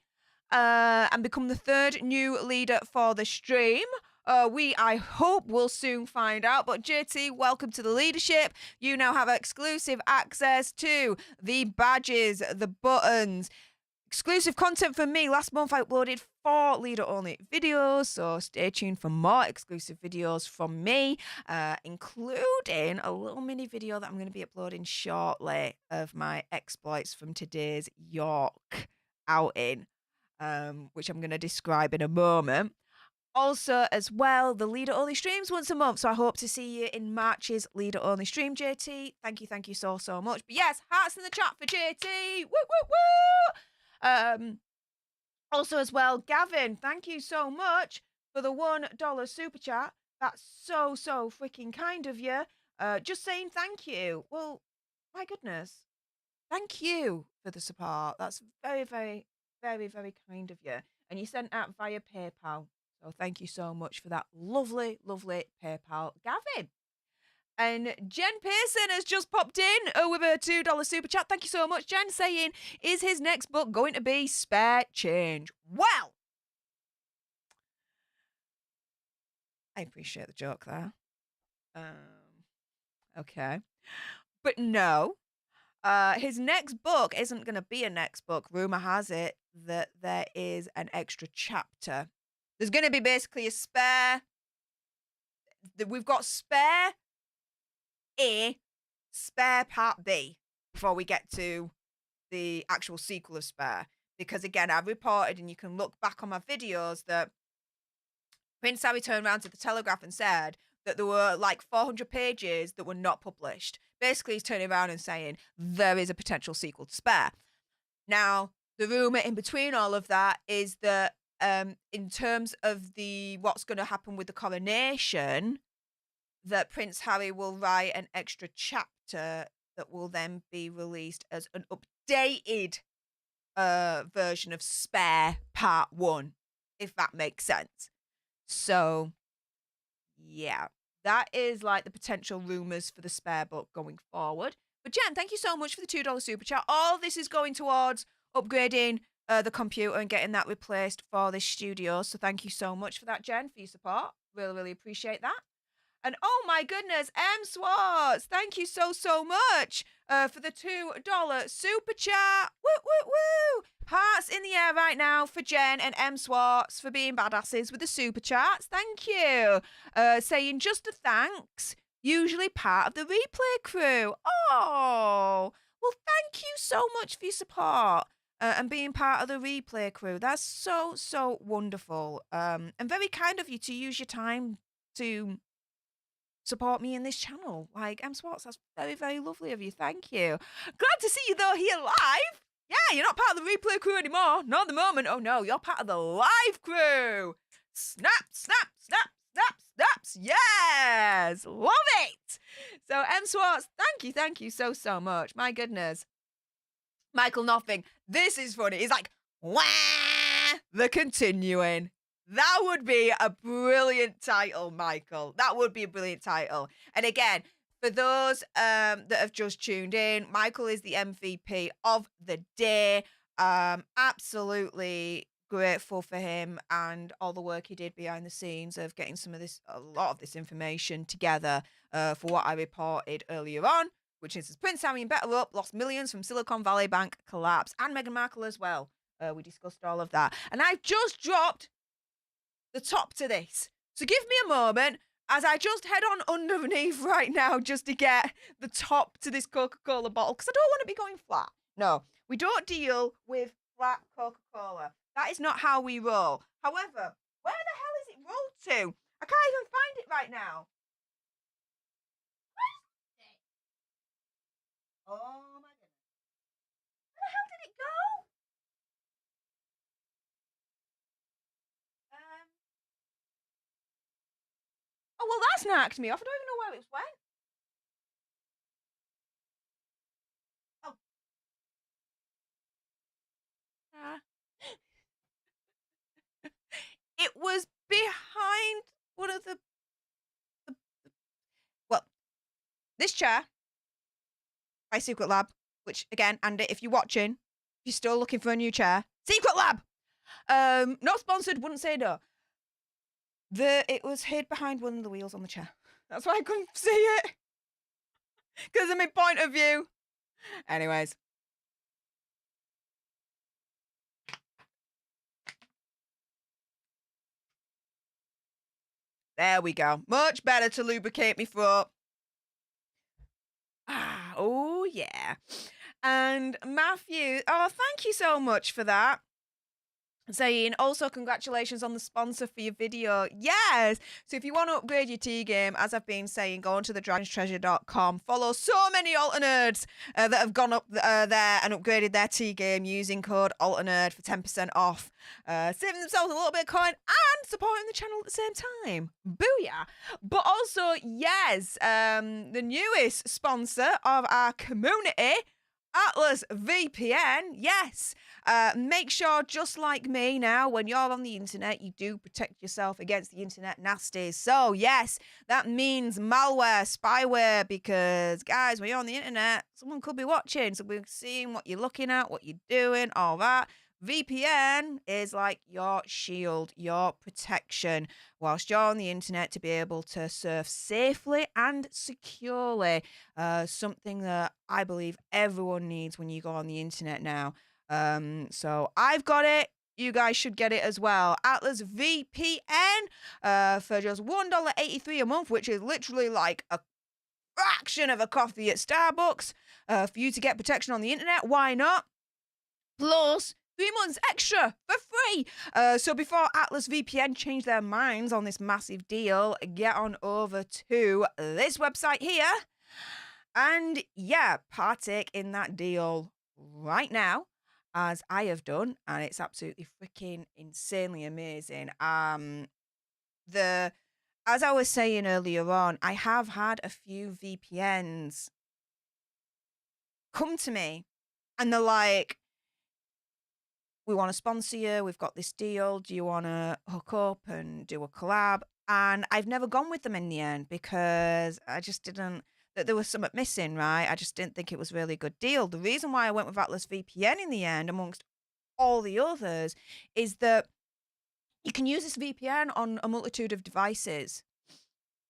S1: and become the third new leader for the stream? I hope we'll soon find out. But JT, welcome to the leadership. You now have exclusive access to the badges, the buttons, exclusive content from me. Last month I uploaded 4 leader-only videos, so stay tuned for more exclusive videos from me, including a little mini video that I'm going to be uploading shortly of my exploits from today's York outing, which I'm going to describe in a moment. Also, as well, the leader-only streams once a month, so I hope to see you in March's leader-only stream, JT. Thank you so much. But yes, hearts in the chat for JT. Woo, woo, woo! Also, as well, Gavin, thank you so much for the $1 super chat. That's so freaking kind of you. Just saying thank you. Well, my goodness. Thank you for the support. That's very kind of you. And you sent out via PayPal. So thank you so much for that lovely PayPal, Gavin. And Jen Pearson has just popped in with a $2 super chat. Thank you so much, Jen, saying, is his next book going to be Spare Change? Well, I appreciate the joke there. Okay. But no, his next book isn't going to be a next book. Rumor has it that there is an extra chapter. There's going to be basically a spare. We've got spare A, spare part B before we get to the actual sequel of Spare. Because again, I've reported, and you can look back on my videos, that Prince Harry turned around to the Telegraph and said that there were like 400 pages that were not published. Basically, he's turning around and saying there is a potential sequel to Spare. Now, the rumor in between all of that is that in terms of what's going to happen with the coronation, that Prince Harry will write an extra chapter that will then be released as an updated version of Spare Part 1, if that makes sense. So, yeah, that is like the potential rumors for the Spare book going forward. But Jen, thank you so much for the $2 super chat. All this is going towards upgrading the computer and getting that replaced for this studio. So thank you so much for that, Jen, for your support. Really appreciate that. And oh my goodness, M Swartz, thank you so much for the $2 super chat. Woo! Hearts in the air right now for Jen and M Swartz for being badasses with the super chats. Thank you. Saying just a thanks usually part of the replay crew. Oh, well, thank you so much for your support and being part of the replay crew. That's so, so wonderful. And very kind of you to use your time to support me in this channel. Like, M Swartz, that's very, very lovely of you. Thank you. Glad to see you, though, here live. Yeah, you're not part of the replay crew anymore. Not at the moment. Oh, no, you're part of the live crew. Snap, snap, snap, snap, snaps. Yes, love it. So, M Swartz, thank you so, so much. My goodness. Michael Nothing, this is funny. He's like, wah, the continuing. That would be a brilliant title, Michael. That would be a brilliant title. And again, for those that have just tuned in, Michael is the MVP of the day. Absolutely grateful for him and all the work he did behind the scenes of getting a lot of this information together for what I reported earlier on, which is Prince Harry and BetterUp lost millions from Silicon Valley Bank collapse, and Meghan Markle as well. We discussed all of that. And I've just dropped the top to this. So give me a moment as I just head on underneath right now just to get the top to this Coca-Cola bottle, because I don't want to be going flat. No, we don't deal with flat Coca-Cola. That is not how we roll. However, where the hell is it rolled to? I can't even find it right now. Oh my goodness. Where the hell did it go? Oh, well, that's knocked me off. I don't even know where it went. Oh. It was behind one of the well, this chair by Secret Lab, which again, Andy, if you're watching, if you're still looking for a new chair, Secret Lab. Not sponsored, wouldn't say no. It was hid behind one of the wheels on the chair. That's why I couldn't see it. Because of my point of view. Anyways. There we go. Much better to lubricate me throat. Oh, yeah. And Matthew, oh, thank you so much for that. Saying, also, congratulations on the sponsor for your video. Yes. So if you want to upgrade your tea game, as I've been saying, go on to thedragonstreasure.com. Follow so many alternerds that have gone up there and upgraded their tea game using code alternerd for 10% off. Saving themselves a little bit of coin and supporting the channel at the same time. Booyah. But also, yes, the newest sponsor of our community, Atlas VPN, yes. Make sure, just like me now, when you're on the internet, you do protect yourself against the internet nasties. So, yes, that means malware, spyware, because, guys, when you're on the internet, someone could be watching. So we're seeing what you're looking at, what you're doing, all that. VPN is like your shield, your protection whilst you're on the internet to be able to surf safely and securely. Something that I believe everyone needs when you go on the internet now. So I've got it. You guys should get it as well. Atlas VPN for just $1.83 a month, which is literally like a fraction of a coffee at Starbucks. For you to get protection on the internet, why not? Plus 3 months extra for free. So before Atlas VPN change their minds on this massive deal, get on over to this website here and, yeah, partake in that deal right now, as I have done, and it's absolutely freaking insanely amazing. As I was saying earlier on, I have had a few VPNs come to me, and they're like, we want to sponsor you. We've got this deal. Do you want to hook up and do a collab? And I've never gone with them in the end because I just didn't, that there was something missing, right? I just didn't think it was really a good deal. The reason why I went with Atlas VPN in the end, amongst all the others, is that you can use this VPN on a multitude of devices.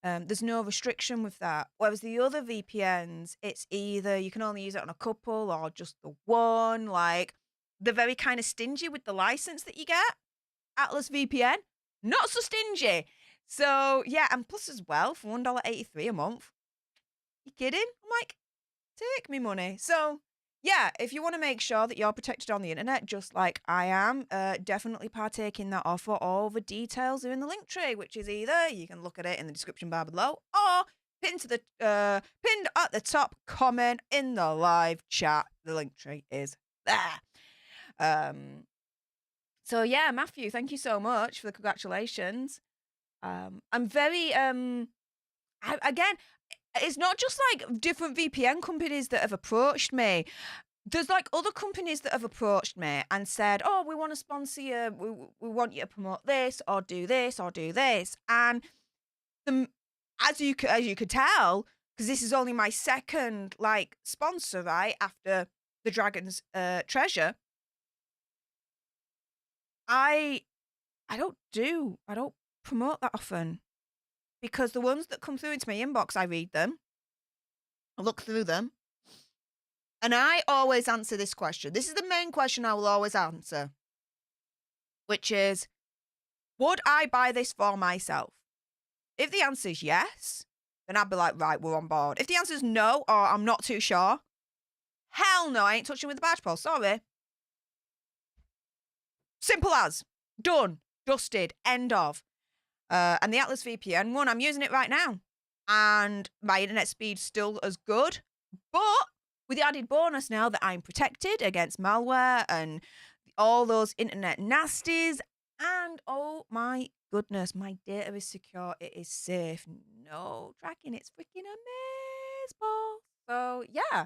S1: There's no restriction with that. Whereas the other VPNs, it's either you can only use it on a couple or just the one. Like, they're very kind of stingy with the license that you get. Atlas VPN, not so stingy. So, yeah, and plus as well, for $1.83 a month, You kidding? I'm like, take me money. So, yeah, if you want to make sure that you're protected on the internet, just like I am, definitely partake in that offer. All the details are in the link tree, which is either you can look at it in the description bar below, or pinned at the top comment in the live chat. The link tree is there. So yeah, Matthew, thank you so much for the congratulations. I'm very again, it's not just like different VPN companies that have approached me. There's like other companies that have approached me and said, "Oh, we want to sponsor you. We want you to promote this or do this or do this." And the as you could tell, because this is only my second like sponsor, right after the Dragon's Treasure. I don't promote that often because the ones that come through into my inbox, I read them, I look through them, and I always answer this question. This is the main question I will always answer, which is, would I buy this for myself? If the answer is yes, then I'd be like, right, we're on board. If the answer is no, or I'm not too sure, hell no, I ain't touching with the badge pole. Sorry. Simple as. Done. Dusted. End of. And the Atlas VPN one, I'm using it right now. And my internet speed's still as good. But with the added bonus now that I'm protected against malware and all those internet nasties. And oh my goodness, my data is secure. It is safe. No tracking. It's freaking amazing. So yeah,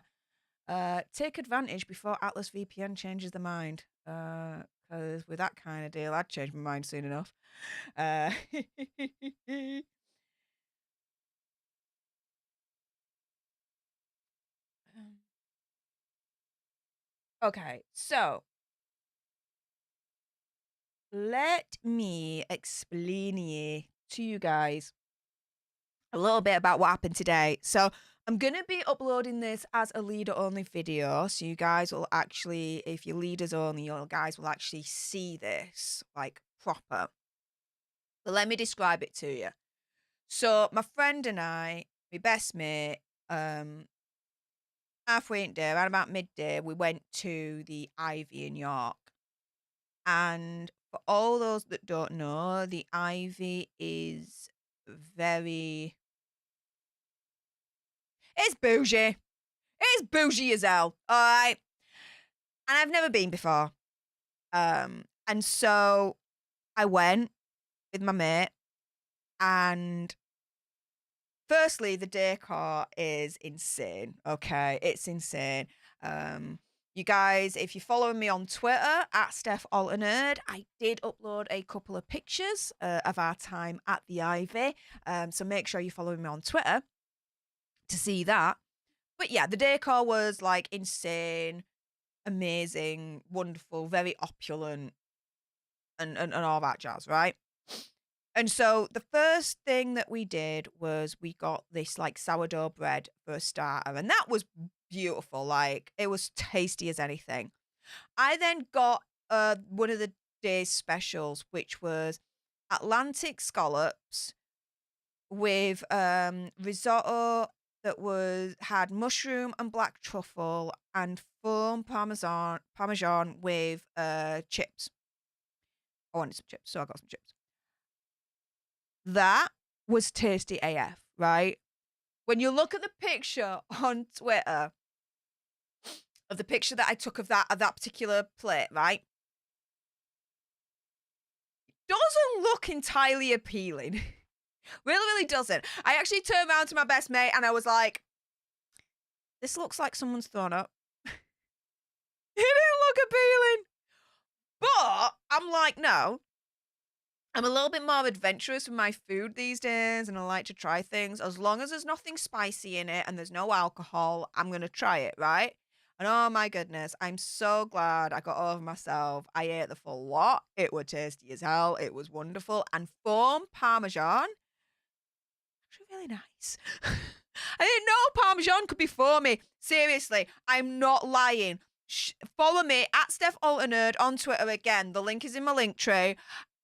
S1: take advantage before Atlas VPN changes their mind. Because with that kind of deal, I'd change my mind soon enough. Okay, so let me explain to you guys a little bit about what happened today. So I'm going to be uploading this as a leader only video. So you guys will actually, if you're leaders only, you guys will actually see this like proper. But let me describe it to you. So my friend and I, my best mate, halfway in day, around about midday, we went to the Ivy in York. And for all those that don't know, the Ivy is very... It's bougie. It's bougie as hell. All right. And I've never been before. And so I went with my mate. And firstly, the decor is insane. Okay. It's insane. You guys, if you're following me on Twitter at Stef Alternerd, I did upload a couple of pictures of our time at the Ivy. So make sure you're following me on Twitter to see that. But yeah, the decor was like insane, amazing, wonderful, very opulent, and all that jazz, right? And so the first thing that we did was we got this like sourdough bread for a starter, and that was beautiful. Like it was tasty as anything. I then got one of the day's specials, which was Atlantic scallops with risotto that had mushroom and black truffle and foam parmesan with chips. I wanted some chips, so I got some chips. That was tasty AF, right? When you look at the picture on Twitter of the picture that I took of that particular plate, right? Doesn't look entirely appealing. Really doesn't. I actually turned around to my best mate and I was like, this looks like someone's thrown up. It didn't look appealing. But I'm like, no. I'm a little bit more adventurous with my food these days and I like to try things. As long as there's nothing spicy in it and there's no alcohol, I'm going to try it, right? And oh my goodness, I'm so glad I got over myself. I ate the full lot. It was tasty as hell. It was wonderful. And foam parmesan, actually really nice. I didn't know parmesan could be foamy. Seriously, I'm not lying. Follow me at Stef Alternerd on Twitter again. The link is in my link tray.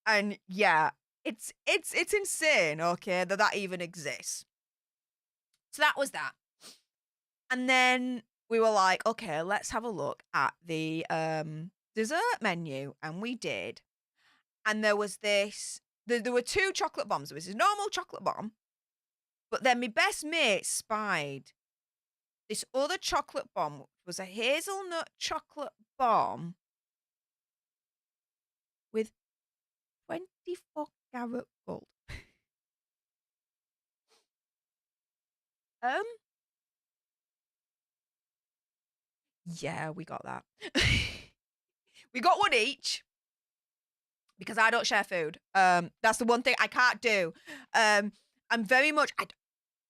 S1: And yeah, it's insane, okay, that even exists. So that was that. And then we were like, okay, let's have a look at the dessert menu. And we did. And there was there were two chocolate bombs. There was a normal chocolate bomb, but then my best mate spied this other chocolate bomb, which was a hazelnut chocolate bomb with 24-karat gold. Um, yeah, we got that. We got one each because I don't share food. That's the one thing I can't do. I'm very much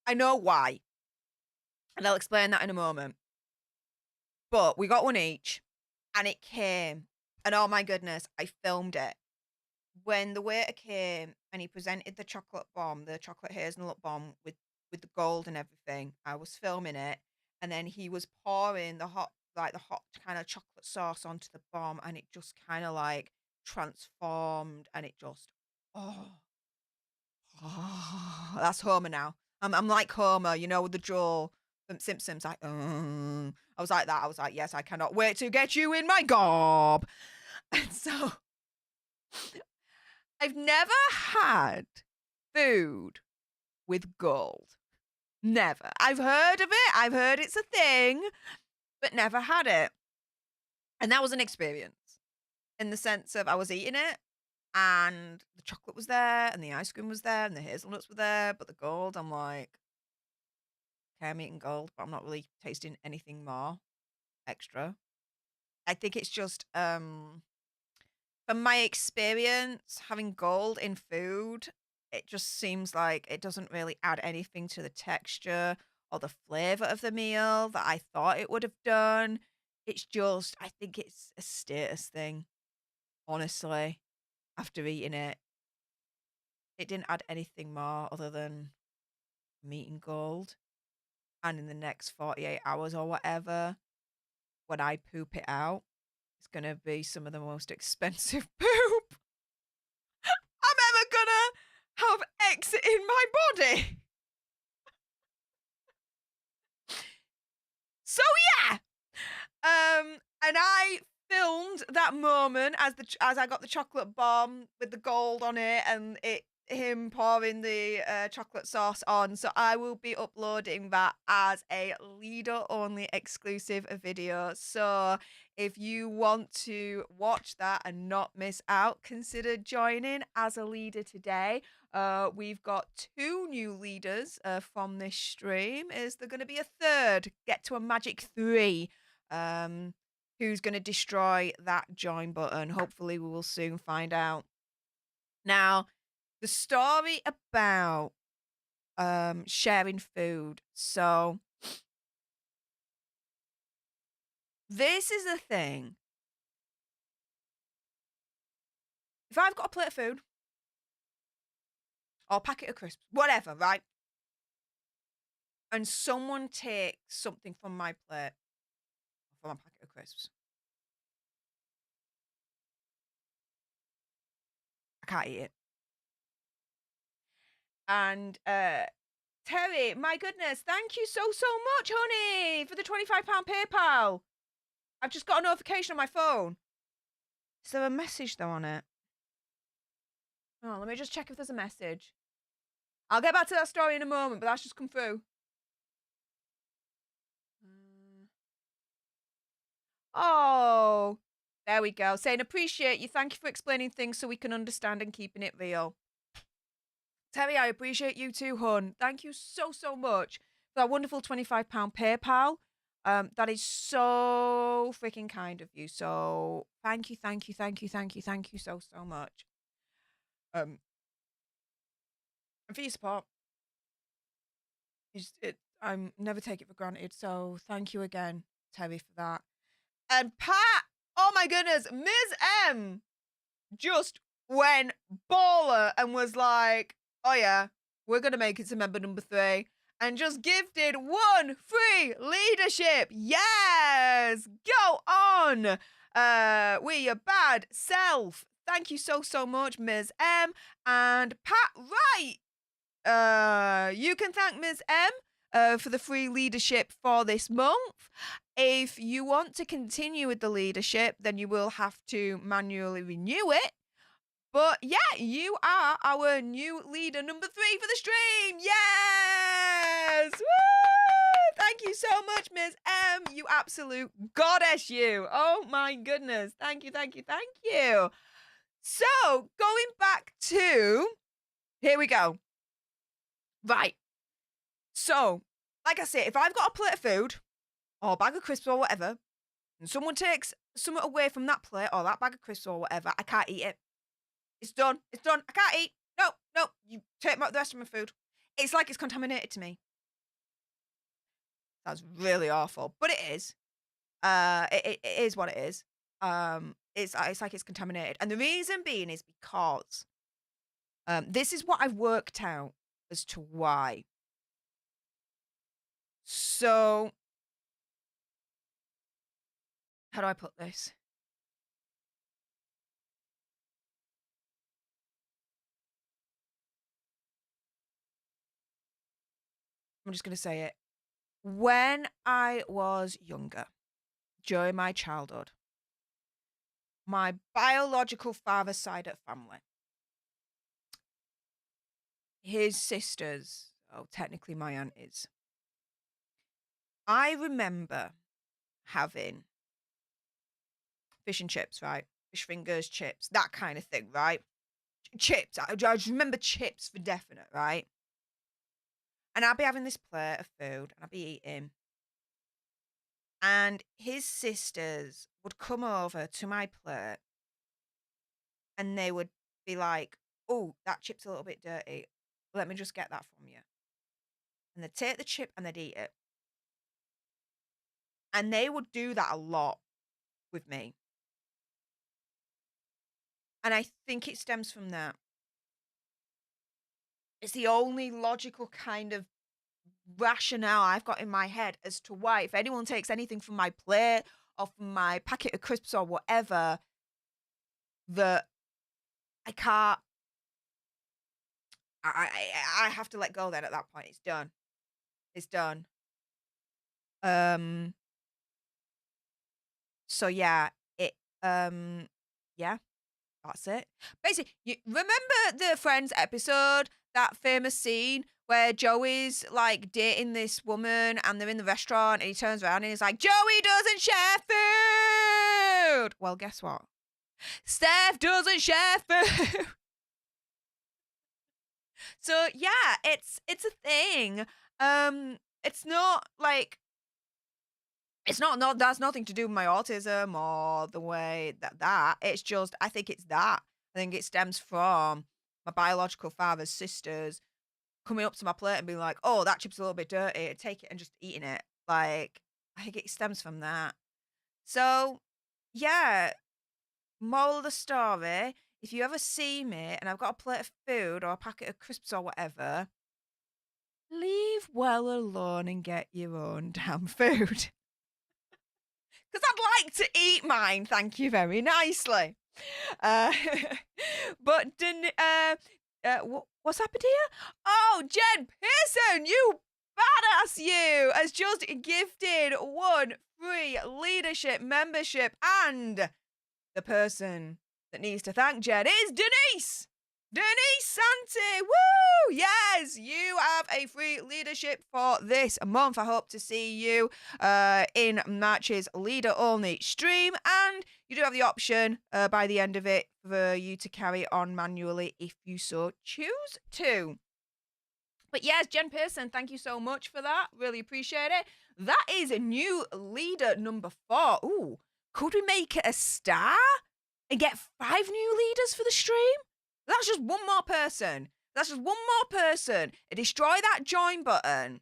S1: I know why, and I'll explain that in a moment. But we got one each, and it came, and oh my goodness, I filmed it. When the waiter came and he presented the chocolate bomb, the chocolate hazelnut bomb with the gold and everything, I was filming it, and then he was pouring the hot kind of chocolate sauce onto the bomb, and it just kind of like transformed, and it just oh, that's Homer now. I'm like Homer, you know, with the jaw from Simpsons, like I was like that. I was like, yes, I cannot wait to get you in my gob. And so I've never had food with gold. Never. I've heard of it. I've heard it's a thing, but never had it. And that was an experience in the sense of I was eating it and the chocolate was there and the ice cream was there and the hazelnuts were there, but the gold, I'm like, okay, I'm eating gold, but I'm not really tasting anything more extra. I think it's just from my experience, having gold in food, it just seems like it doesn't really add anything to the texture or the flavor of the meal that I thought it would have done. It's just, I think it's a status thing, honestly. After eating it, it didn't add anything more other than I'm eating gold. And in the next 48 hours or whatever, when I poop it out, it's going to be some of the most expensive poop I'm ever gonna have exit in my body. So yeah, and I filmed that moment as I got the chocolate bomb with the gold on it, and him pouring the chocolate sauce on. So I will be uploading that as a leader only exclusive video. So if you want to watch that and not miss out, consider joining as a leader today. We've got 2 new leaders from this stream. Is there going to be a third? Get to a magic 3. Who's going to destroy that join button? Hopefully, we will soon find out. Now, the story about sharing food. So, this is a thing. If I've got a plate of food or a packet of crisps, whatever, right? And someone takes something from my plate, from my packet of crisps, I can't eat it. And Terry, my goodness, thank you so much, honey, for the £25 PayPal. I've just got a notification on my phone. Is there a message though on it? Oh, let me just check if there's a message. I'll get back to that story in a moment, but that's just come through. Oh, there we go. Saying appreciate you. Thank you for explaining things so we can understand and keeping it real. Terry, I appreciate you too, hon. Thank you so much for that wonderful £25 PayPal. That is so freaking kind of you. So thank you so much. And for your support. I'm never take it for granted. So thank you again, Terry, for that. And Pat, oh my goodness, Ms. M just went baller and was like, oh yeah, we're going to make it to member number 3. And just gifted 1 free leadership. Yes, go on. We're your bad self. Thank you so much, Ms. M. And Pat Wright. You can thank Ms. M for the free leadership for this month. If you want to continue with the leadership, then you will have to manually renew it. But yeah, you are our new leader number 3 for the stream. Yes! Woo! Thank you so much, Ms. M. You absolute goddess, you. Oh my goodness. Thank you, thank you, thank you. So, going back to, here we go. Right. So, like I say, if I've got a plate of food or a bag of crisps or whatever, and someone takes something away from that plate or that bag of crisps or whatever, I can't eat it. It's done. It's done. I can't eat. No. You take the rest of my food. It's like it's contaminated to me. That's really awful, but it is. It is what it is. It's like it's contaminated, and the reason being is because this is what I've worked out as to why. So, how do I put this? I'm just going to say it. When I was younger, during my childhood, my biological father's side of family, his sisters, oh, technically my aunt is, I remember having fish and chips, right? Fish fingers, chips, that kind of thing, right? Chips. I just remember chips for definite, right? And I'd be having this plate of food and I'd be eating. And his sisters would come over to my plate and they would be like, oh, that chip's a little bit dirty. Let me just get that from you. And they'd take the chip and they'd eat it. And they would do that a lot with me. And I think it stems from that. It's the only logical kind of rationale I've got in my head as to why, if anyone takes anything from my plate or from my packet of crisps or whatever, that I can't. I have to let go then at that point. It's done. It's done. So yeah, yeah, that's it. Basically, you remember the Friends episode, that famous scene where Joey's like dating this woman and they're in the restaurant and he turns around and he's like, Joey doesn't share food. Well, guess what? Stef doesn't share food. So yeah, it's a thing. It's not like, it's not that's nothing to do with my autism or the way that. It's just, I think it's that. I think it stems from my biological father's sisters coming up to my plate and being like, "Oh, that chip's a little bit dirty," and take it and just eating it. Like, I think it stems from that. So, yeah, moral of the story, if you ever see me and I've got a plate of food or a packet of crisps or whatever, leave well alone and get your own damn food. Because I'd like to eat mine, thank you very nicely. But what's happened here? Oh, Jen Pearson, you badass, you has just gifted 1 free leadership membership, and the person that needs to thank Jen is Denise. Denise Santi, woo! Yes, you have a free leadership for this month. I hope to see you in March's leader only stream, and you do have the option by the end of it for you to carry on manually if you so choose to. But yes, Jen Pearson, thank you so much for that. Really appreciate it. That is a new leader number 4. Ooh, could we make it a star and get 5 new leaders for the stream? That's just one more person. That's just one more person. Destroy that join button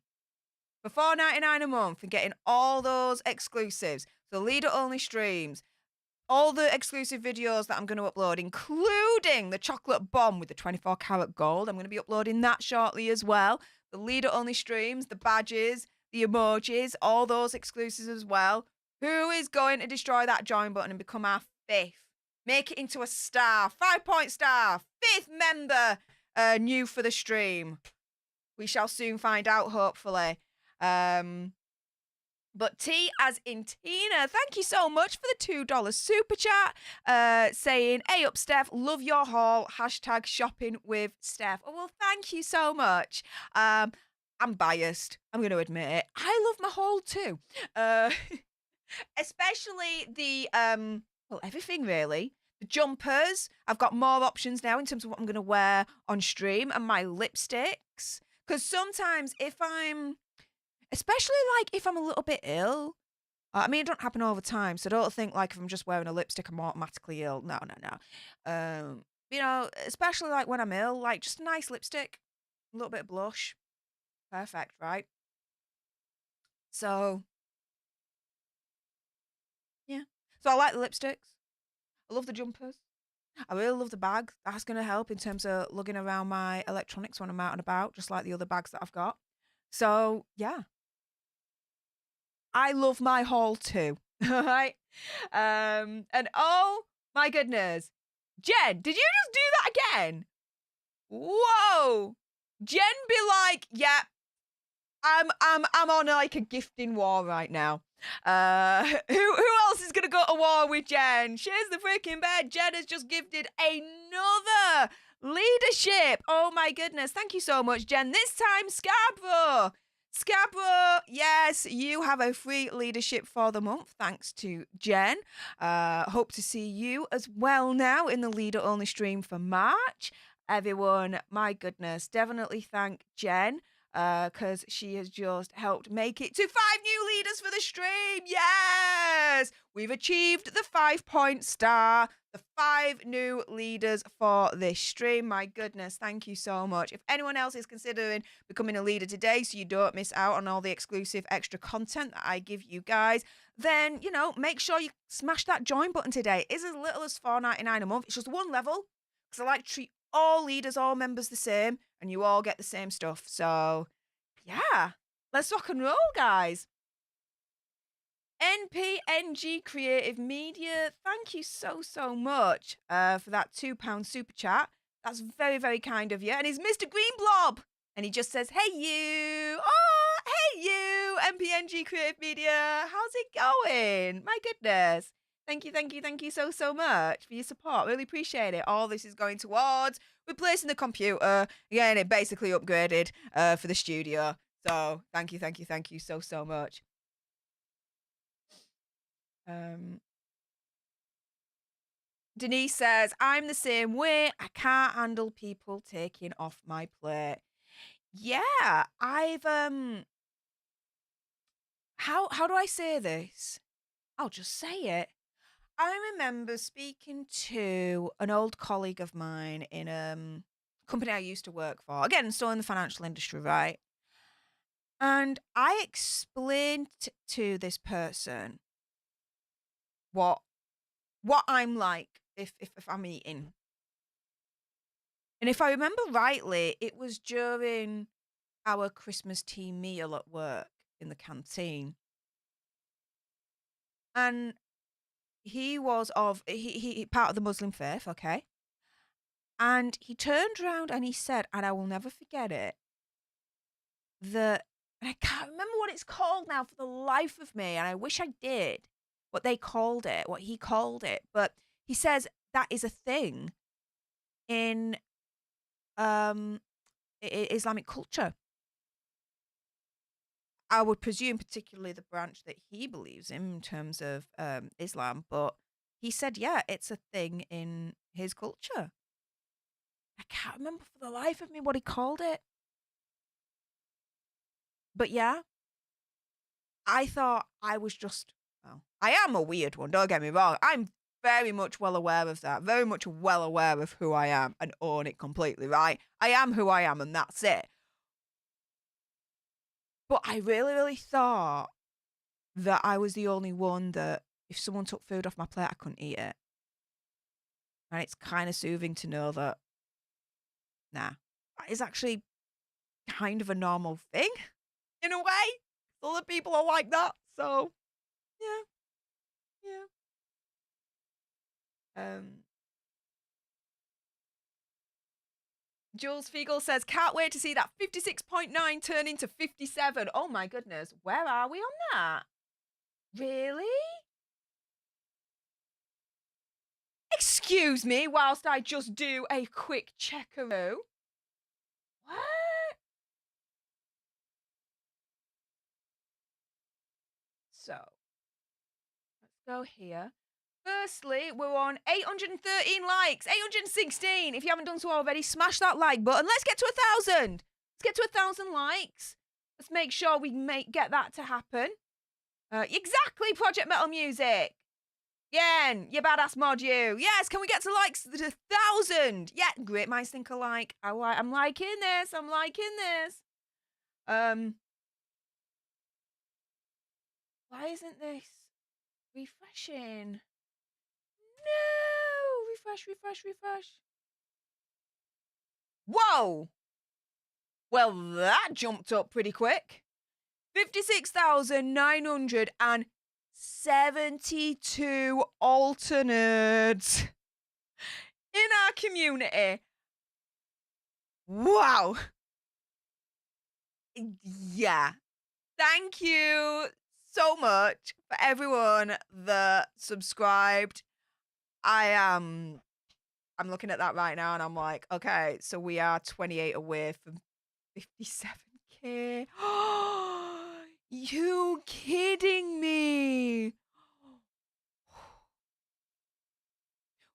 S1: for $4.99 a month and getting all those exclusives. So leader only streams, all the exclusive videos that I'm going to upload, including the chocolate bomb with the 24 karat gold. I'm going to be uploading that shortly as well. The leader only streams, the badges, the emojis, all those exclusives as well. Who is going to destroy that join button and become our 5th? Make it into a star, 5-point star, 5th member new for the stream. We shall soon find out, hopefully. Um, but T as in Tina, thank you so much for the $2 super chat. Saying, hey up, Steph, love your haul. Hashtag shopping with Steph. Oh, well, thank you so much. I'm biased. I'm going to admit it. I love my haul too. Especially the, well, everything really. The jumpers. I've got more options now in terms of what I'm going to wear on stream, and my lipsticks. Because sometimes especially like if I'm a little bit ill, I mean, it don't happen all the time, so don't think like if I'm just wearing a lipstick, I'm automatically ill. No, no, no. Especially like when I'm ill, like just a nice lipstick, a little bit of blush. Perfect, right? So, yeah. So I like the lipsticks. I love the jumpers. I really love the bag. That's going to help in terms of lugging around my electronics when I'm out and about, just like the other bags that I've got. So, yeah. I love my haul too. All right. And oh my goodness. Jen, did you just do that again? Whoa. Jen be like, yeah, I'm on like a gifting war right now. Who else is gonna go to war with Jen? She's the freaking bed. Jen has just gifted another leadership. Oh my goodness. Thank you so much, Jen. This time, Scarborough. Scarborough, yes, you have a free leadership for the month, thanks to Jen. Hope to see you as well now in the leader only stream for March. Everyone, my goodness, definitely thank Jen because she has just helped make it to 5 new leaders for the stream. Yes, we've achieved the 5-point star. The 5 new leaders for this stream. My goodness, thank you so much. If anyone else is considering becoming a leader today so you don't miss out on all the exclusive extra content that I give you guys, then, make sure you smash that join button today. It's as little as $4.99 a month. It's just one level because I like to treat all leaders, all members the same, and you all get the same stuff. So, yeah, let's rock and roll, guys. NPNG Creative Media, thank you so, so much for that £2 super chat. That's very, very kind of you. And he's Mr. Greenblob. And he just says, hey, you. Oh, hey, you. NPNG Creative Media. How's it going? My goodness. Thank you so, so much for your support. Really appreciate it. All this is going towards replacing the computer. Again, it basically upgraded for the studio. So thank you so, so much. Denise says, I'm the same way. I can't handle people taking off my plate. Yeah, I've how do I say this? I'll just say it. I remember speaking to an old colleague of mine in company I used to work for. Again, still in the financial industry, right? And I explained to this person what I'm like if I'm eating. And if I remember rightly, it was during our Christmas tea meal at work in the canteen. And he was he part of the Muslim faith, okay? And he turned around and he said, and I will never forget it, that, and I can't remember what it's called now for the life of me, and I wish I did, what he called it. But he says that is a thing in Islamic culture. I would presume particularly the branch that he believes in terms of Islam, but he said, yeah, it's a thing in his culture. I can't remember for the life of me what he called it. But yeah, I thought I was just, well, I am a weird one, don't get me wrong. I'm very much well aware of that, very much well aware of who I am and own it completely, right? I am who I am and that's it. But I really, really thought that I was the only one that if someone took food off my plate, I couldn't eat it. And it's kind of soothing to know that, nah, that is actually kind of a normal thing in a way. Other people are like that. So, yeah. Jules Fiegel says, can't wait to see that 56.9 turn into 57. Oh my goodness. Where are we on that? Really? Excuse me whilst I just do a quick checkaroo. What? So, let's go here. Firstly, we're on 813 likes, 816. If you haven't done so already, smash that like button. Let's get to 1,000. Let's get to 1,000 likes. Let's make sure we get that to happen. Exactly, Project Metal Music. Yen, you badass mod, you. Yes, can we get to likes to 1,000? Yeah, great minds think alike. I'm liking this. I'm liking this. Why isn't this refreshing? No! Refresh, refresh, refresh. Whoa! Well, that jumped up pretty quick. 56,972 alternates in our community. Wow. Yeah. Thank you so much for everyone that subscribed. I'm looking at that right now and I'm like, okay, so we are 28 away from 57K. You kidding me?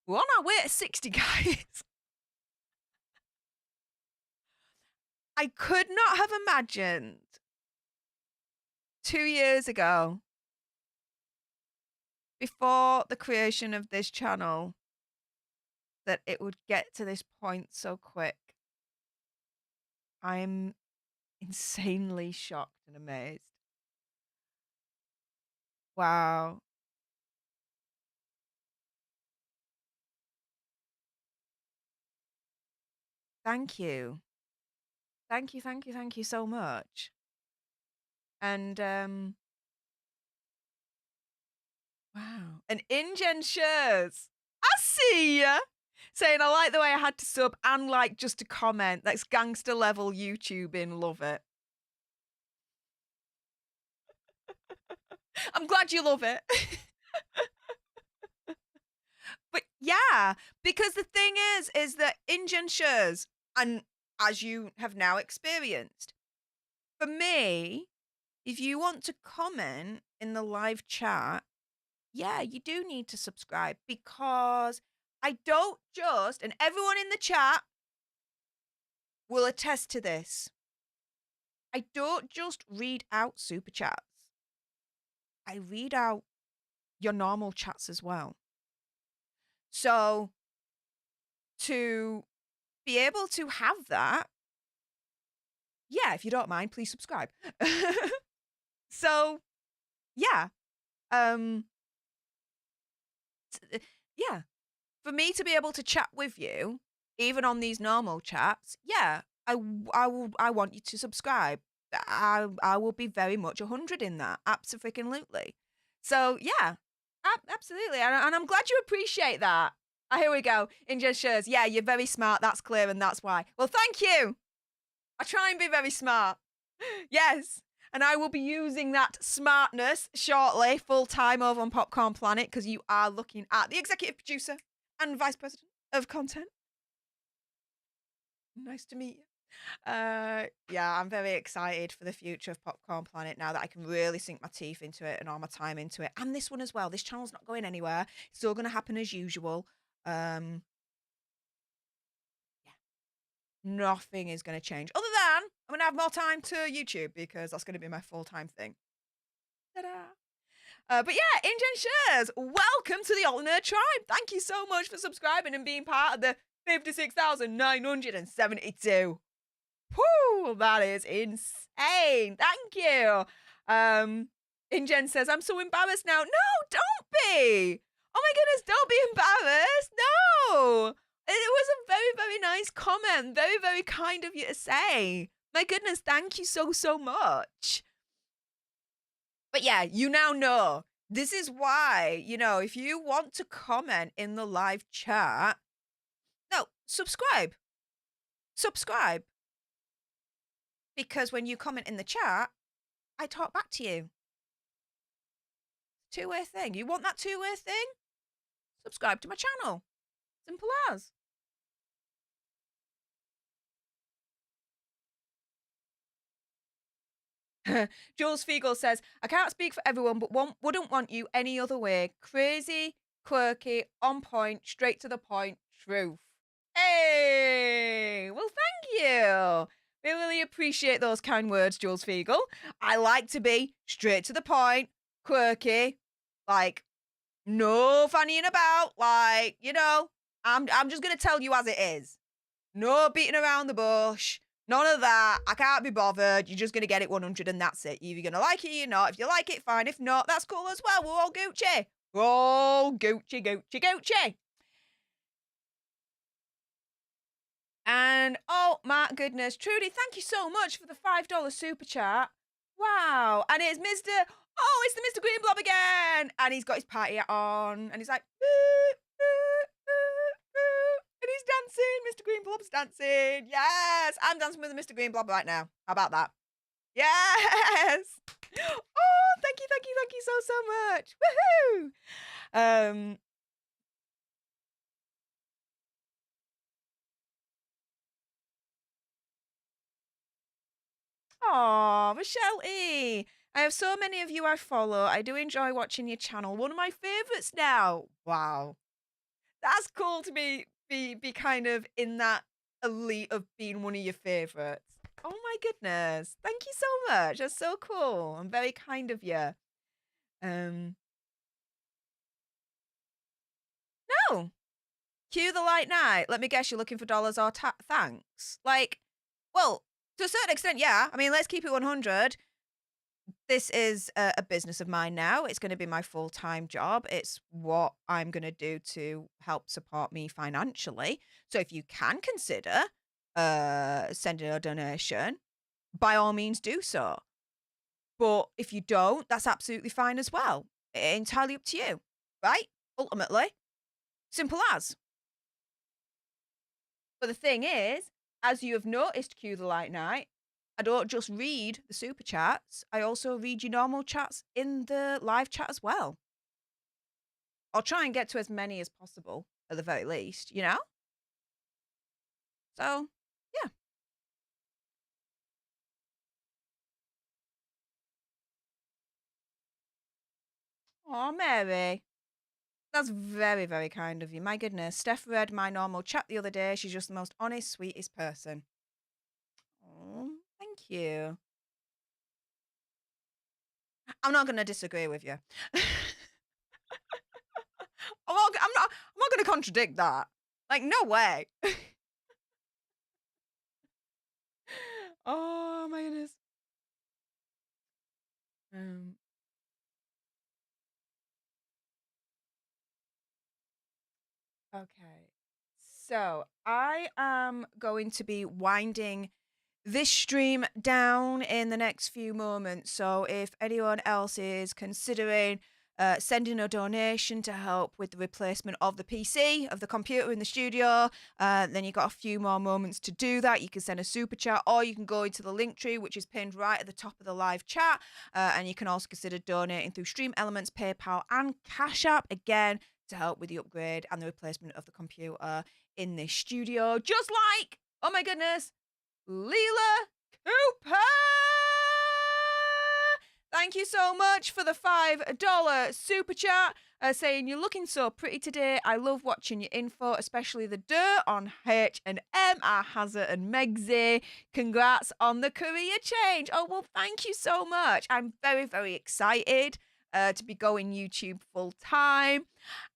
S1: We're on our way to 60, guys. I could not have imagined 2 years ago, before the creation of this channel, that it would get to this point so quick. I'm insanely shocked and amazed. Wow. Thank you. Thank you, thank you, thank you so much. And wow. And InGen shares. I see ya. Saying I like the way I had to sub and like just to comment. That's gangster level YouTubing. Love it. I'm glad you love it. But yeah, because the thing is that InGen shares, and as you have now experienced, for me, if you want to comment in the live chat, yeah, you do need to subscribe, because I don't just, and everyone in the chat will attest to this, I don't just read out super chats. I read out your normal chats as well. So to be able to have that, yeah, if you don't mind, please subscribe. So yeah, yeah, for me to be able to chat with you, even on these normal chats, yeah, I want you to subscribe. I will be very much 100 in that, absolutely. So yeah, absolutely, and I'm glad you appreciate that. Here we go. InGen shares, yeah, you're very smart. That's clear, and that's why. Well, thank you. I try and be very smart. Yes. And I will be using that smartness shortly, full time over on Popcorn Planet, because you are looking at the executive producer and vice president of content. Nice to meet you. Yeah, I'm very excited for the future of Popcorn Planet now that I can really sink my teeth into it and all my time into it. And this one as well. This channel's not going anywhere. It's still going to happen as usual. Yeah. Nothing is going to change. Other than I'm going to have more time to YouTube, because that's going to be my full-time thing. Ta-da! But yeah, InGen shares, welcome to the Alternate Tribe. Thank you so much for subscribing and being part of the 56,972. Whoo, that is insane. Thank you. InGen says, I'm so embarrassed now. No, don't be. Oh my goodness, don't be embarrassed. No. It was a very, very nice comment. Very, very kind of you to say. My goodness, thank you so, so much. But yeah, you now know. This is why, if you want to comment in the live chat, no, subscribe. subscribe. Because when you comment in the chat, I talk back to you. Two-way thing. You want that two-way thing? Subscribe to my channel. Simple as. Jules Fiegel says, I can't speak for everyone, but one wouldn't want you any other way. Crazy, quirky, on point, straight to the point, truth. Hey! Well, thank you. We really appreciate those kind words, Jules Fiegel. I like to be straight to the point, quirky, like, no fannying about, like, you know, I'm just going to tell you as it is. No beating around the bush. None of that. I can't be bothered. You're just going to get it 100 and that's it. You're going to like it or you're not. If you like it, fine. If not, that's cool as well. We're all Gucci. We're all Gucci, Gucci, Gucci. And, oh my goodness. Trudy, thank you so much for the $5 super chat. Wow. And it's Mr. Oh, it's the Mr. Green Blob again. And he's got his party hat on. And he's like, boo, boo, boo, boo. And he's dancing. Mr. Green Blob's dancing. Yes. I'm dancing with Mr. Green Blob right now. How about that? Yes. Oh, thank you so much. Woohoo. Oh, Michelle E. I have so many of you I follow. I do enjoy watching your channel. One of my favorites now. Wow. That's cool to be kind of in that elite of being one of your favorites. Oh my goodness. Thank you so much. That's so cool. I'm very kind of you. No. Cue the light night. Let me guess you're looking for dollars or thanks. Like, well, to a certain extent, yeah. I mean, let's keep it 100. This is a business of mine now. It's going to be my full-time job. It's what I'm going to do to help support me financially. So if you can consider sending a donation, by all means do so. But if you don't, that's absolutely fine as well. Entirely up to you, right? Ultimately. Simple as. But the thing is, as you have noticed, Cue the Light Night, I don't just read the super chats, I also read your normal chats in the live chat as well. I'll try and get to as many as possible, at the very least, you know? So, yeah. Aw, Mary. That's very, very kind of you. My goodness. Steph read my normal chat the other day. She's just the most honest, sweetest person. Oh, thank you. I'm not going to disagree with you. I'm not going to contradict that. Like, no way. Oh my goodness. Okay. So I am going to be winding this stream down in the next few moments. So if anyone else is considering sending a donation to help with the replacement of the PC, of the computer in the studio, then you've got a few more moments to do that. You can send a super chat or you can go into the link tree, which is pinned right at the top of the live chat. And you can also consider donating through Stream Elements, PayPal and Cash App, again, to help with the upgrade and the replacement of the computer in this studio. Just like, oh my goodness, Leela Cooper! Thank you so much for the $5 super chat, saying you're looking so pretty today. I love watching your info, especially the dirt on H&M, Hazard and Megzy. Congrats on the career change. Oh, well, thank you so much. I'm very, very excited to be going YouTube full time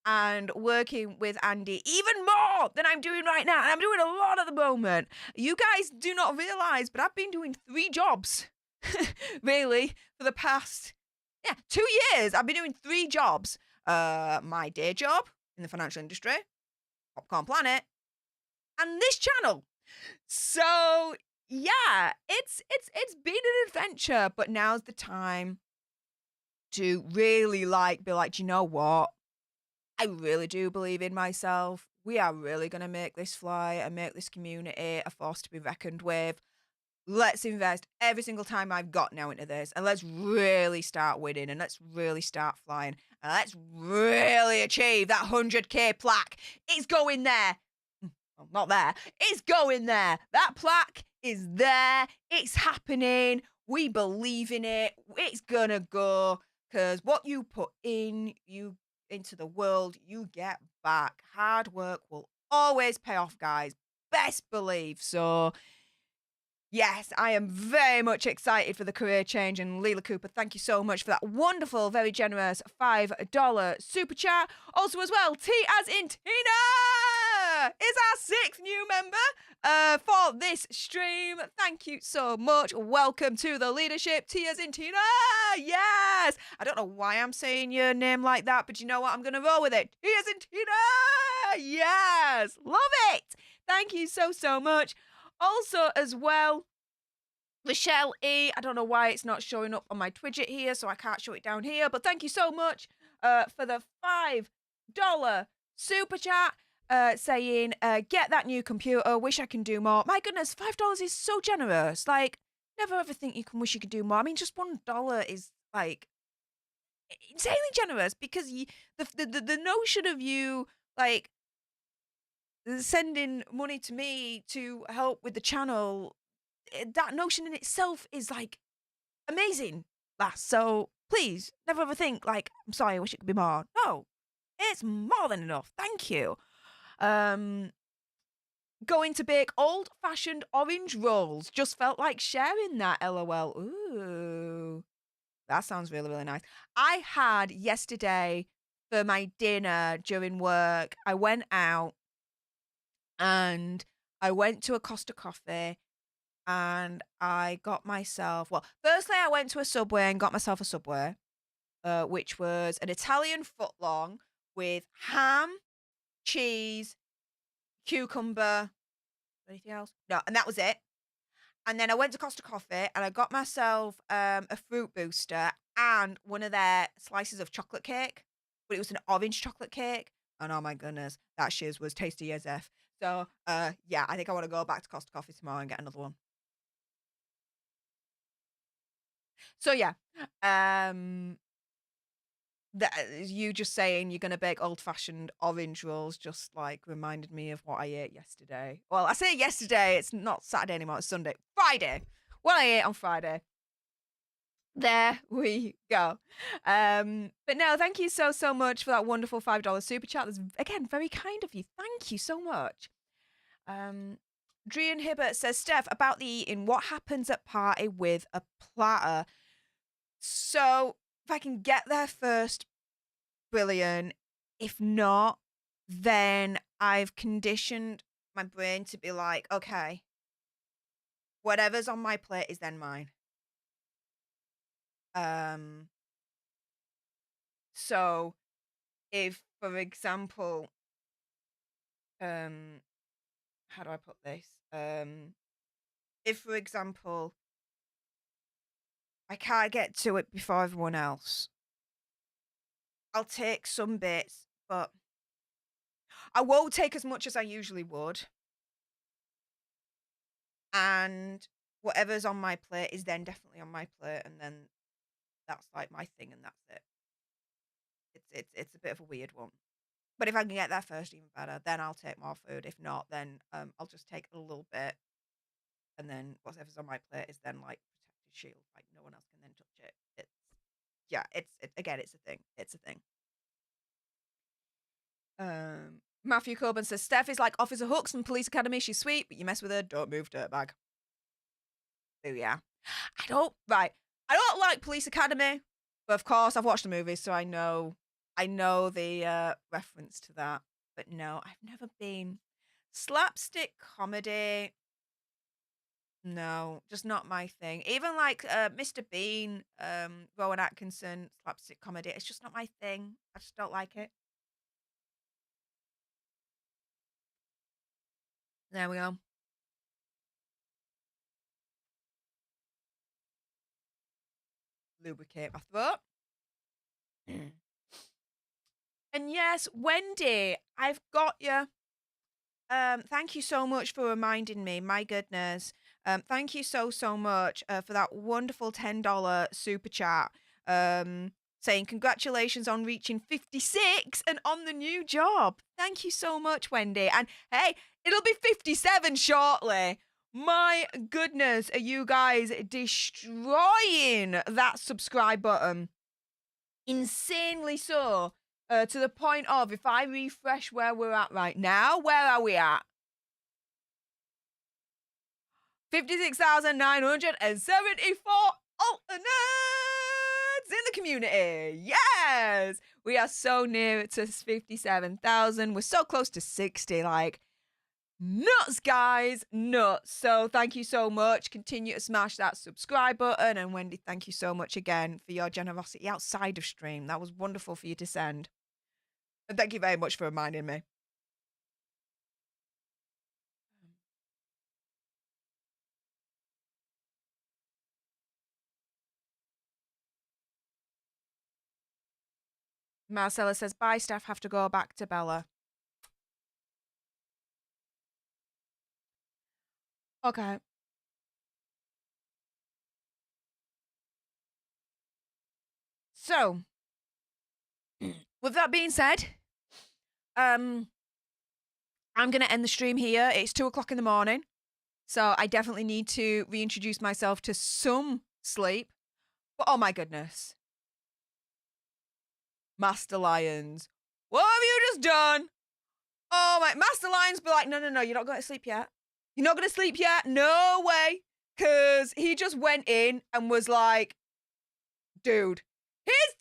S1: and working with Andy even more than I'm doing right now. And I'm doing a lot at the moment. You guys do not realize, but I've been doing 3 jobs, really, for the past 2 years. I've been doing 3 jobs. My day job in the financial industry, Popcorn Planet, and this channel. So yeah, it's been an adventure, but now's the time to really be like, do you know what? I really do believe in myself. We are really going to make this fly and make this community a force to be reckoned with. Let's invest every single time I've got now into this, and let's really start winning, and let's really start flying, and let's really achieve that 100K plaque. It's going there. Well, not there. It's going there. That plaque is there. It's happening. We believe in it. It's gonna go, because what you put into the world, you get back. Hard work will always pay off, guys. Best believe. So yes, I am very much excited for the career change. And Leela Cooper, thank you so much for that wonderful, very generous $5 super chat. Also, as well, T as in Tina is our 6th new member for this stream. Thank you so much. Welcome to the leadership, T as in Tina. Yes. I don't know why I'm saying your name like that, but you know what? I'm going to roll with it. T as in Tina. Yes. Love it. Thank you so, so much. Also, as well, Michelle E. I don't know why it's not showing up on my Twidget here, so I can't show it down here. But thank you so much for the $5 super chat saying, get that new computer. Wish I can do more. My goodness, $5 is so generous. Like, never ever think you can wish you could do more. I mean, just $1 is like insanely generous, because the notion of you like sending money to me to help with the channel, that notion in itself is like amazing, lass. So please never ever think like, I'm sorry, I wish it could be more. No, it's more than enough. Thank you. Going to bake old-fashioned orange rolls. Just felt like sharing that, LOL. Ooh, that sounds really, really nice. I had yesterday for my dinner during work, I went out and I went to a Costa Coffee and I got myself, well, firstly, I went to a Subway and got myself a Subway, which was an Italian footlong with ham, cheese, cucumber, anything else? No, and that was it. And then I went to Costa Coffee and I got myself a fruit booster and one of their slices of chocolate cake, but it was an orange chocolate cake. And oh my goodness, that shiz was tasty as F. So, yeah, I think I want to go back to Costa Coffee tomorrow and get another one. So yeah, that you just saying you're gonna bake old-fashioned orange rolls just like reminded me of what I ate yesterday. Well, I say yesterday, it's not Saturday anymore, it's Sunday. Friday. What I ate on Friday. There we go. But no, thank you so, so much for that wonderful $5 super chat. That's, again, very kind of you. Thank you so much. Drian Hibbert says, Steph, about the eating, what happens at party with a platter? So, if I can get there first, brilliant. If not, then I've conditioned my brain to be like, okay, whatever's on my plate is then mine. So if, for example, how do I put this? If, for example, I can't get to it before everyone else, I'll take some bits, but I won't take as much as I usually would. And whatever's on my plate is then definitely on my plate, and then that's like my thing, and that's it. It's a bit of a weird one. But if I can get there first, even better. Then I'll take more food. If not, then I'll just take a little bit, and then whatever's on my plate is then like protected shield. Like no one else can then touch it. It's yeah. Again, it's a thing. It's a thing. Matthew Coburn says Steph is like Officer Hooks from Police Academy. She's sweet, but you mess with her, don't move, dirtbag. Oh yeah. I don't like Police Academy, but of course I've watched the movies, so I know the reference to that. But no, I've never been slapstick comedy. No, just not my thing. Even like Mr. Bean, Rowan Atkinson, slapstick comedy, it's just not my thing. I just don't like it. There we go. Lubricate my throat. And yes, Wendy, I've got you. Thank you so much for reminding me. My goodness. Thank you so much for that wonderful $10 super chat. Saying congratulations on reaching 56 and on the new job. Thank you so much, Wendy. And hey, it'll be 57 shortly. My goodness, are you guys destroying that subscribe button? Insanely so. To the point of, if I refresh where we're at right now, where are we at? 56,974 alternates in the community. Yes! We are so near to 57,000. We're so close to 60. Like, nuts, guys. Nuts. So thank you so much. Continue to smash that subscribe button. And Wendy, thank you so much again for your generosity outside of stream. That was wonderful for you to send. And thank you very much for reminding me. Marcella says, bye, Steph. Have to go back to Bella. Okay. So, with that being said, I'm going to end the stream here. It's 2 o'clock in the morning. So I definitely need to reintroduce myself to some sleep. But oh my goodness. Master Lions. What have you just done? Oh my, Master Lions be like, no, you're not going to sleep yet. You're not going to sleep yet? No way. Because he just went in and was like, dude, here's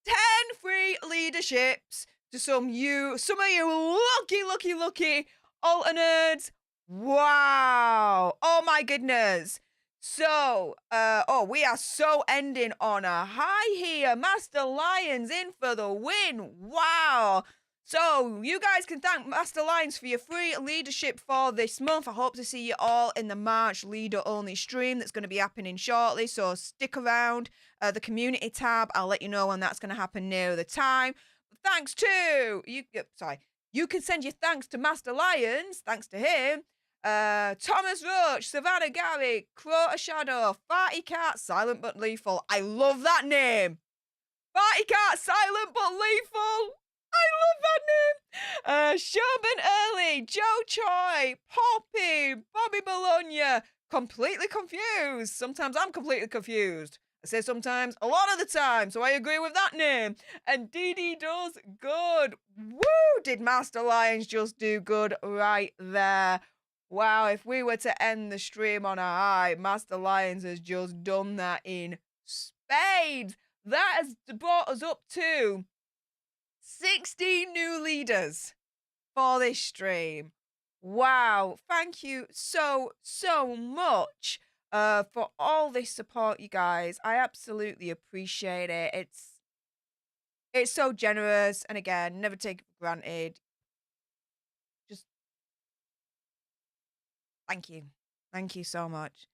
S1: 10 free leaderships to some of you lucky alternates. Wow. Oh my goodness. So, we are so ending on a high here. Master Lions in for the win. Wow. So, you guys can thank Master Lions for your free leadership for this month. I hope to see you all in the March leader-only stream that's going to be happening shortly. So, stick around. The community tab, I'll let you know when that's going to happen near the time. Thanks to... You can send your thanks to Master Lions. Thanks to him. Thomas Roach, Savannah Gary, Crota Shadow, Farty Cat, Silent but Lethal. I love that name. Farty Cat, Silent but Lethal. I love that name. Sherman Early, Joe Choi, Poppy, Bobby Bologna. Completely confused. Sometimes I'm completely confused. I say sometimes, a lot of the time, so I agree with that name. And DD does good. Woo! Did Master Lions just do good right there? Wow, if we were to end the stream on a high, Master Lions has just done that in spades. That has brought us up to 16 new leaders for this stream. Wow, thank you so much for all this support, you guys. I absolutely appreciate it. It's so generous, and again, never take it for granted. Just thank you. Thank you so much.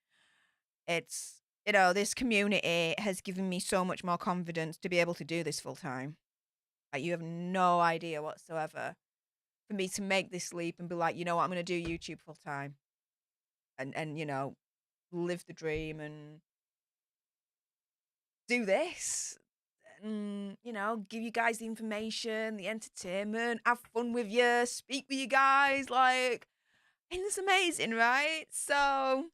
S1: It's, this community has given me so much more confidence to be able to do this full time. Like, you have no idea whatsoever. For me to make this leap and be like, you know what, I'm going to do YouTube full time. And live the dream and do this. And, give you guys the information, the entertainment, have fun with you, speak with you guys. Like, isn't this amazing, right? So,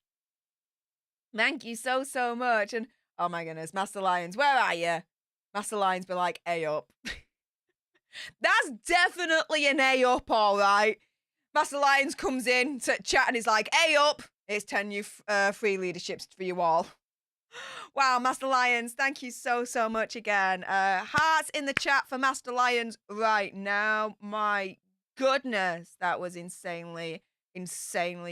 S1: thank you so much. And, oh my goodness, Master Lions, where are you? Master Lions be like, A up. That's definitely an A up, all right. Master Lions comes in to chat and is like, A up. It's 10 new free leaderships for you all. Wow, Master Lions, thank you so much again. Hearts in the chat for Master Lions right now. My goodness, that was insanely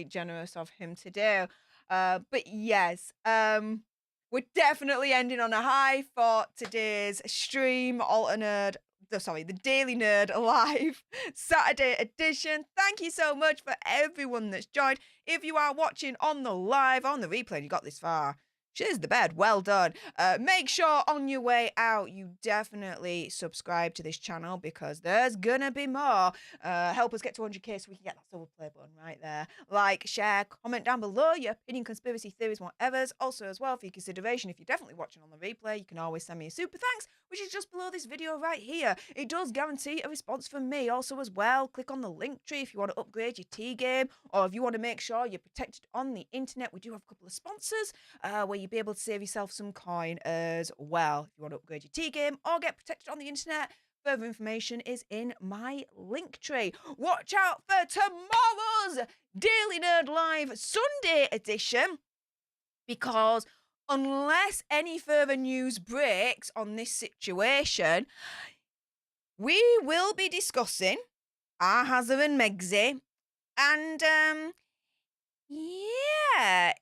S1: generous of him to do. But yes, we're definitely ending on a high for today's stream. The Daily Nerd Live Saturday edition. Thank you so much for everyone that's joined. If you are watching on the live, on the replay, and you got this far, Shiz the bed. Well done. Make sure on your way out you definitely subscribe to this channel because there's gonna be more. Help us get to 100k so we can get that silver play button right there. Like, share, comment down below your opinion, conspiracy theories, whatever's. Also, as well, for your consideration, if you're definitely watching on the replay, you can always send me a super thanks, which is just below this video right here. It does guarantee a response from me. Also, as well, click on the link tree if you want to upgrade your tea game or if you want to make sure you're protected on the internet. We do have a couple of sponsors where you'll be able to save yourself some coin as well. If you want to upgrade your tea game or get protected on the internet, further information is in my link tree. Watch out for tomorrow's Daily Nerd Live Sunday edition because unless any further news breaks on this situation, we will be discussing our Hazard and Megxie and yeah,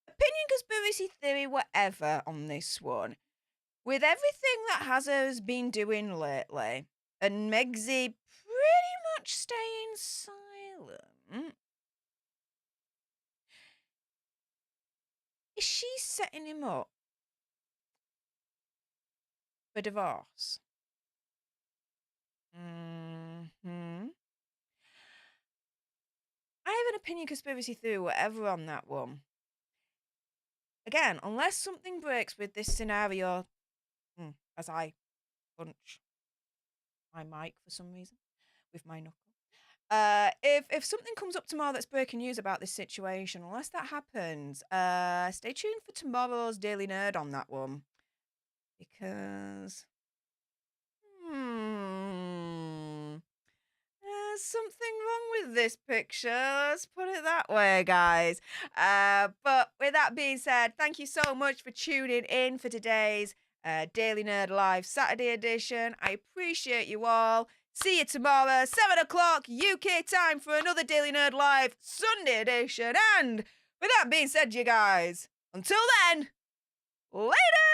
S1: opinion, conspiracy theory, whatever on this one. With everything that Hazard's been doing lately, and Megxie pretty much staying silent, is she setting him up for divorce? I have an opinion, conspiracy theory, whatever on that one. Again, unless something breaks with this scenario, as I punch my mic for some reason with my knuckle. If something comes up tomorrow that's breaking news about this situation, unless that happens, stay tuned for tomorrow's Daily Nerd on that one. Because there's something wrong with this picture. Let's put it that way, guys. But with that being said, thank you so much for tuning in for today's Daily Nerd Live Saturday edition. I appreciate you all. See you tomorrow, 7 o'clock UK time for another Daily Nerd Live Sunday edition. And with that being said, you guys, until then, later!